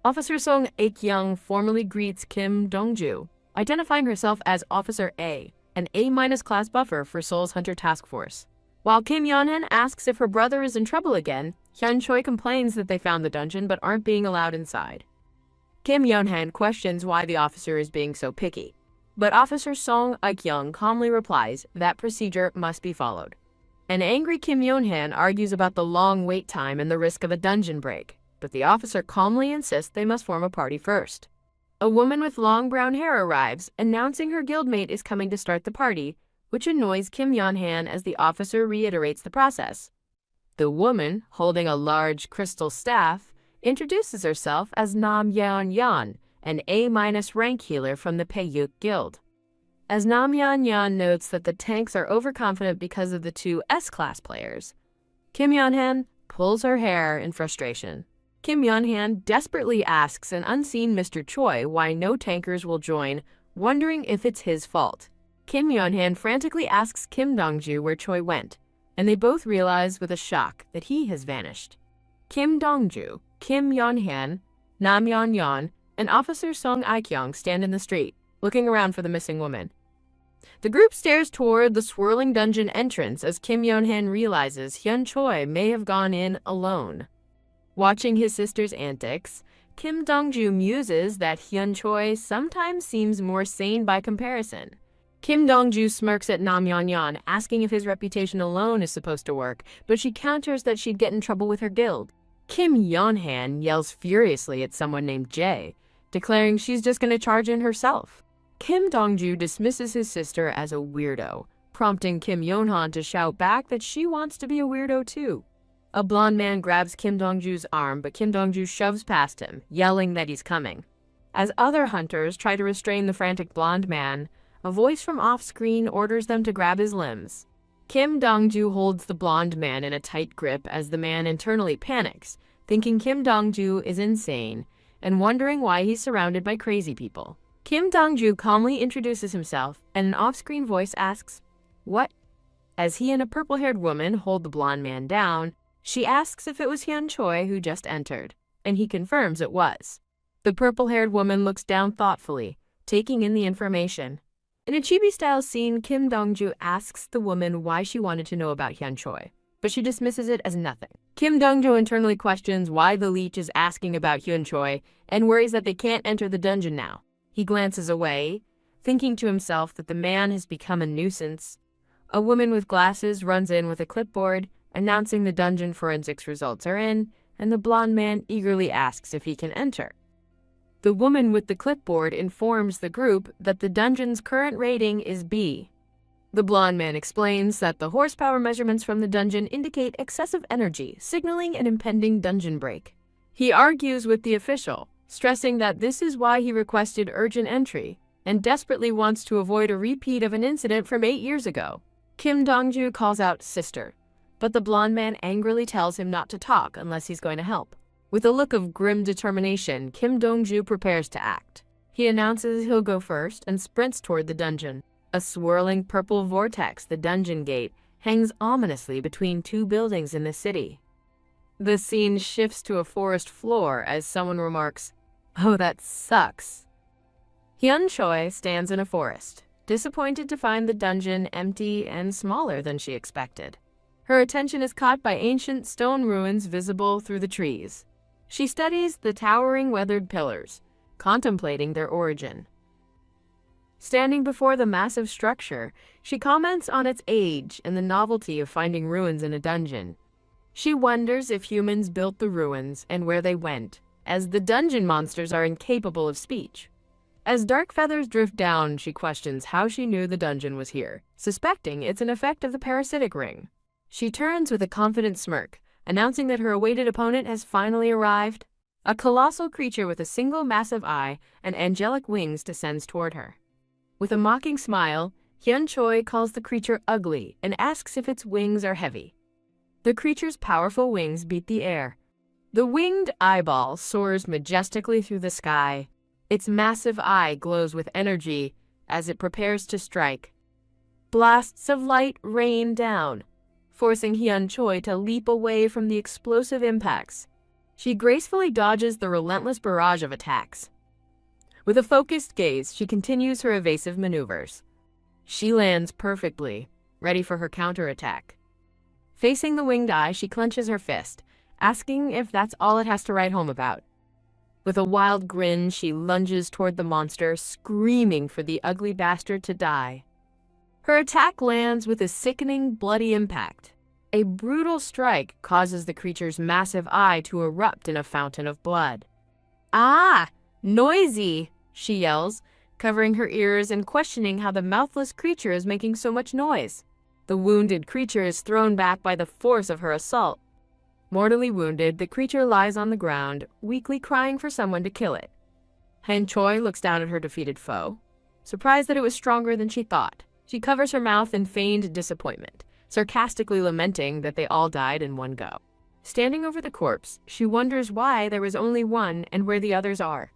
Officer Song Ik-young formally greets Kim Dongju, identifying herself as Officer A, an A- class buffer for Seoul's Hunter Task Force. While Kim Yeon-han asks if her brother is in trouble again, Hyun Choi complains that they found the dungeon but aren't being allowed inside. Kim Yeon-han questions why the officer is being so picky, but Officer Song Ik-young calmly replies that procedure must be followed. An angry Kim Yeon-han argues about the long wait time and the risk of a dungeon break, but the officer calmly insists they must form a party first. A woman with long brown hair arrives, announcing her guildmate is coming to start the party, which annoys Kim Yeon-han as the officer reiterates the process. The woman, holding a large crystal staff, introduces herself as Nam Yeon-yeon, an A- rank healer from the Paeyuk Guild. As Nam Yeon-yeon notes that the tanks are overconfident because of the two S-class players, Kim Yeon-han pulls her hair in frustration. Kim Yeon-han desperately asks an unseen Mr. Choi why no tankers will join, wondering if it's his fault. Kim Yeon-han frantically asks Kim Dong-ju where Choi went, and they both realize with a shock that he has vanished. Kim Dong-ju, Kim Yeon-han, Nam Yeon-yeon, and Officer Song I-kyung stand in the street, looking around for the missing woman. The group stares toward the swirling dungeon entrance as Kim Yeon-han realizes Hyun Choi may have gone in alone. Watching his sister's antics, Kim Dong-ju muses that Hyun Choi sometimes seems more sane by comparison. Kim Dong-ju smirks at Nam Yeon-yeon, asking if his reputation alone is supposed to work, but she counters that she'd get in trouble with her guild. Kim Yeon-han yells furiously at someone named Jae, declaring she's just going to charge in herself. Kim Dong-ju dismisses his sister as a weirdo, prompting Kim Yeon-han to shout back that she wants to be a weirdo too. A blonde man grabs Kim Dong-ju's arm, but Kim Dong-ju shoves past him, yelling that he's coming. As other hunters try to restrain the frantic blonde man, a voice from off-screen orders them to grab his limbs. Kim Dong-ju holds the blonde man in a tight grip as the man internally panics, thinking Kim Dong-ju is insane and wondering why he's surrounded by crazy people. Kim Dong-ju calmly introduces himself, and an off-screen voice asks, "What?" As he and a purple-haired woman hold the blonde man down, she asks if it was Hyun Choi who just entered, and he confirms it was. The purple-haired woman looks down thoughtfully, taking in the information. In a chibi-style scene, Kim Dong-ju asks the woman why she wanted to know about Hyun Choi, but she dismisses it as nothing. Kim Dong-ju internally questions why the leech is asking about Hyun Choi and worries that they can't enter the dungeon now. He glances away, thinking to himself that the man has become a nuisance. A woman with glasses runs in with a clipboard, announcing the dungeon forensics results are in, and the blonde man eagerly asks if he can enter. The woman with the clipboard informs the group that the dungeon's current rating is B. The blonde man explains that the horsepower measurements from the dungeon indicate excessive energy, signaling an impending dungeon break. He argues with the official, stressing that this is why he requested urgent entry, and desperately wants to avoid a repeat of an incident from 8 years ago. Kim Dong-ju calls out "sister," but the blonde man angrily tells him not to talk unless he's going to help. With a look of grim determination, Kim Dong-ju prepares to act. He announces he'll go first and sprints toward the dungeon. A swirling purple vortex, the dungeon gate, hangs ominously between two buildings in the city. The scene shifts to a forest floor as someone remarks, "Oh, that sucks." Hyun Choi stands in a forest, disappointed to find the dungeon empty and smaller than she expected. Her attention is caught by ancient stone ruins visible through the trees. She studies the towering weathered pillars, contemplating their origin. Standing before the massive structure, she comments on its age and the novelty of finding ruins in a dungeon. She wonders if humans built the ruins and where they went, as the dungeon monsters are incapable of speech. As dark feathers drift down, she questions how she knew the dungeon was here, suspecting it's an effect of the parasitic ring. She turns with a confident smirk, announcing that her awaited opponent has finally arrived. A colossal creature with a single massive eye and angelic wings descends toward her. With a mocking smile, Hyun Choi calls the creature ugly and asks if its wings are heavy. The creature's powerful wings beat the air. The winged eyeball soars majestically through the sky. Its massive eye glows with energy as it prepares to strike. Blasts of light rain down, forcing Hyun Choi to leap away from the explosive impacts. She gracefully dodges the relentless barrage of attacks. With a focused gaze, she continues her evasive maneuvers. She lands perfectly, ready for her counterattack. Facing the winged eye, she clenches her fist, asking if that's all it has to write home about. With a wild grin, she lunges toward the monster, screaming for the ugly bastard to die. Her attack lands with a sickening, bloody impact. A brutal strike causes the creature's massive eye to erupt in a fountain of blood. "Ah! Noisy!" she yells, covering her ears and questioning how the mouthless creature is making so much noise. The wounded creature is thrown back by the force of her assault. Mortally wounded, the creature lies on the ground, weakly crying for someone to kill it. Han Choi looks down at her defeated foe, surprised that it was stronger than she thought. She covers her mouth in feigned disappointment, sarcastically lamenting that they all died in one go. Standing over the corpse, she wonders why there was only one and where the others are.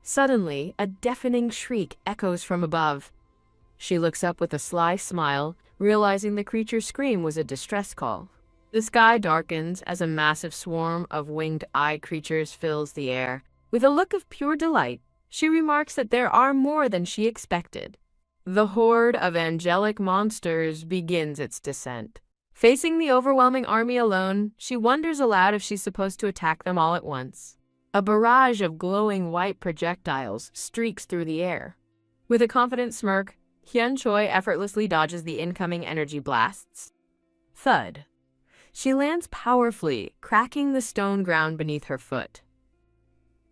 Suddenly, a deafening shriek echoes from above. She looks up with a sly smile, realizing the creature's scream was a distress call. The sky darkens as a massive swarm of winged eye creatures fills the air. With a look of pure delight, she remarks that there are more than she expected. The horde of angelic monsters begins its descent. Facing the overwhelming army alone, she wonders aloud if she's supposed to attack them all at once. A barrage of glowing white projectiles streaks through the air. With a confident smirk, Hyun Choi effortlessly dodges the incoming energy blasts. Thud. She lands powerfully, cracking the stone ground beneath her foot.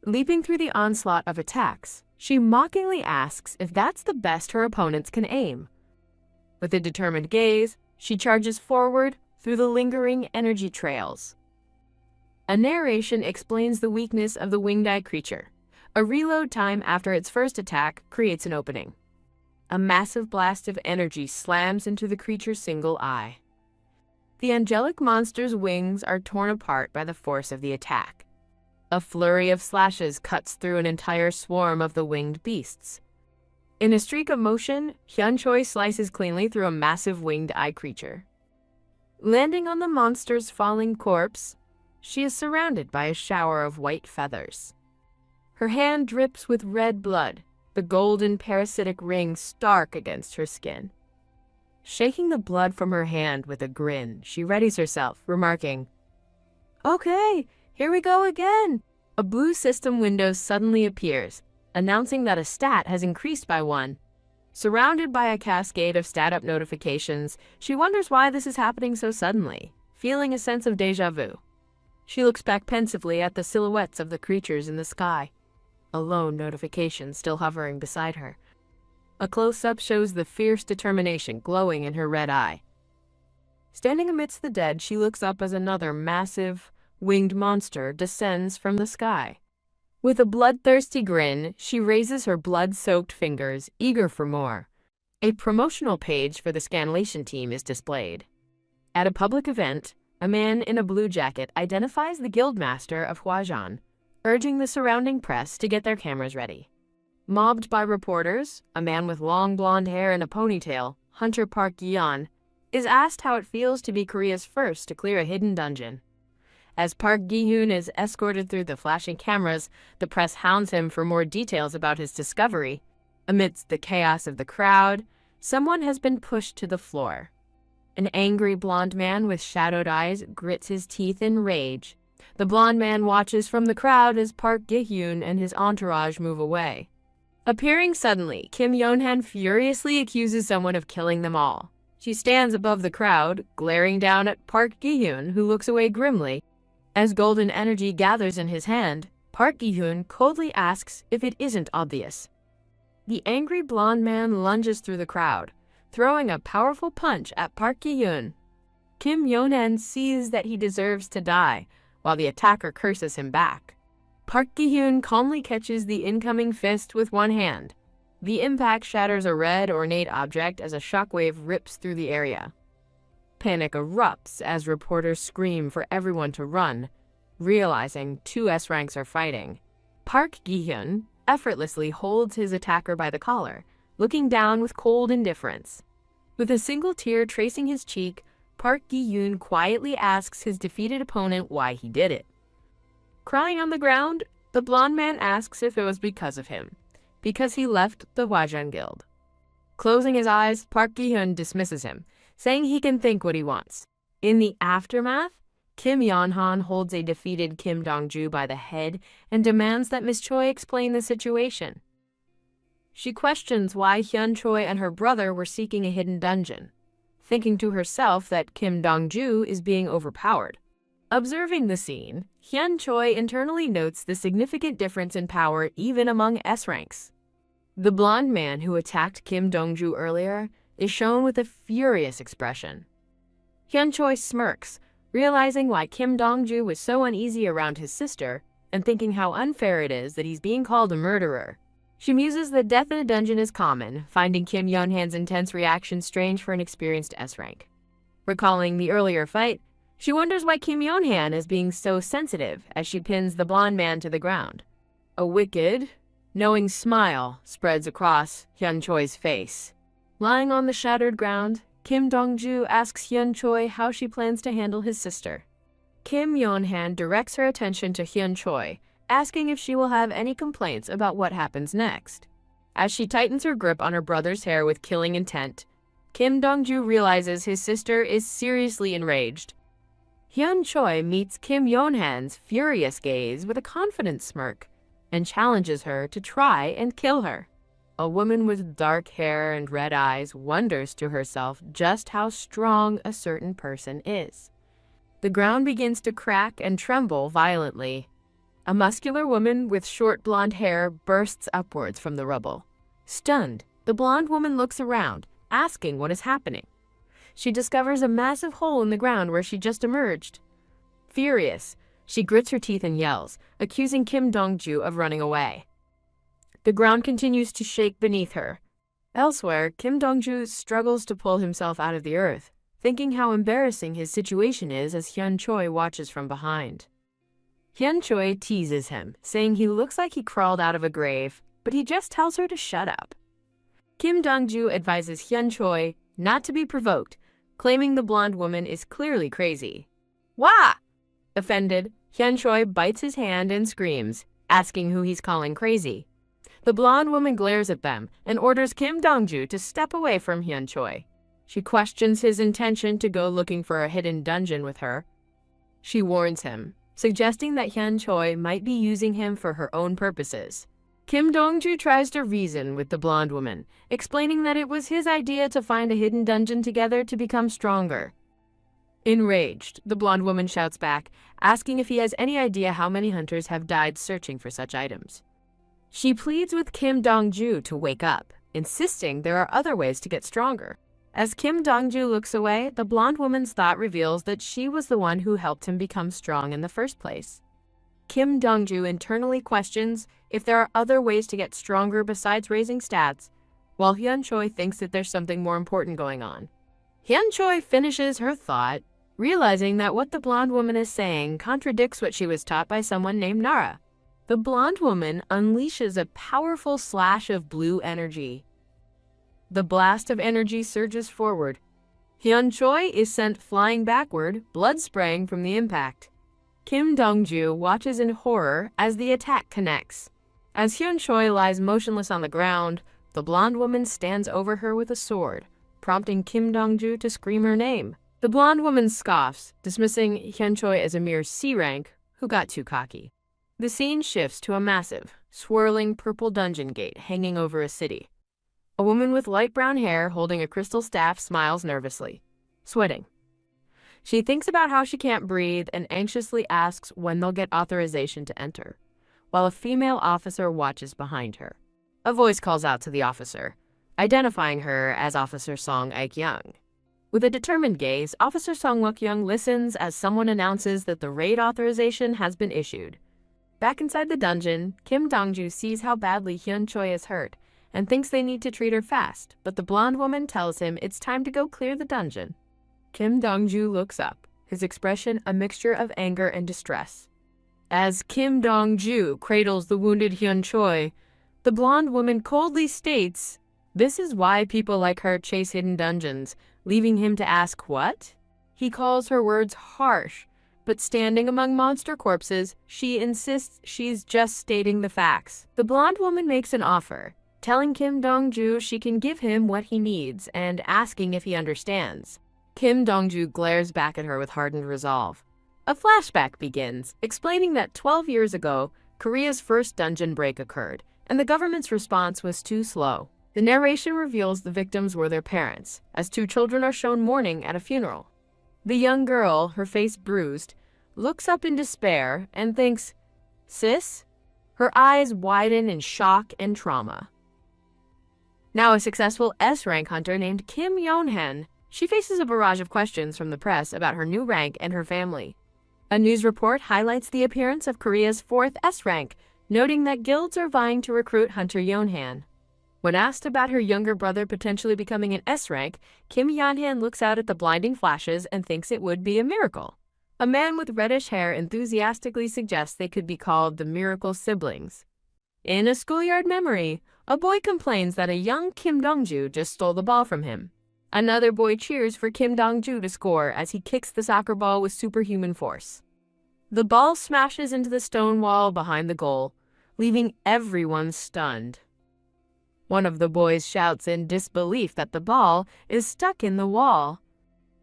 Leaping through the onslaught of attacks, she mockingly asks if that's the best her opponents can aim. With a determined gaze, she charges forward through the lingering energy trails. A narration explains the weakness of the winged eye creature. A reload time after its first attack creates an opening. A massive blast of energy slams into the creature's single eye. The angelic monster's wings are torn apart by the force of the attack. A flurry of slashes cuts through an entire swarm of the winged beasts. In a streak of motion, Hyun Choi slices cleanly through a massive winged eye creature. Landing on the monster's falling corpse, she is surrounded by a shower of white feathers. Her hand drips with red blood, the golden parasitic ring stark against her skin. Shaking the blood from her hand with a grin, she readies herself, remarking, "Okay, here we go again." A blue system window suddenly appears, announcing that a stat has increased by 1. Surrounded by a cascade of stat-up notifications, she wonders why this is happening so suddenly, feeling a sense of déjà vu. She looks back pensively at the silhouettes of the creatures in the sky, a lone notification still hovering beside her. A close-up shows the fierce determination glowing in her red eye. Standing amidst the dead, she looks up as another massive, winged monster descends from the sky. With a bloodthirsty grin, she raises her blood-soaked fingers, eager for more. A promotional page for the scanlation team is displayed. At a public event, a man in a blue jacket identifies the guildmaster of Hwajan, urging the surrounding press to get their cameras ready. Mobbed by reporters, a man with long blonde hair and a ponytail, Hunter Park Gi-yeon, is asked how it feels to be Korea's first to clear a hidden dungeon. As Park Gi-hoon is escorted through the flashing cameras, the press hounds him for more details about his discovery. Amidst the chaos of the crowd, someone has been pushed to the floor. An angry blonde man with shadowed eyes grits his teeth in rage. The blonde man watches from the crowd as Park Gi-hoon and his entourage move away. Appearing suddenly, Kim Yeon-han furiously accuses someone of killing them all. She stands above the crowd, glaring down at Park Gi-hoon, who looks away grimly. As golden energy gathers in his hand, Park Gi-hoon coldly asks if it isn't obvious. The angry blonde man lunges through the crowd, throwing a powerful punch at Park Gi-hoon. Kim Yeon-han sees that he deserves to die, while the attacker curses him back. Park Gi-hoon calmly catches the incoming fist with one hand. The impact shatters a red ornate object as a shockwave rips through the area. Panic erupts as reporters scream for everyone to run, realizing two S-ranks are fighting. Park Gi-hoon effortlessly holds his attacker by the collar, looking down with cold indifference. With a single tear tracing his cheek, Park Gi-hoon quietly asks his defeated opponent why he did it. Crying on the ground, the blonde man asks if it was because of him, because he left the Hwajan Guild. Closing his eyes, Park Gi-hoon dismisses him, saying he can think what he wants. In the aftermath, Kim Yeon-han holds a defeated Kim Dong-ju by the head and demands that Miss Choi explain the situation. She questions why Hyun Choi and her brother were seeking a hidden dungeon. thinking to herself that Kim Dong-ju is being overpowered. Observing the scene, Hyun Choi internally notes the significant difference in power even among S ranks. The blonde man who attacked Kim Dong-ju earlier is shown with a furious expression. Hyun Choi smirks, realizing why Kim Dong-ju was so uneasy around his sister and thinking how unfair it is that he's being called a murderer. She muses that death in a dungeon is common, finding Kim Yeon-han's intense reaction strange for an experienced S rank. Recalling the earlier fight, she wonders why Kim Yeon-han is being so sensitive as she pins the blonde man to the ground. A wicked, knowing smile spreads across Hyun Choi's face. Lying on the shattered ground, Kim Dong-ju asks Hyun Choi how she plans to handle his sister. Kim Yeon-han directs her attention to Hyun Choi, asking if she will have any complaints about what happens next. As she tightens her grip on her brother's hair with killing intent, Kim Dong-ju realizes his sister is seriously enraged. Hyun Choi meets Kim Yeon-han's furious gaze with a confident smirk and challenges her to try and kill her. A woman with dark hair and red eyes wonders to herself just how strong a certain person is. The ground begins to crack and tremble violently. A muscular woman with short blonde hair bursts upwards from the rubble. Stunned, the blonde woman looks around, asking what is happening. She discovers a massive hole in the ground where she just emerged. Furious, she grits her teeth and yells, accusing Kim Dong-ju of running away. The ground continues to shake beneath her. Elsewhere, Kim Dong-ju struggles to pull himself out of the earth, thinking how embarrassing his situation is as Hyun Choi watches from behind. Hyun Choi teases him, saying he looks like he crawled out of a grave, but he just tells her to shut up. Kim Dong-ju advises Hyun Choi not to be provoked, claiming the blonde woman is clearly crazy. Wah! Offended, Hyun Choi bites his hand and screams, asking who he's calling crazy. The blonde woman glares at them and orders Kim Dong-ju to step away from Hyun Choi. She questions his intention to go looking for a hidden dungeon with her. She warns him, suggesting that Hyun Choi might be using him for her own purposes. Kim Dong-ju tries to reason with the blonde woman, explaining that it was his idea to find a hidden dungeon together to become stronger. Enraged, the blonde woman shouts back, asking if he has any idea how many hunters have died searching for such items. She pleads with Kim Dong-ju to wake up, insisting there are other ways to get stronger. As Kim Dong-ju looks away, the blonde woman's thought reveals that she was the one who helped him become strong in the first place. Kim Dong-ju internally questions if there are other ways to get stronger besides raising stats, while Hyun Choi thinks that there's something more important going on. Hyun Choi finishes her thought, realizing that what the blonde woman is saying contradicts what she was taught by someone named Nara. The blonde woman unleashes a powerful slash of blue energy. The blast of energy surges forward. Hyun Choi is sent flying backward, blood spraying from the impact. Kim Dong-ju watches in horror as the attack connects. As Hyun Choi lies motionless on the ground, the blonde woman stands over her with a sword, prompting Kim Dong-ju to scream her name. The blonde woman scoffs, dismissing Hyun Choi as a mere C rank who got too cocky. The scene shifts to a massive, swirling purple dungeon gate hanging over a city. A woman with light brown hair holding a crystal staff smiles nervously, sweating. She thinks about how she can't breathe and anxiously asks when they'll get authorization to enter, while a female officer watches behind her. A voice calls out to the officer, identifying her as Officer Song Aek-young. With a determined gaze, Officer Song Wook-young listens as someone announces that the raid authorization has been issued. Back inside the dungeon, Kim Dong-ju sees how badly Hyun Choi is hurt and thinks they need to treat her fast, but the blonde woman tells him it's time to go clear the dungeon. Kim Dong-ju looks up, his expression a mixture of anger and distress. As Kim Dong-ju cradles the wounded Hyun Choi, the blonde woman coldly states, "This is why people like her chase hidden dungeons," leaving him to ask what? He calls her words harsh, but standing among monster corpses, she insists she's just stating the facts. The blonde woman makes an offer, telling Kim Dong-ju she can give him what he needs and asking if he understands. Kim Dong-ju glares back at her with hardened resolve. A flashback begins, explaining that 12 years ago, Korea's first dungeon break occurred, and the government's response was too slow. The narration reveals the victims were their parents, as two children are shown mourning at a funeral. The young girl, her face bruised, looks up in despair and thinks, "Sis?" Her eyes widen in shock and trauma. Now a successful S-rank hunter named Kim Yeon-han. She faces a barrage of questions from the press about her new rank and her family. A news report highlights the appearance of Korea's 4th S-rank, noting that guilds are vying to recruit Hunter Yeon-han. When asked about her younger brother potentially becoming an S-rank, Kim Yeon-han looks out at the blinding flashes and thinks it would be a miracle. A man with reddish hair enthusiastically suggests they could be called the miracle siblings. In a schoolyard memory, a boy complains that a young Kim Dong-ju just stole the ball from him. Another boy cheers for Kim Dong-ju to score as he kicks the soccer ball with superhuman force. The ball smashes into the stone wall behind the goal, leaving everyone stunned. One of the boys shouts in disbelief that the ball is stuck in the wall.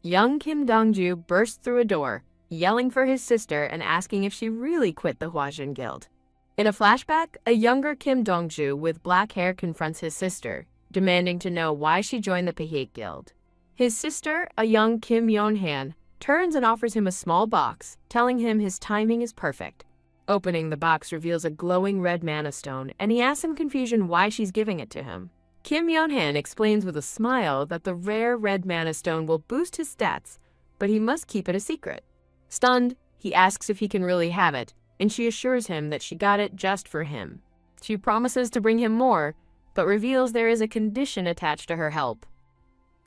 Young Kim Dong-ju bursts through a door, yelling for his sister and asking if she really quit the Hwajin Guild. In a flashback, a younger Kim Dong-ju with black hair confronts his sister, demanding to know why she joined the Pahik Guild. His sister, a young Kim Yeon-han, turns and offers him a small box, telling him his timing is perfect. Opening the box reveals a glowing red mana stone, and he asks in confusion why she's giving it to him. Kim Yeon-han explains with a smile that the rare red mana stone will boost his stats, but he must keep it a secret. Stunned, he asks if he can really have it, and she assures him that she got it just for him. She promises to bring him more, but reveals there is a condition attached to her help.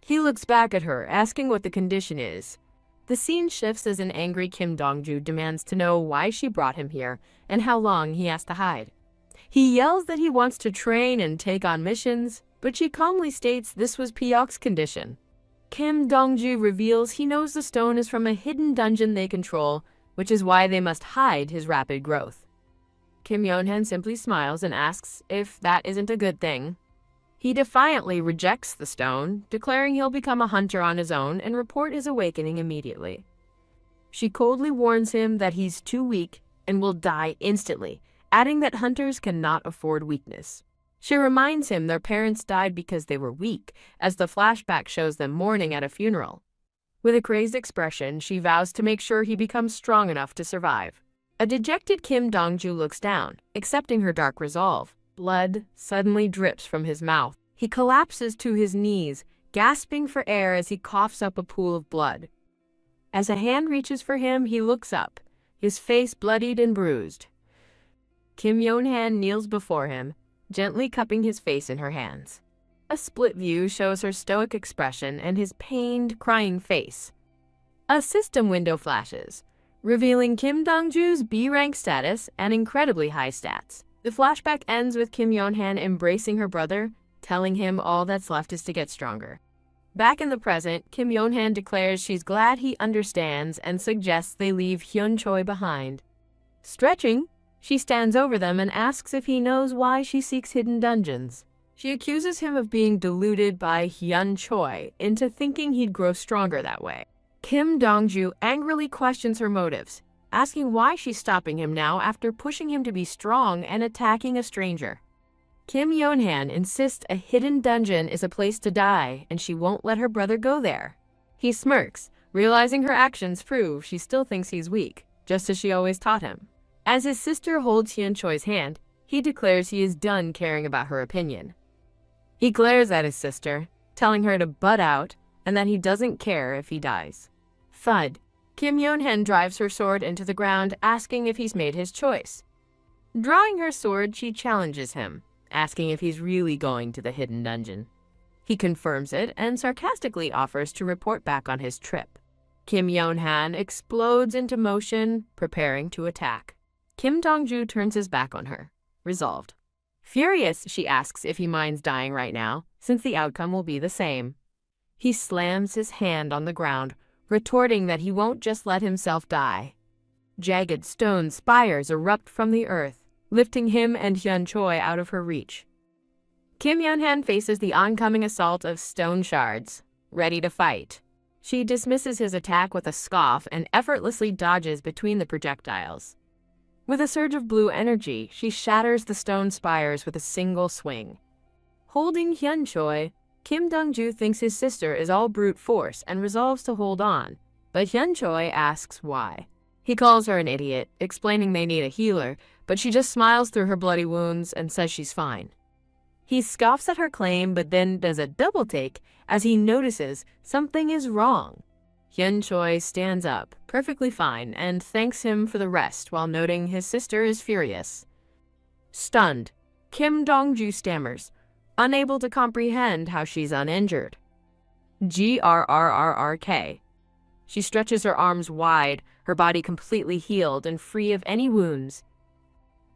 He looks back at her, asking what the condition is. The scene shifts as an angry Kim Dong-ju demands to know why she brought him here and how long he has to hide. He yells that he wants to train and take on missions, but she calmly states this was Pyok's condition. Kim Dong-ju reveals he knows the stone is from a hidden dungeon they control, which is why they must hide his rapid growth. Kim Yeon-han simply smiles and asks if that isn't a good thing. He defiantly rejects the stone, declaring he'll become a hunter on his own and report his awakening immediately. She coldly warns him that he's too weak and will die instantly, adding that hunters cannot afford weakness. She reminds him their parents died because they were weak, as the flashback shows them mourning at a funeral. With a crazed expression, she vows to make sure he becomes strong enough to survive. A dejected Kim Dong-ju looks down, accepting her dark resolve. Blood suddenly drips from his mouth. He collapses to his knees, gasping for air as he coughs up a pool of blood. As a hand reaches for him, he looks up, his face bloodied and bruised. Kim Yeon-han kneels before him, gently cupping his face in her hands. A split view shows her stoic expression and his pained, crying face. A system window flashes, revealing Kim Dong-ju's B-rank status and incredibly high stats. The flashback ends with Kim Yeon-han embracing her brother, telling him all that's left is to get stronger. Back in the present, Kim Yeon-han declares she's glad he understands and suggests they leave Hyun-choi behind. Stretching, she stands over them and asks if he knows why she seeks hidden dungeons. She accuses him of being deluded by Hyun-choi into thinking he'd grow stronger that way. Kim Dong-ju angrily questions her motives, asking why she's stopping him now after pushing him to be strong and attacking a stranger. Kim Yeon-han insists a hidden dungeon is a place to die and she won't let her brother go there. He smirks, realizing her actions prove she still thinks he's weak, just as she always taught him. As his sister holds Hyun-choi's hand, he declares he is done caring about her opinion. He glares at his sister, telling her to butt out and that he doesn't care if he dies. Thud. Kim Yeon-han drives her sword into the ground, asking if he's made his choice. Drawing her sword, she challenges him, asking if he's really going to the hidden dungeon. He confirms it and sarcastically offers to report back on his trip. Kim Yeon-han explodes into motion, preparing to attack. Kim Dong-ju turns his back on her, resolved. Furious, she asks if he minds dying right now, since the outcome will be the same. He slams his hand on the ground, retorting that he won't just let himself die. Jagged stone spires erupt from the earth, lifting him and Hyun-choi out of her reach. Kim Yeon-han faces the oncoming assault of stone shards, ready to fight. She dismisses his attack with a scoff and effortlessly dodges between the projectiles. With a surge of blue energy, she shatters the stone spires with a single swing. Holding Hyun Choi, Kim Dong-ju thinks his sister is all brute force and resolves to hold on, but Hyun Choi asks why. He calls her an idiot, explaining they need a healer, but she just smiles through her bloody wounds and says she's fine. He scoffs at her claim but then does a double take as he notices something is wrong. Hyun Choi stands up, perfectly fine, and thanks him for the rest while noting his sister is furious. Stunned, Kim Dong-ju stammers, unable to comprehend how she's uninjured. Grrrrk. She stretches her arms wide, her body completely healed and free of any wounds.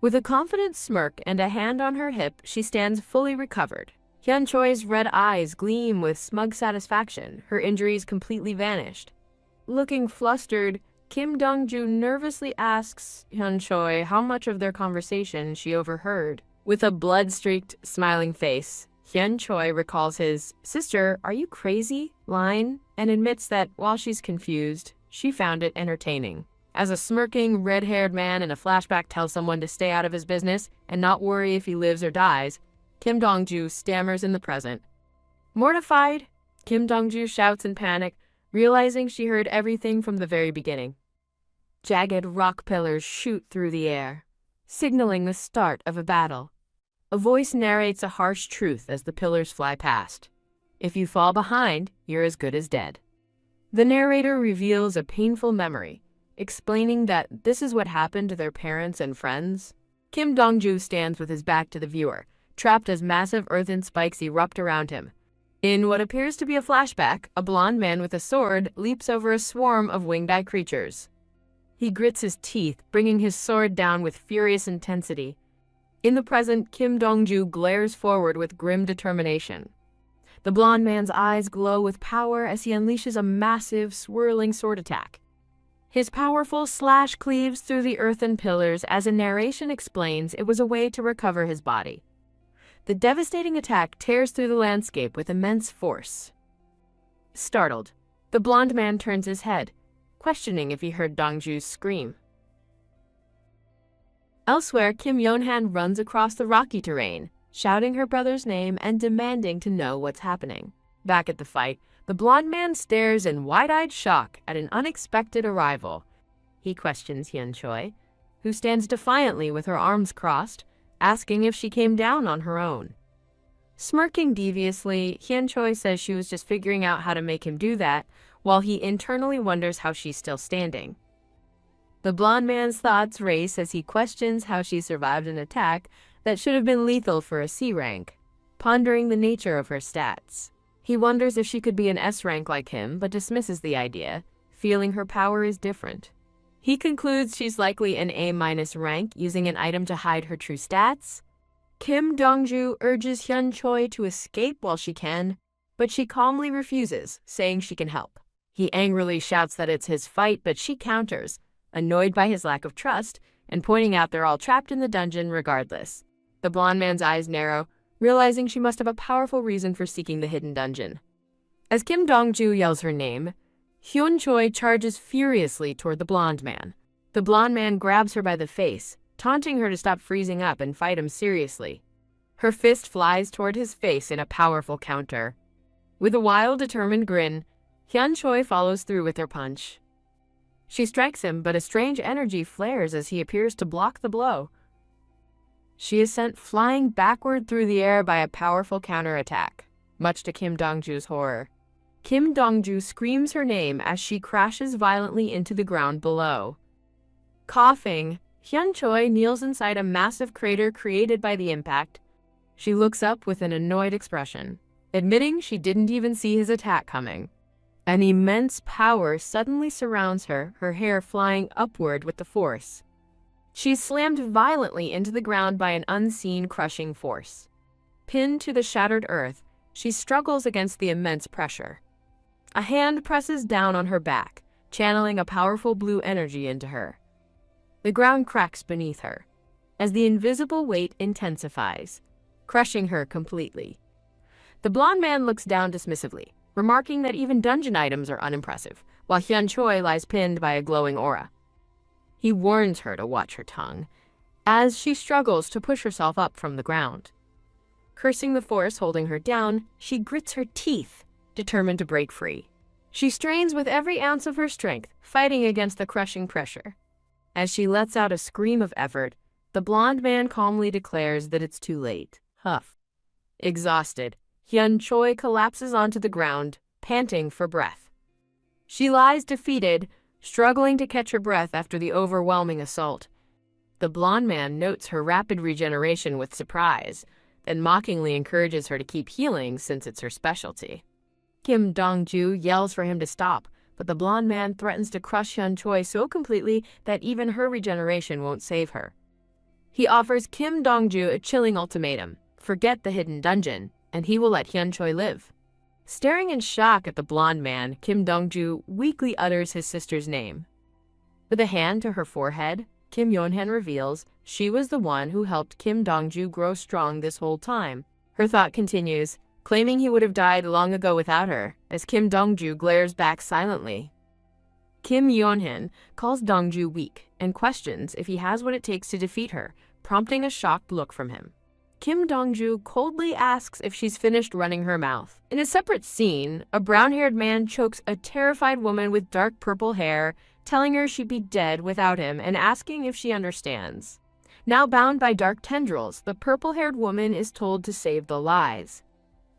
With a confident smirk and a hand on her hip, she stands fully recovered. Hyun Choi's red eyes gleam with smug satisfaction, her injuries completely vanished. Looking flustered, Kim Dong-ju nervously asks Hyun Choi how much of their conversation she overheard. With a blood-streaked, smiling face, Hyun Choi recalls his "Sister, are you crazy?" line and admits that while she's confused, she found it entertaining. As a smirking, red-haired man in a flashback tells someone to stay out of his business and not worry if he lives or dies, Kim Dong-ju stammers in the present. Mortified, Kim Dong-ju shouts in panic, realizing she heard everything from the very beginning. Jagged rock pillars shoot through the air, signaling the start of a battle. A voice narrates a harsh truth as the pillars fly past. If you fall behind, you're as good as dead. The narrator reveals a painful memory, explaining that this is what happened to their parents and friends. Kim Dong-ju stands with his back to the viewer, trapped as massive earthen spikes erupt around him. In what appears to be a flashback, a blonde man with a sword leaps over a swarm of winged-eye creatures. He grits his teeth, bringing his sword down with furious intensity. In the present, Kim Dong-ju glares forward with grim determination. The blonde man's eyes glow with power as he unleashes a massive, swirling sword attack. His powerful slash cleaves through the earthen pillars as a narration explains it was a way to recover his body. The devastating attack tears through the landscape with immense force. Startled, the blonde man turns his head, questioning if he heard Dong-ju's scream. Elsewhere, Kim Yeon-han runs across the rocky terrain, shouting her brother's name and demanding to know what's happening. Back at the fight, the blonde man stares in wide-eyed shock at an unexpected arrival. He questions Hyun Choi, who stands defiantly with her arms crossed, asking if she came down on her own. Smirking deviously, Hyun Choi says she was just figuring out how to make him do that, while he internally wonders how she's still standing. The blonde man's thoughts race as he questions how she survived an attack that should have been lethal for a C rank, pondering the nature of her stats. He wonders if she could be an S rank like him, but dismisses the idea, feeling her power is different. He concludes she's likely an A- rank, using an item to hide her true stats. Kim Dong-ju urges Hyun Choi to escape while she can, but she calmly refuses, saying she can help. He angrily shouts that it's his fight, but she counters, annoyed by his lack of trust, and pointing out they're all trapped in the dungeon regardless. The blonde man's eyes narrow, realizing she must have a powerful reason for seeking the hidden dungeon. As Kim Dong-ju yells her name, Hyun Choi charges furiously toward the blonde man. The blonde man grabs her by the face, taunting her to stop freezing up and fight him seriously. Her fist flies toward his face in a powerful counter. With a wild, determined grin, Hyun Choi follows through with her punch. She strikes him, but a strange energy flares as he appears to block the blow. She is sent flying backward through the air by a powerful counterattack, much to Kim Dong-ju's horror. Kim Dong-ju screams her name as she crashes violently into the ground below. Coughing, Hyun Choi kneels inside a massive crater created by the impact. She looks up with an annoyed expression, admitting she didn't even see his attack coming. An immense power suddenly surrounds her, her hair flying upward with the force. She's slammed violently into the ground by an unseen crushing force. Pinned to the shattered earth, she struggles against the immense pressure. A hand presses down on her back, channeling a powerful blue energy into her. The ground cracks beneath her, as the invisible weight intensifies, crushing her completely. The blonde man looks down dismissively, remarking that even dungeon items are unimpressive, while Hyun Choi lies pinned by a glowing aura. He warns her to watch her tongue, as she struggles to push herself up from the ground. Cursing the force holding her down, she grits her teeth, determined to break free. She strains with every ounce of her strength, fighting against the crushing pressure. As she lets out a scream of effort, the blonde man calmly declares that it's too late. Huff. Exhausted, Hyun Choi collapses onto the ground, panting for breath. She lies defeated, struggling to catch her breath after the overwhelming assault. The blonde man notes her rapid regeneration with surprise, then mockingly encourages her to keep healing since it's her specialty. Kim Dong-ju yells for him to stop, but the blonde man threatens to crush Hyun Choi so completely that even her regeneration won't save her. He offers Kim Dong-ju a chilling ultimatum: forget the hidden dungeon, and he will let Hyun Choi live. Staring in shock at the blonde man, Kim Dong-ju weakly utters his sister's name. With a hand to her forehead, Kim Yeon-han reveals she was the one who helped Kim Dong-ju grow strong this whole time. Her thought continues, claiming he would have died long ago without her, as Kim Dong-ju glares back silently. Kim Yeon-han calls Dong-ju weak and questions if he has what it takes to defeat her, prompting a shocked look from him. Kim Dong-ju coldly asks if she's finished running her mouth. In a separate scene, a brown-haired man chokes a terrified woman with dark purple hair, telling her she'd be dead without him and asking if she understands. Now bound by dark tendrils, the purple-haired woman is told to save the lies.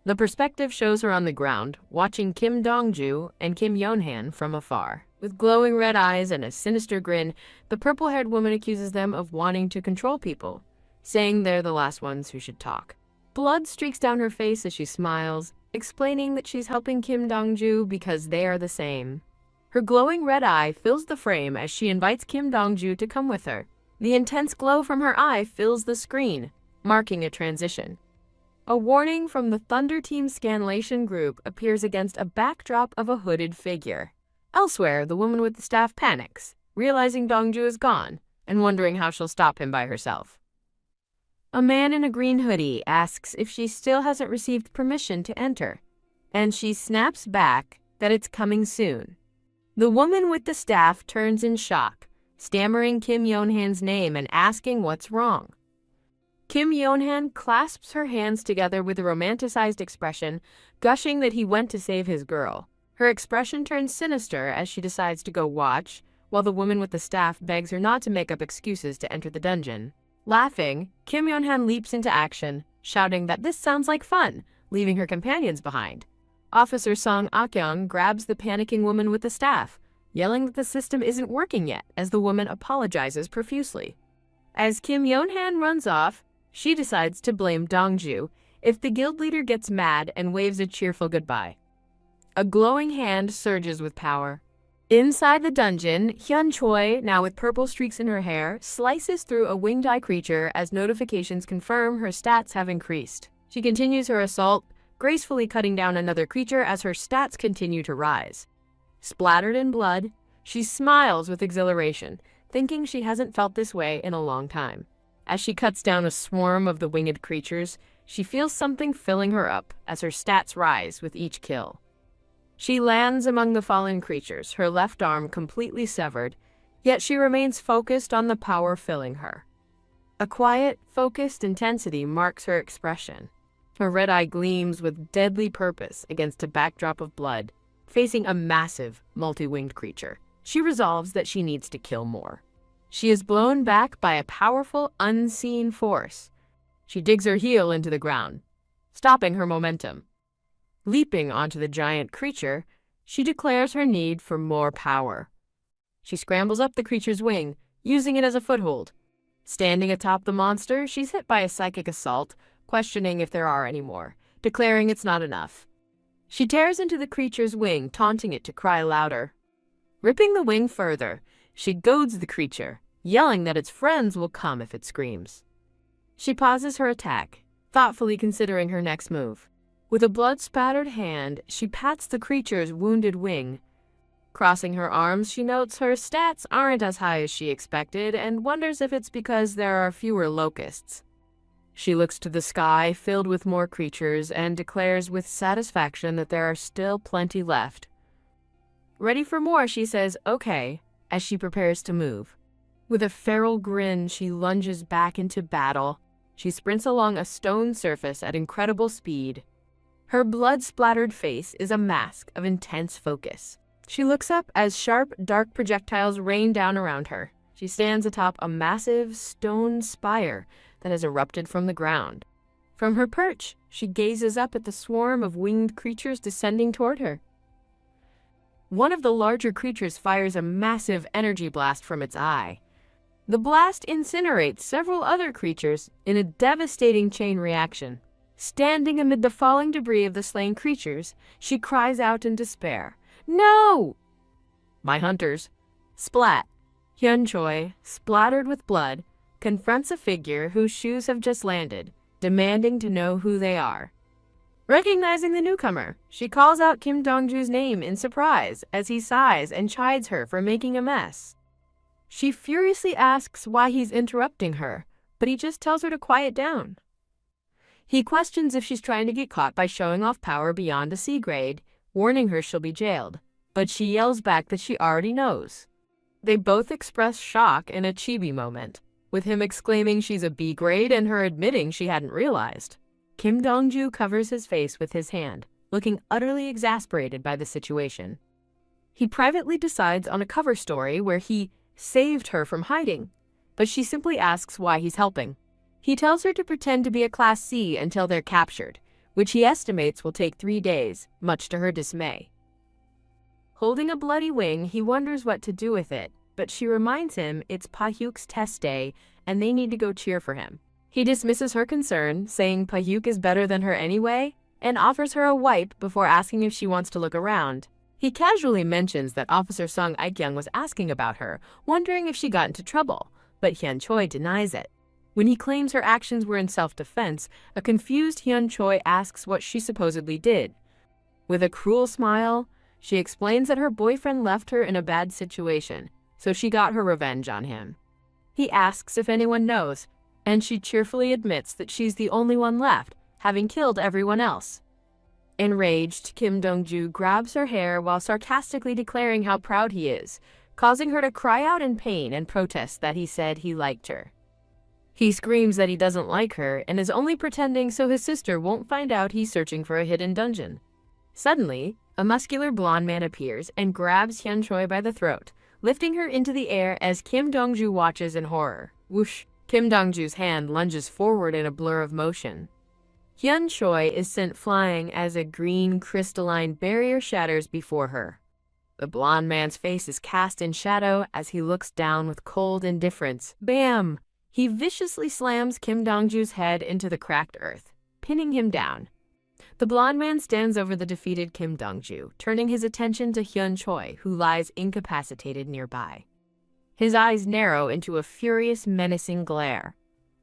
The perspective shows her on the ground, watching Kim Dong-ju and Kim Yeon-han from afar. With glowing red eyes and a sinister grin, the purple-haired woman accuses them of wanting to control people, saying they're the last ones who should talk. Blood streaks down her face as she smiles, explaining that she's helping Kim Dong-ju because they are the same. Her glowing red eye fills the frame as she invites Kim Dong-ju to come with her. The intense glow from her eye fills the screen, marking a transition. A warning from the Thunder Team Scanlation group appears against a backdrop of a hooded figure. Elsewhere, the woman with the staff panics, realizing Dong-ju is gone, and wondering how she'll stop him by herself. A man in a green hoodie asks if she still hasn't received permission to enter, and she snaps back that it's coming soon. The woman with the staff turns in shock, stammering Kim Yeon-han's name and asking what's wrong. Kim Yeon-han clasps her hands together with a romanticized expression, gushing that he went to save his girl. Her expression turns sinister as she decides to go watch, while the woman with the staff begs her not to make up excuses to enter the dungeon. Laughing, Kim Yeon-han leaps into action, shouting that this sounds like fun, leaving her companions behind. Officer Song Ah-kyung grabs the panicking woman with the staff, yelling that the system isn't working yet as the woman apologizes profusely. As Kim Yeon-han runs off, she decides to blame Dong-ju if the guild leader gets mad and waves a cheerful goodbye. A glowing hand surges with power. Inside the dungeon, Hyun Choi, now with purple streaks in her hair, slices through a winged eye creature as notifications confirm her stats have increased. She continues her assault, gracefully cutting down another creature as her stats continue to rise. Splattered in blood, she smiles with exhilaration, thinking she hasn't felt this way in a long time. As she cuts down a swarm of the winged creatures, she feels something filling her up as her stats rise with each kill. She lands among the fallen creatures, her left arm completely severed, yet she remains focused on the power filling her. A quiet, focused intensity marks her expression. Her red eye gleams with deadly purpose against a backdrop of blood, facing a massive, multi-winged creature. She resolves that she needs to kill more. She is blown back by a powerful, unseen force. She digs her heel into the ground, stopping her momentum. Leaping onto the giant creature, she declares her need for more power. She scrambles up the creature's wing, using it as a foothold. Standing atop the monster, she's hit by a psychic assault, questioning if there are any more, declaring it's not enough. She tears into the creature's wing, taunting it to cry louder. Ripping the wing further, she goads the creature, yelling that its friends will come if it screams. She pauses her attack, thoughtfully considering her next move. With a blood-spattered hand, she pats the creature's wounded wing. Crossing her arms, she notes her stats aren't as high as she expected and wonders if it's because there are fewer locusts. She looks to the sky, filled with more creatures, and declares with satisfaction that there are still plenty left. Ready for more, she says, "Okay," as she prepares to move. With a feral grin, she lunges back into battle, She sprints along a stone surface at incredible speed. Her blood-splattered face is a mask of intense focus. She looks up as sharp, dark projectiles rain down around her. She stands atop a massive stone spire that has erupted from the ground. From her perch, she gazes up at the swarm of winged creatures descending toward her. One of the larger creatures fires a massive energy blast from its eye. The blast incinerates several other creatures in a devastating chain reaction. Standing amid the falling debris of the slain creatures, she cries out in despair, "No!" My hunters. Splat. Hyun Choi, splattered with blood, confronts a figure whose shoes have just landed, demanding to know who they are. Recognizing the newcomer, she calls out Kim Dong-ju's name in surprise as he sighs and chides her for making a mess. She furiously asks why he's interrupting her, but he just tells her to quiet down. He questions if she's trying to get caught by showing off power beyond a C grade, warning her she'll be jailed, but she yells back that she already knows. They both express shock in a chibi moment, with him exclaiming she's a B grade and her admitting she hadn't realized. Kim Dong-ju covers his face with his hand, looking utterly exasperated by the situation. He privately decides on a cover story where he saved her from hiding, but she simply asks why he's helping. He tells her to pretend to be a Class C until they're captured, which he estimates will take 3 days, much to her dismay. Holding a bloody wing, he wonders what to do with it, but she reminds him it's Pa-hyuk's test day and they need to go cheer for him. He dismisses her concern, saying Pa-hyuk is better than her anyway, and offers her a wipe before asking if she wants to look around. He casually mentions that Officer Song Aik-young was asking about her, wondering if she got into trouble, but Hyun Choi denies it. When he claims her actions were in self-defense, a confused Hyun Choi asks what she supposedly did. With a cruel smile, she explains that her boyfriend left her in a bad situation, so she got her revenge on him. He asks if anyone knows, and she cheerfully admits that she's the only one left, having killed everyone else. Enraged, Kim Dong-ju grabs her hair while sarcastically declaring how proud he is, causing her to cry out in pain and protest that he said he liked her. He screams that he doesn't like her and is only pretending so his sister won't find out he's searching for a hidden dungeon. Suddenly, a muscular blonde man appears and grabs Hyun Choi by the throat, lifting her into the air as Kim Dong-ju watches in horror. Whoosh! Kim Dong-ju's hand lunges forward in a blur of motion. Hyun Choi is sent flying as a green crystalline barrier shatters before her. The blonde man's face is cast in shadow as he looks down with cold indifference. Bam! He viciously slams Kim Dong-ju's head into the cracked earth, pinning him down. The blonde man stands over the defeated Kim Dong-ju, turning his attention to Hyun Choi, who lies incapacitated nearby. His eyes narrow into a furious, menacing glare.